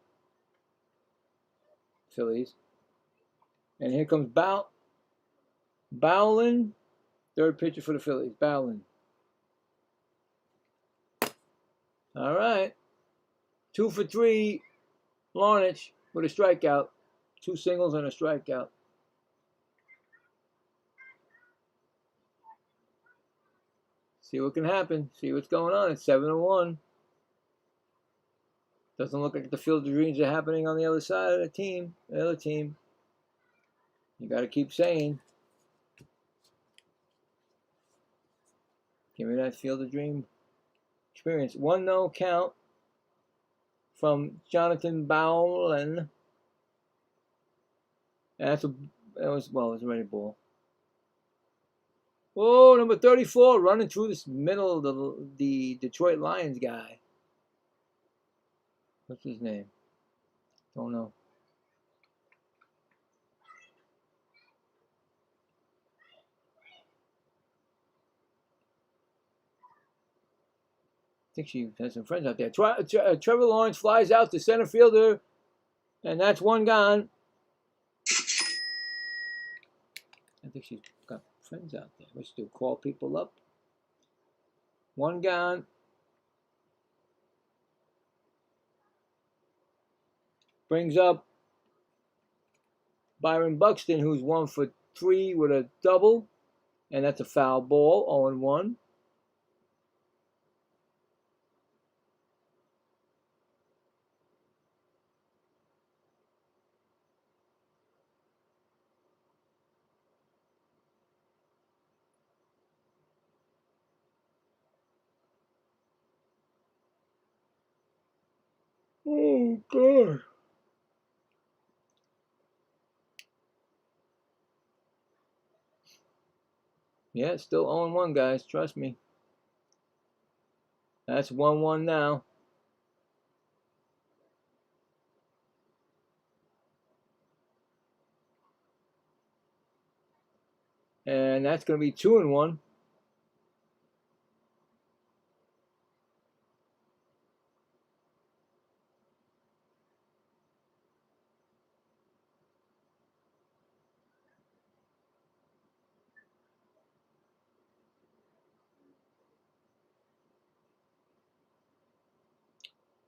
Phillies. And here comes Bowlen, third pitcher for the Phillies. Bowlen. All right. 2 for 3. Larnach with a strikeout. 2 singles and a strikeout. See what can happen. See what's going on. It's 7-1. Doesn't look like the field of dreams are happening on the other side of the team. The other team. You got to keep saying. Give me that field of dream experience. 1-0 count from Jonathan Bowlen. It was a ready ball. Oh, number 34 running through this middle of the Detroit Lions guy. What's his name? Don't know. I think she has some friends out there. Trevor Lawrence flies out to center fielder, and that's 1 gone. I think she's got friends out there. Let's do call people up. 1 gone. Brings up Byron Buxton, who's 1 for 3 with a double, and that's a foul ball. 0-1. Oh, God. Yeah, it's still 0-1, guys. Trust me. That's 1-1 now. And that's going to be 2-1.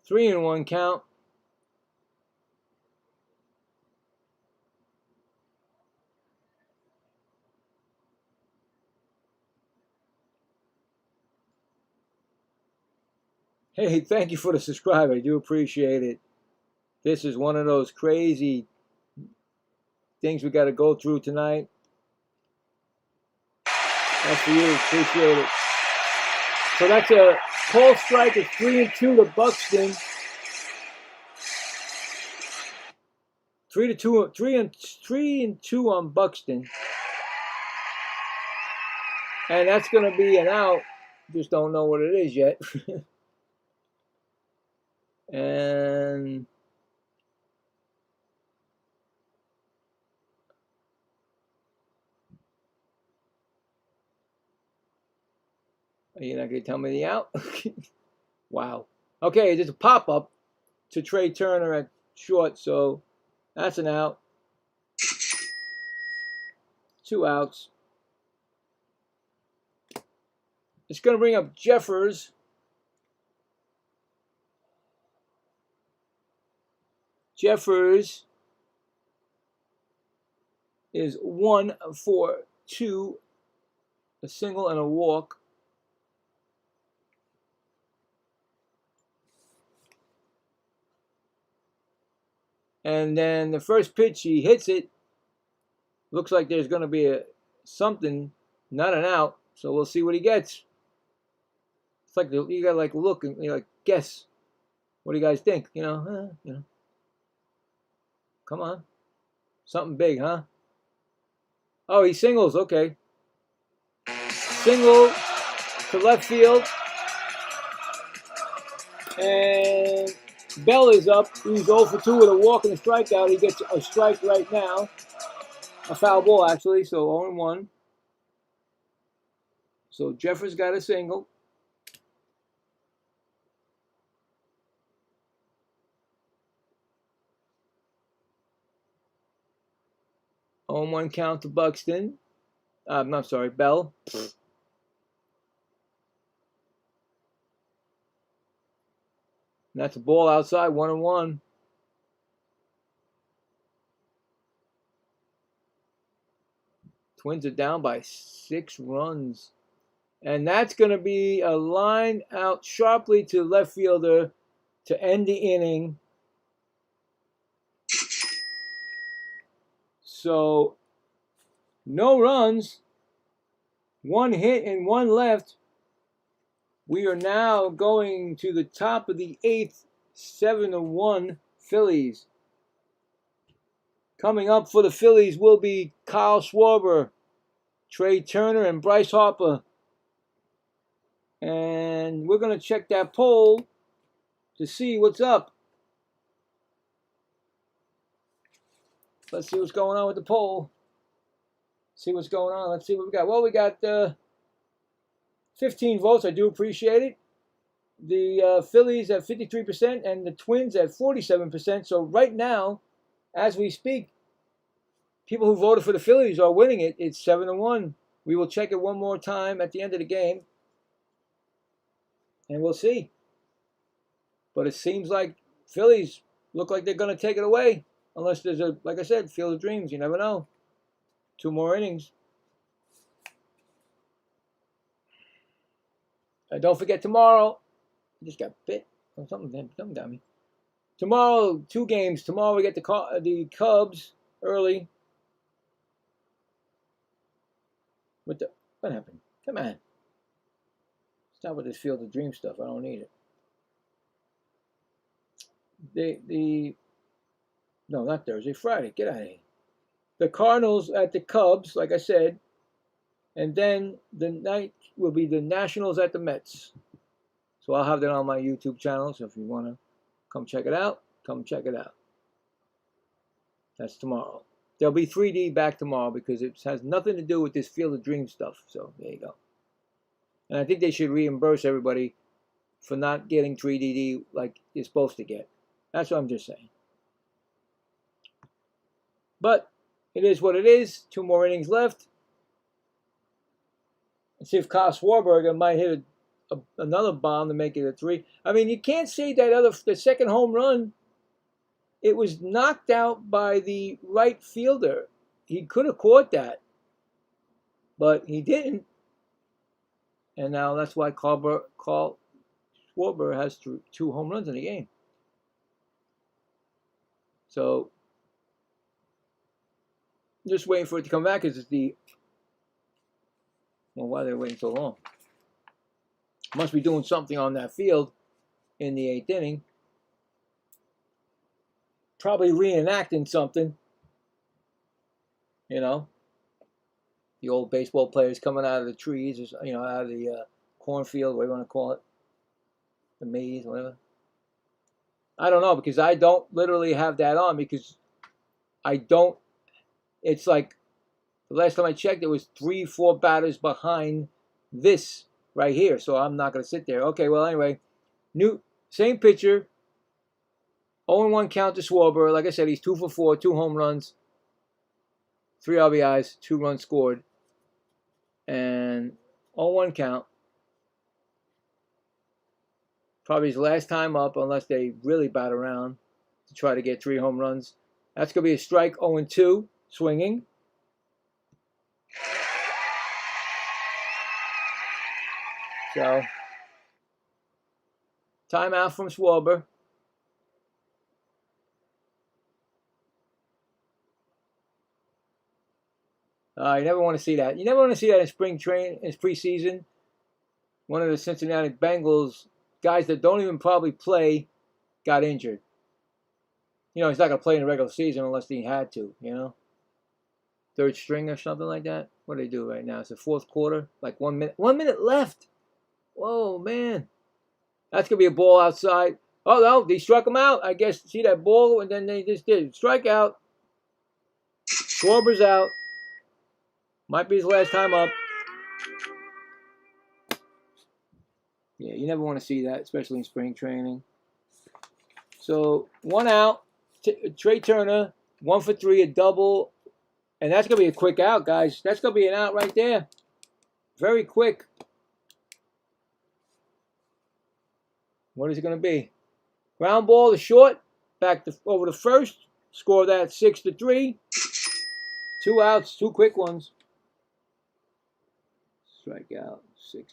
Three and one count. Hey, thank you for the subscribe. I do appreciate it. This is one of those crazy things we got to go through tonight. That's for you. Appreciate it. So that's a call strike. It's 3-2 to Buxton. 3-2 on Buxton. And that's going to be an out. Just don't know what it is yet. And you're not going to tell me the out? Wow. Okay, there's a pop-up to Trey Turner at short, so that's an out. 2 outs. It's going to bring up Jeffers. Jeffers is 1 for 2, a single and a walk. And then the first pitch, he hits it. Looks like there's going to be something, not an out. So we'll see what he gets. It's like you got to like look and like guess. What do you guys think? You know. Come on, something big, huh? Oh, he singles. Okay, single to left field, and Bell is up. He's 0 for 2 with a walk and a strikeout. He gets a strike right now. A foul ball, actually, so 0-1. So Jeffers got a single. On 1 count to Buxton. I'm sorry, Bell. And that's a ball outside, 1-1. Twins are down by 6 runs. And that's going to be a line out sharply to left fielder to end the inning. So, no runs, 1 hit and 1 left. We are now going to the top of the 8th, 7-1 Phillies. Coming up for the Phillies will be Kyle Schwarber, Trey Turner, and Bryce Harper. And we're going to check that poll to see what's up. Let's see what's going on with the poll. See what's going on. Let's see what we got. Well, we got 15 votes. I do appreciate it. The Phillies at 53% and the Twins at 47%. So right now, as we speak, people who voted for the Phillies are winning it. It's 7-1. We will check it one more time at the end of the game. And we'll see. But it seems like Phillies look like they're going to take it away. Unless there's a, like I said, field of dreams. You never know. 2 more innings. Don't forget tomorrow. I just got bit. Something got me. Tomorrow, 2 games. Tomorrow we get the Cubs early. What happened? Come on. Stop with this field of dream stuff. I don't need it. No, not Thursday, Friday. Get out of here. The Cardinals at the Cubs, like I said, and then the night will be the Nationals at the Mets. So I'll have that on my YouTube channel. So if you want to come check it out, come check it out. That's tomorrow. There'll be 3D back tomorrow because it has nothing to do with this Field of Dreams stuff. So there you go. And I think they should reimburse everybody for not getting 3D like you're supposed to get. That's what I'm just saying. But it is what it is. 2 more innings left. Let's see if Kyle Schwarber might hit another bomb to make it a 3. I mean, you can't say that the second home run, it was knocked out by the right fielder. He could have caught that, but he didn't. And now that's why Kyle Schwarber has 2 home runs in the game. So just waiting for it to come back because it's why are they waiting so long? Must be doing something on that field in the 8th inning. Probably reenacting something. You know, the old baseball players coming out of the trees, or, out of the cornfield, whatever you want to call it, the maze, whatever. I don't know because I don't literally have that on because I don't. It's like the last time I checked, it was 3-4 batters behind this right here, so I'm not going to sit there. Okay, well, anyway, same pitcher, 0-1 count to Schwarber. Like I said, he's 2 for 4, 2 home runs, 3 RBIs, 2 runs scored, and 0-1 count. Probably his last time up, unless they really bat around to try to get 3 home runs. That's going to be a strike, 0-2, swinging. So, timeout from Schwarber. You never want to see that. You never want to see that in preseason. One of the Cincinnati Bengals guys that don't even probably play got injured. He's not going to play in the regular season unless he had to, 3rd string or something like that. What do they do right now? It's the 4th quarter, like 1 minute. 1 minute left. Whoa, man. That's going to be a ball outside. Oh, no, they struck him out. I guess, see that ball, and then they just did. Strike out. Schwarber's out. Might be his last time up. Yeah, you never want to see that, especially in spring training. So, 1 out. Trey Turner, 1 for 3, a double. And that's going to be a quick out, guys. That's going to be an out right there. Very quick. What is it going to be? Ground ball to short. Back over to first. Score that 6-3. 2 outs, 2 quick ones. Strike out, 6-3.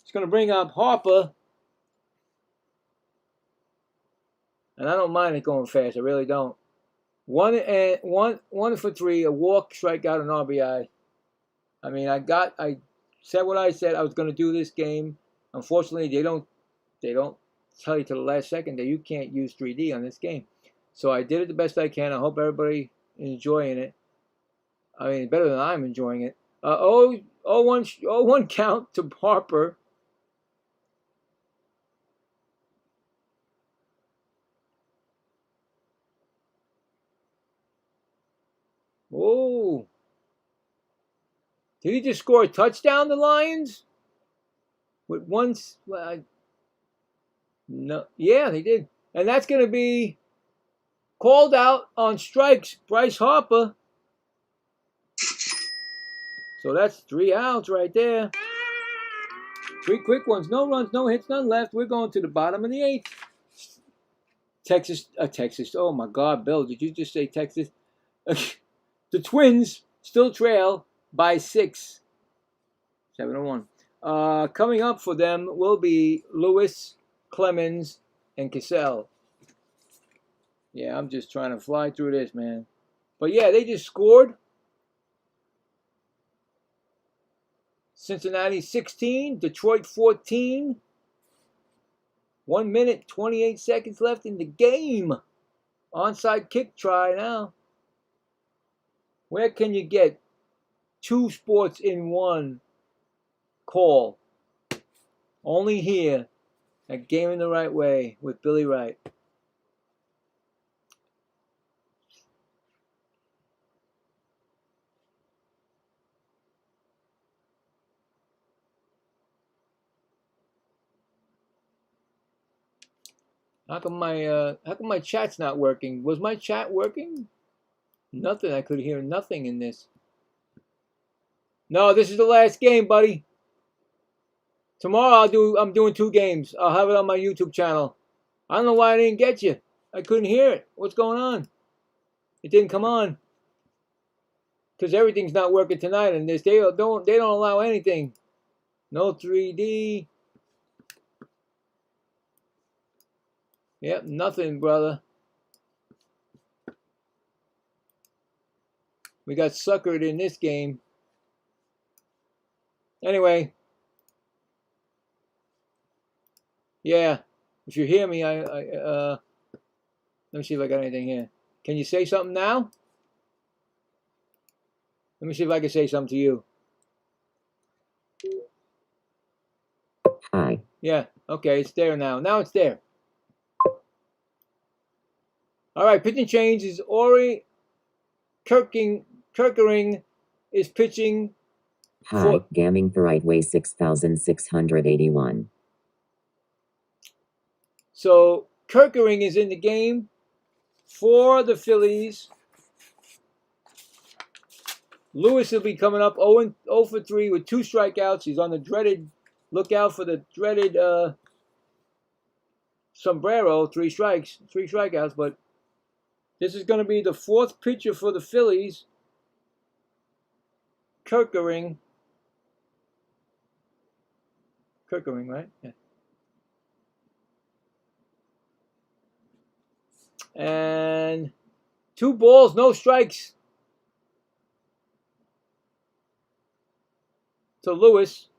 It's going to bring up Harper. And I don't mind it going fast. I really don't. 1 for 3, a walk, strikeout, and RBI. I mean, I said what I said. I was going to do this game. Unfortunately, they don't tell you to the last second that you can't use 3D on this game. So I did it the best I can. I hope everybody is enjoying it. I mean, better than I'm enjoying it. 0-1 count to Harper. Oh. Did he just score a touchdown, the Lions? With no, yeah, they did. And that's going to be called out on strikes, Bryce Harper. So that's 3 outs right there. 3 quick ones. No runs, no hits, none left. We're going to the bottom of the 8th. Texas. Oh, my God, Bill, did you just say Texas? The Twins still trail by 6. 7-1. Coming up for them will be Lewis, Clemens, and Cassell. Yeah, I'm just trying to fly through this, man. But yeah, they just scored. Cincinnati 16, Detroit 14. 1 minute, 28 seconds left in the game. Onside kick try now. Where can you get 2 sports in one call? Only here at Gaming the Right Way with Billy Wright. How come my chat's not working? Was my chat working? Nothing. I could hear nothing in this. No, this is the last game, buddy. Tomorrow I'm doing 2 games. I'll have it on my YouTube channel. I don't know why I didn't get you. I couldn't hear it. What's going on? It didn't come on. Because everything's not working tonight, and they don't allow anything. No 3D. Yep, nothing, brother. We got suckered in this game. Anyway. Yeah, if you hear me, let me see if I got anything here. Can you say something now? Let me see if I can say something to you. Hi. Yeah, okay, it's there now. Now it's there. All right, pitching change is Ori Kirkering is pitching. Hi, Gaming the Right Way 6681. So Kirkering is in the game for the Phillies. Lewis will be coming up 0 for 3 with 2 strikeouts. He's on the dreaded lookout for the dreaded sombrero, 3 strikeouts. But this is going to be the 4th pitcher for the Phillies. Kirkering, right? Yeah. And 2 balls, no strikes to Lewis.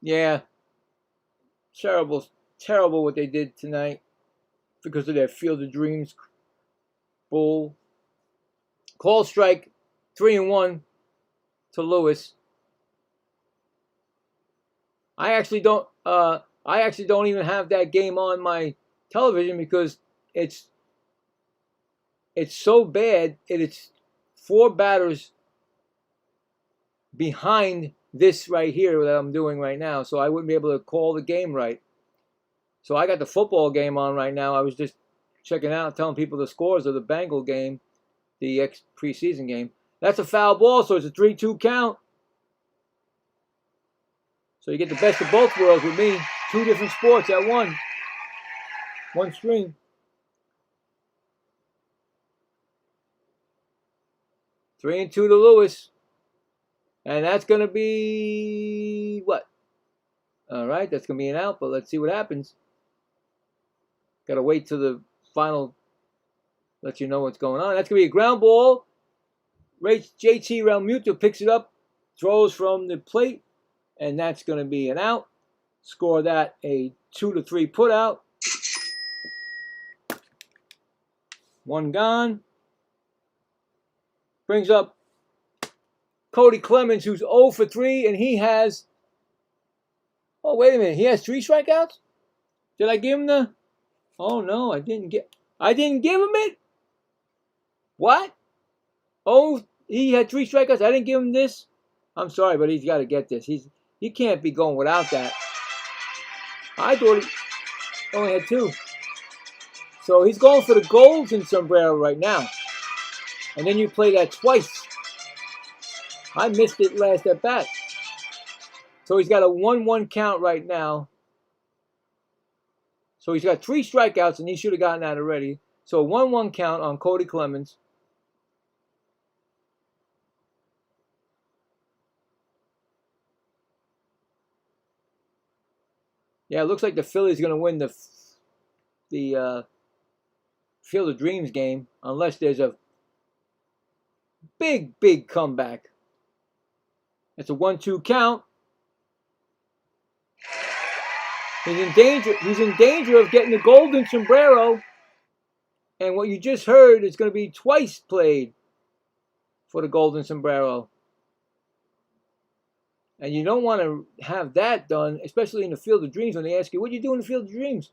Yeah, terrible what they did tonight because of their Field of Dreams bull. Call strike, 3-1 to Lewis. I actually don't even have that game on my television because it's so bad. It's 4 batters behind this right here that I'm doing right now, so I wouldn't be able to call the game right. So I got the football game on right now. I was just checking out, telling people the scores of the Bengal game, the preseason game. That's a foul ball, so it's a 3-2 count. So you get the best of both worlds with me. 2 different sports at one stream. 3-2 to Lewis. And that's going to be what? All right, that's going to be an out, but let's see what happens. Got to wait till the final, let you know what's going on. That's going to be a ground ball. JT Realmuto picks it up, throws from the plate, and that's going to be an out. Score that a 2-3 put out. 1 gone. Brings up Cody Clemens, who's 0 for 3, and he has, oh, wait a minute, he has 3 strikeouts? Did I give him the, oh, no, I didn't give him it? What? Oh, he had 3 strikeouts, I didn't give him this? I'm sorry, but he's got to get this. He can't be going without that. I thought he only had 2. So he's going for the golden sombrero right now. And then you play that twice. I missed it last at bat. So he's got a 1-1 count right now. So he's got 3 strikeouts, and he should have gotten that already. So a 1-1 count on Cody Clemens. Yeah, it looks like the Phillies are going to win the Field of Dreams game unless there's a big comeback. It's a 1-2 count. He's in danger. He's in danger of getting the golden sombrero. And what you just heard is going to be twice played for the golden sombrero. And you don't want to have that done, especially in the Field of Dreams, when they ask you, what do you do in the Field of Dreams?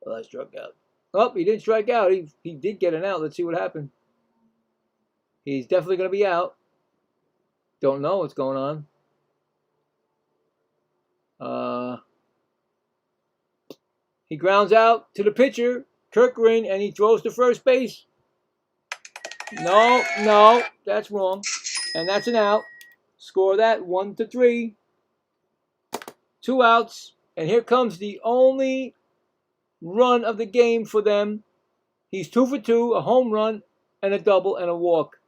Well, I struck out. Oh, he didn't strike out. He did get an out. Let's see what happened. He's definitely going to be out. Don't know what's going on. He grounds out to the pitcher, Kirkering, and he throws to first base. No, that's wrong. And that's an out. Score that 1-3. 2 outs. And here comes the only run of the game for them. He's 2 for 2, a home run and a double and a walk.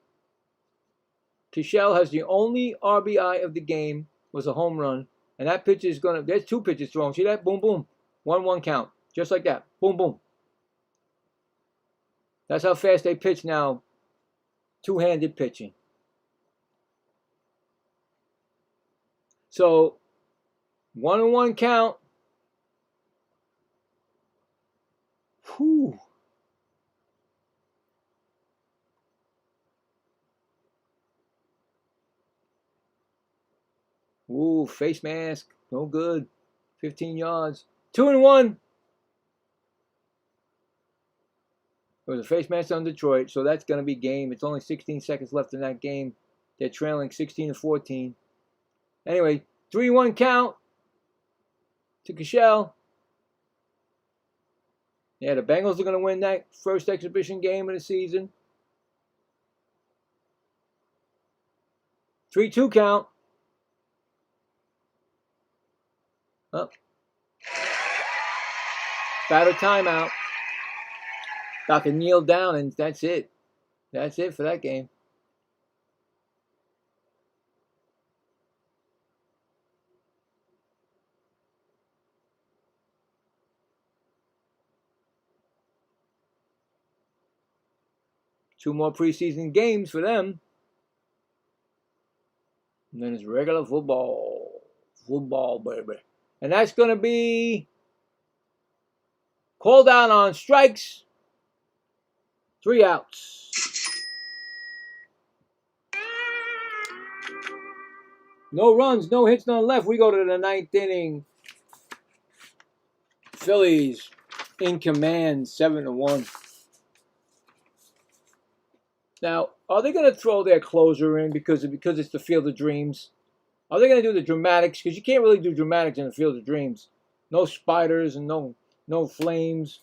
Kershaw has the only RBI of the game, was a home run. And that pitch is going to, there's 2 pitches thrown. See that? Boom, boom. 1-1 count. Just like that. Boom, boom. That's how fast they pitch now. Two-handed pitching. So, 1-1 count. Whew. Ooh, face mask. No good. 15 yards. 2-1. It was a face mask on Detroit, so that's going to be game. It's only 16 seconds left in that game. They're trailing 16-14. Anyway, 3-1 count to Kershaw. Yeah, the Bengals are going to win that first exhibition game of the season. 3-2 count. Up. Batter timeout. About to kneel down, and that's it. That's it for that game. Two more preseason games for them. And then it's regular football. Football, baby. And that's going to be called out on strikes. 3 outs. No runs, no hits, none left. We go to the 9th inning. Phillies in command, 7-1. Now, are they going to throw their closer in because it's the Field of Dreams? Are they going to do the dramatics? Because you can't really do dramatics in the Field of Dreams. No spiders and no flames.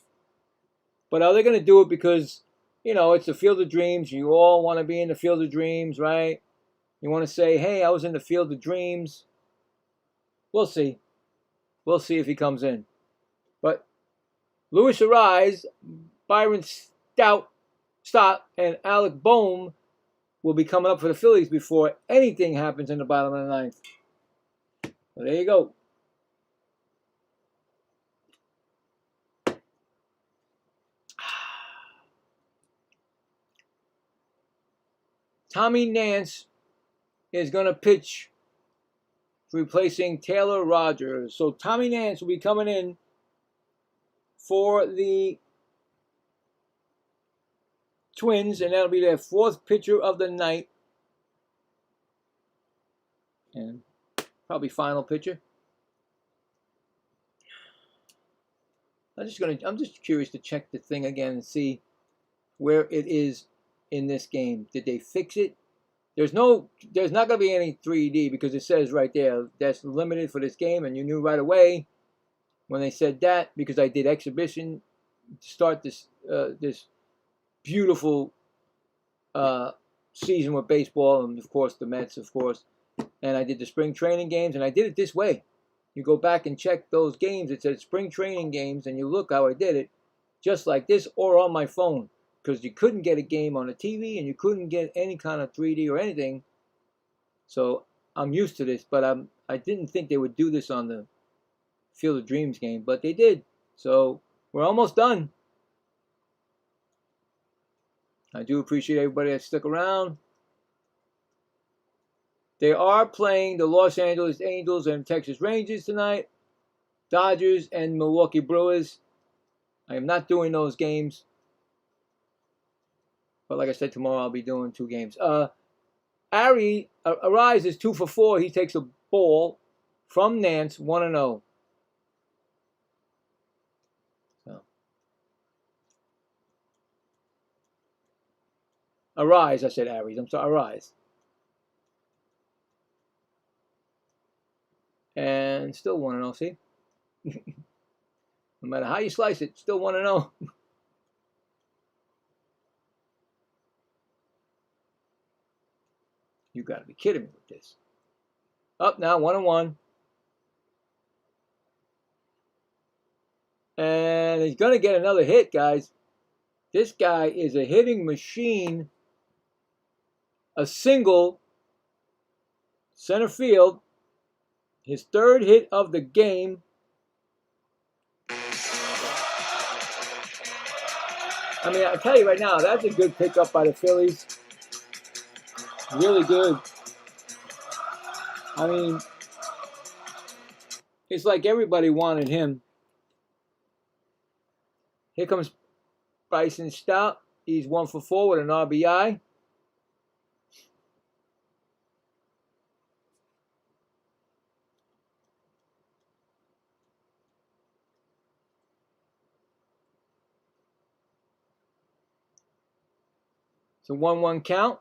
But are they going to do it because, you know, it's the Field of Dreams. You all want to be in the Field of Dreams, right? You want to say, hey, I was in the Field of Dreams. We'll see. We'll see if he comes in. But Luis Arise, Byron Stott, and Alec Boehm will be coming up for the Phillies before anything happens in the bottom of the 9th. So there you go. Tommy Nance is going to pitch, replacing Taylor Rogers. So Tommy Nance will be coming in for the Twins, and that'll be their 4th pitcher of the night. And probably final pitcher. I'm just curious to check the thing again and see where it is in this game. Did they fix it? There's not going to be any 3D because it says right there that's limited for this game, and you knew right away when they said that because I did exhibition to start this this beautiful season with baseball, and of course the Mets, of course. And I did the spring training games, and I did it this way. You go back and check those games. It says spring training games, and you look how I did it, just like this or on my phone. Because you couldn't get a game on a TV and you couldn't get any kind of 3D or anything. So I'm used to this, but I didn't think they would do this on the Field of Dreams game, but they did. So we're almost done. I do appreciate everybody that stuck around. They are playing the Los Angeles Angels and Texas Rangers tonight. Dodgers and Milwaukee Brewers. I am not doing those games. But like I said, tomorrow I'll be doing 2 games. Arise is 2 for 4. He takes a ball from Nance, 1-0. So. Arise, I said Aries. I'm sorry, Arise. And still 1-0, see? No matter how you slice it, still 1-0. You got to be kidding me with this. Up now, 1-1. And he's going to get another hit, guys. This guy is a hitting machine. A single, center field. His 3rd hit of the game. I mean, I tell you right now, that's a good pickup by the Phillies. Really good. I mean, it's like everybody wanted him. Here comes Bryson Stout. He's 1 for 4 with an RBI. It's a 1-1 count.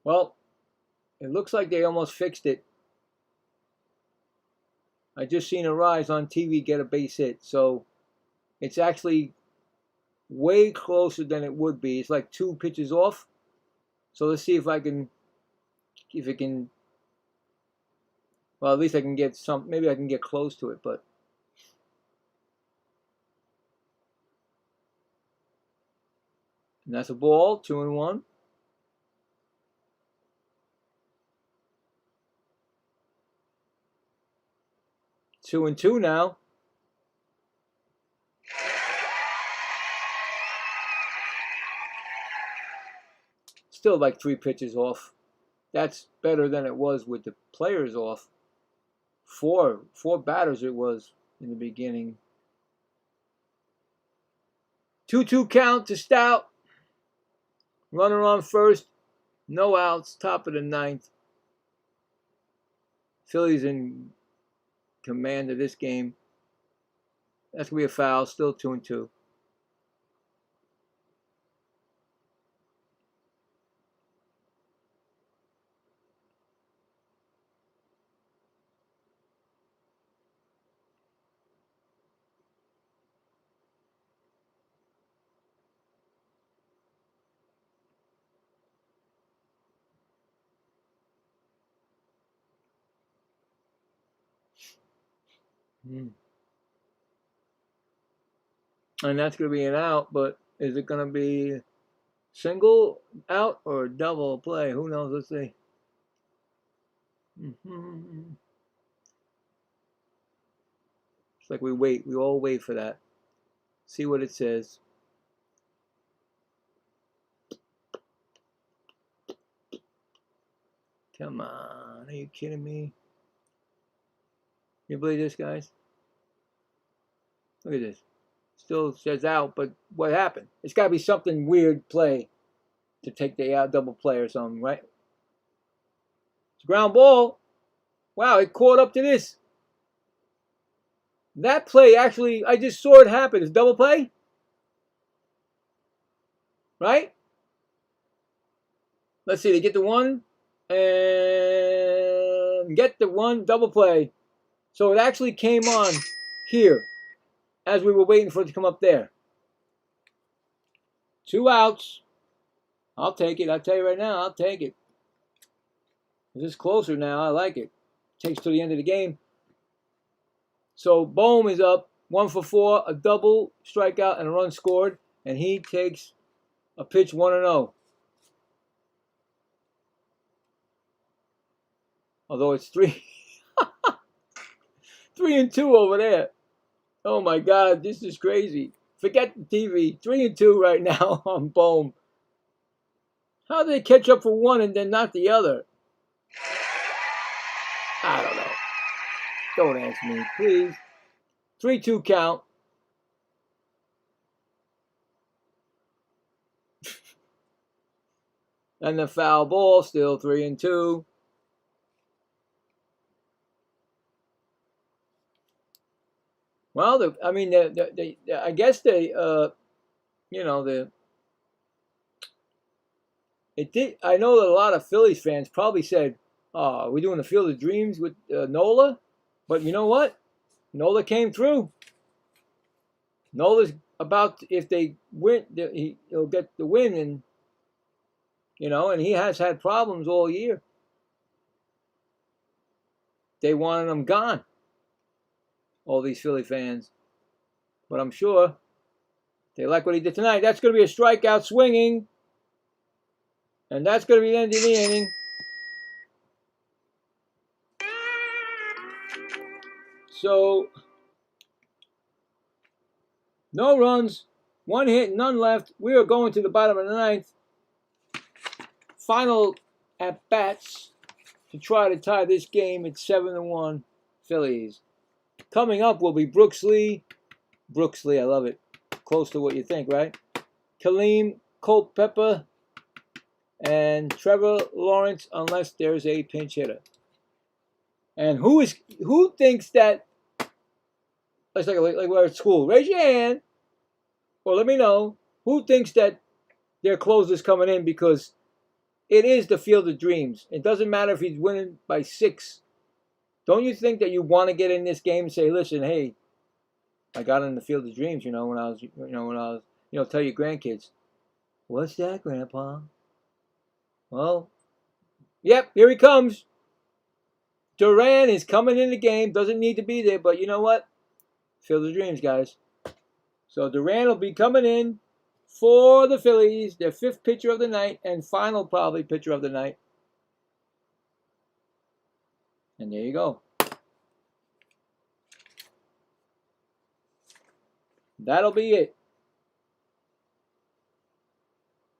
Well, it looks like they almost fixed it. I just seen Arise on TV get a base hit, so it's actually way closer than it would be. It's like 2 pitches off. So let's see if it can. Well, at least I can get some. Maybe I can get close to it, but. And that's a ball, 2-1. Two and two now. Still like 3 pitches off. That's better than it was with the players off. Four batters it was in the beginning. 2-2 count to Stout. Runner on first. No outs. Top of the 9th. Phillies in command of this game. That's going to be a foul. Still 2-2. And that's going to be an out, but is it going to be single out or double play? Who knows? Let's see. It's like we all wait for that. See what it says. Come on, are you kidding me? You believe this, guys? Look at this. Still says out, but what happened? It's got to be something weird play to take the out double play or something, right? It's a ground ball. Wow, it caught up to this. That play actually, I just saw it happen. It's double play, right? Let's see. They get the one and get the one double play. So it actually came on here as we were waiting for it to come up there. 2 outs. I'll take it. I'll tell you right now, I'll take it. This is closer now. I like it. Takes to the end of the game. So Bohm is up 1 for 4, a double, strikeout, and a run scored. And he takes a pitch 1-0. Although it's 3. 3-2 over there. Oh my God, this is crazy. Forget the TV. 3-2 right now on Bohm. How do they catch up for one and then not the other? I don't know. Don't ask me, please. 3-2 count. And the foul ball, still 3-2. Well, I guess it did. I know that a lot of Phillies fans probably said, "Oh, are we doing the Field of Dreams with Nola?" But you know what? Nola came through. Nola's about, if they win, he'll get the win, and and he has had problems all year. They wanted him gone, all these Philly fans. But I'm sure they like what he did tonight. That's going to be a strikeout swinging. And that's going to be the end of the inning. So, no runs, 1 hit, none left. We are going to the bottom of the ninth. Final at-bats to try to tie this game at 7-1 Phillies. Coming up will be Brooks Lee. Brooks Lee, I love it. Close to what you think, right? Kaleem Culpepper and Trevor Lawrence, unless there's a pinch hitter. And who thinks that? It's like we're at school. Raise your hand, or let me know who thinks that their closer's coming in, because it is the Field of Dreams. It doesn't matter if he's winning by 6. Don't you think that you want to get in this game and say, "Listen, hey, I got in the Field of Dreams." When I was, tell your grandkids, "What's that, Grandpa?" Well, yep, here he comes. Duran is coming in the game. Doesn't need to be there, but you know what? Field of Dreams, guys. So Duran will be coming in for the Phillies, their 5th pitcher of the night and final probably pitcher of the night. And there you go. That'll be it.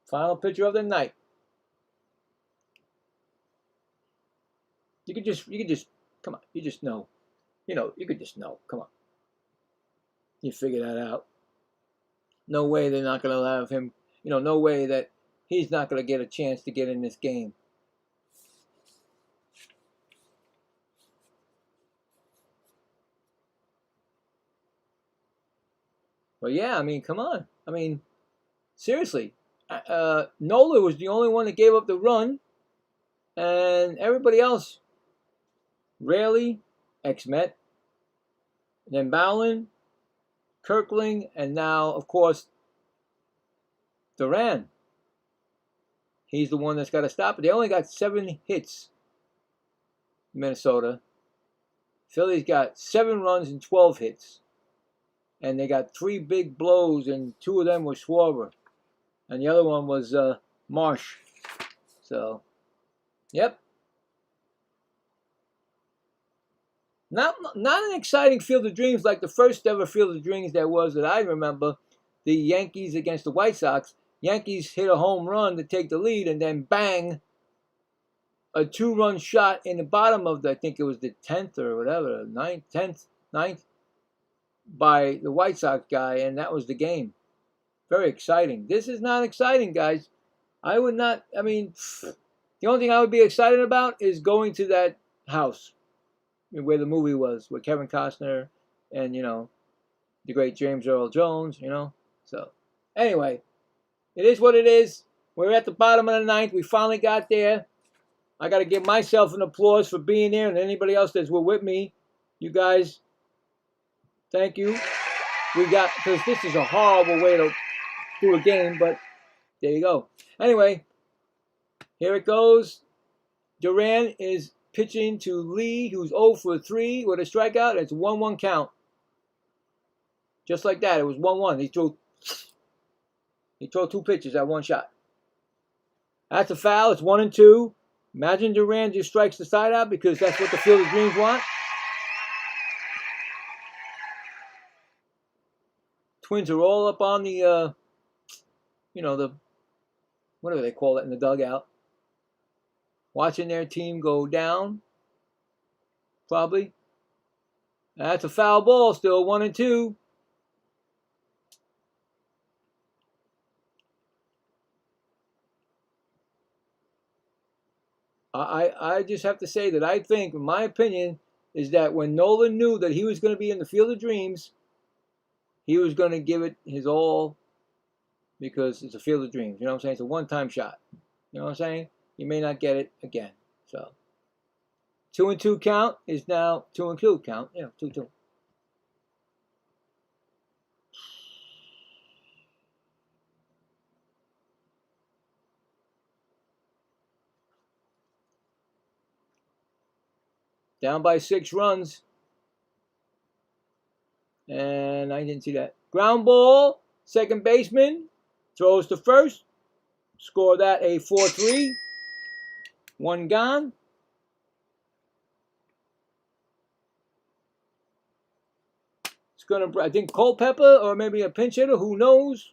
Final pitcher of the night. You could just, come on, you just know. You could just know. Come on. You figure that out. No way they're not going to have him. No way that he's not going to get a chance to get in this game. But yeah, come on. Seriously. Nola was the only one that gave up the run. And everybody else, Raley, ex-Met, then Bowlen, Kirkling, and now, of course, Duran. He's the one that's got to stop it. They only got 7 hits, Minnesota. Phillies got 7 runs and 12 hits. And they got 3 big blows, and 2 of them were Schwarber. And the other one was Marsh. So, yep. Not an exciting Field of Dreams like the first ever Field of Dreams there was that I remember. The Yankees against the White Sox. Yankees hit a home run to take the lead, and then bang, a 2-run shot in the bottom of I think it was the 10th or whatever, 9th, by the White Sox guy, and that was the game. Very exciting. This is not exciting, guys. I would not, the only thing I would be excited about is going to that house where the movie was, with Kevin Costner and, the great James Earl Jones, So, anyway, it is what it is. We're at the bottom of the ninth. We finally got there. I got to give myself an applause for being there, and anybody else that's with me. You guys, thank you. Because this is a horrible way to do a game, but there you go. Anyway, here it goes. Duran is pitching to Lee, who's 0 for 3 with a strikeout. It's 1-1 count. Just like that, it was 1-1. He threw 2 pitches at 1 shot. That's a foul. It's 1-2. Imagine Duran just strikes the side out, because that's what the Field of Dreams want. Twins are all up on the, the, whatever they call it in the dugout, watching their team go down, probably. That's a foul ball still, 1-2. I just have to say that I think, in my opinion, is that when Nolan knew that he was going to be in the Field of Dreams, he was going to give it his all because it's a Field of Dreams. You know what I'm saying? It's a one-time shot. You know what I'm saying? You may not get it again. So 2-2 count is now 2-2 count. Yeah, 2-2. Down by 6 runs. And I didn't see that. Ground ball. Second baseman throws to first. Score that a 4-3. 1 gone. It's going to, I think, Culpepper or maybe a pinch hitter. Who knows?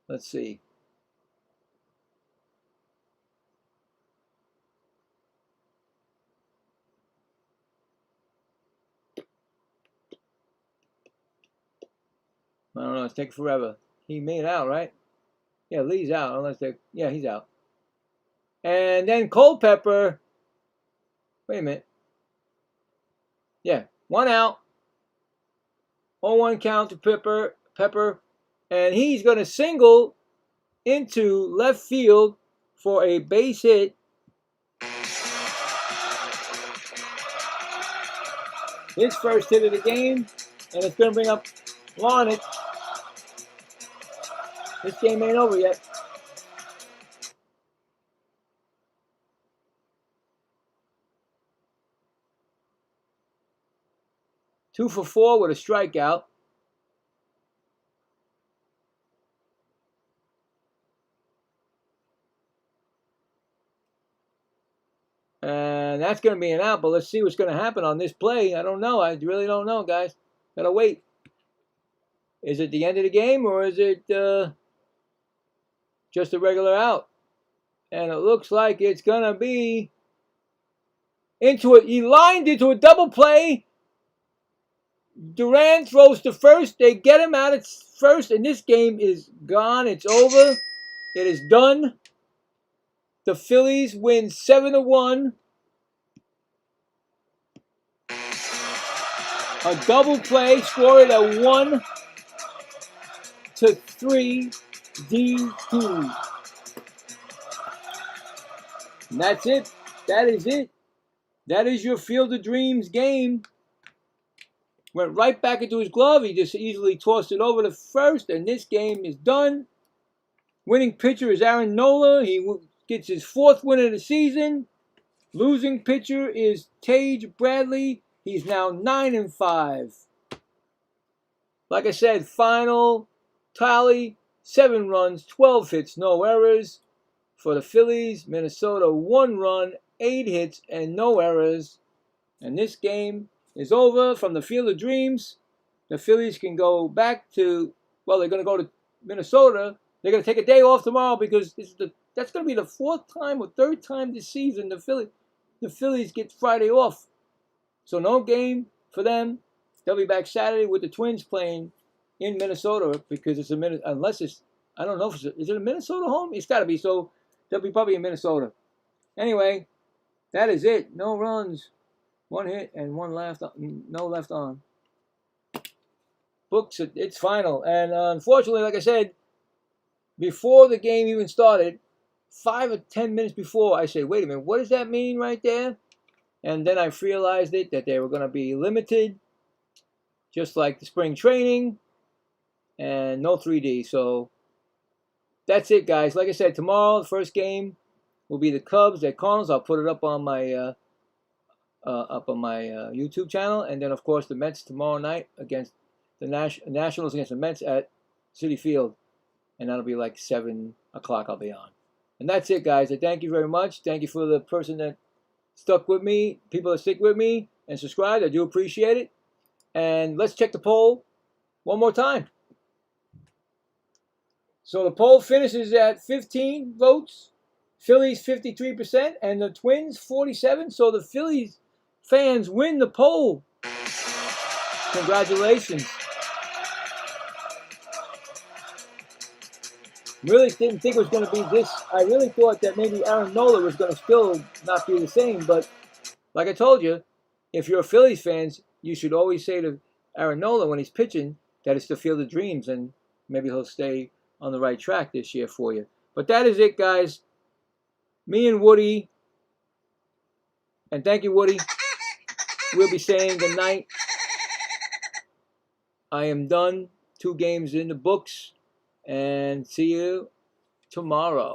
Let's see. I don't know. It's taking forever. He made out, right? Yeah, Lee's out. Unless they, yeah, he's out. And then Culpepper. Wait a minute. Yeah, 1 out. 0-1 count to Pepper. And he's going to single into left field for a base hit. His first hit of the game. And it's going to bring up Larnach. This game ain't over yet. Two for 4 with a strikeout. And that's going to be an out, but let's see what's going to happen on this play. I don't know. I really don't know, guys. Gotta wait. Is it the end of the game or is it just a regular out? And it looks like it's going to be into it. He lined into a double play. Duran throws to first. They get him out at first, and this game is gone. It's over. It is done. The Phillies win 7-1. A double play scored a 1-3 D2. And that's it. That is it. That is your Field of Dreams game. Went right back into his glove. He just easily tossed it over to first, and this game is done. Winning pitcher is Aaron Nola. He gets his 4th win of the season. Losing pitcher is Tage Bradley. He's now 9-5. Like I said, final tally, 7 runs, 12 hits, no errors. For the Phillies, Minnesota, 1 run, 8 hits, and no errors. And this game is over from the Field of Dreams. The Phillies can go back to, well, they're going to go to Minnesota. They're going to take a day off tomorrow because that's going to be the 4th time or 3rd time this season the Phillies get Friday off. So no game for them. They'll be back Saturday with the Twins playing in Minnesota because it's unless it's, I don't know if is it a Minnesota home? It's got to be. So they'll be probably in Minnesota. Anyway, that is it. No runs, 1 hit, and 1 left. No left on. Books, it's final. And unfortunately, like I said, before the game even started, 5 or 10 minutes before, I said, wait a minute, what does that mean right there? And then I realized that they were going to be limited, just like the spring training, and no 3D. So that's it, guys. Like I said, tomorrow, the first game will be the Cubs at Cardinals. I'll put it up on my YouTube channel, and then of course the Mets tomorrow night against the Nationals against the Mets at Citi Field, and that'll be like 7 o'clock. I'll be on, and that's it, guys. I thank you very much. Thank you for the person that stuck with me, people that stick with me and subscribe. I do appreciate it. And let's check the poll one more time. So the poll finishes at 15 votes. Phillies 53% and the Twins 47%. So the Phillies fans win the poll. Congratulations. Really didn't think it was going to be this. I really thought that maybe Aaron Nola was going to still not be the same. But like I told you, if you're a Phillies fan, you should always say to Aaron Nola when he's pitching that it's the field of dreams, and maybe he'll stay on the right track this year for you. But that is it, guys. Me and Woody, and thank you, Woody. We'll be saying goodnight. I am done. 2 games in the books, and see you tomorrow.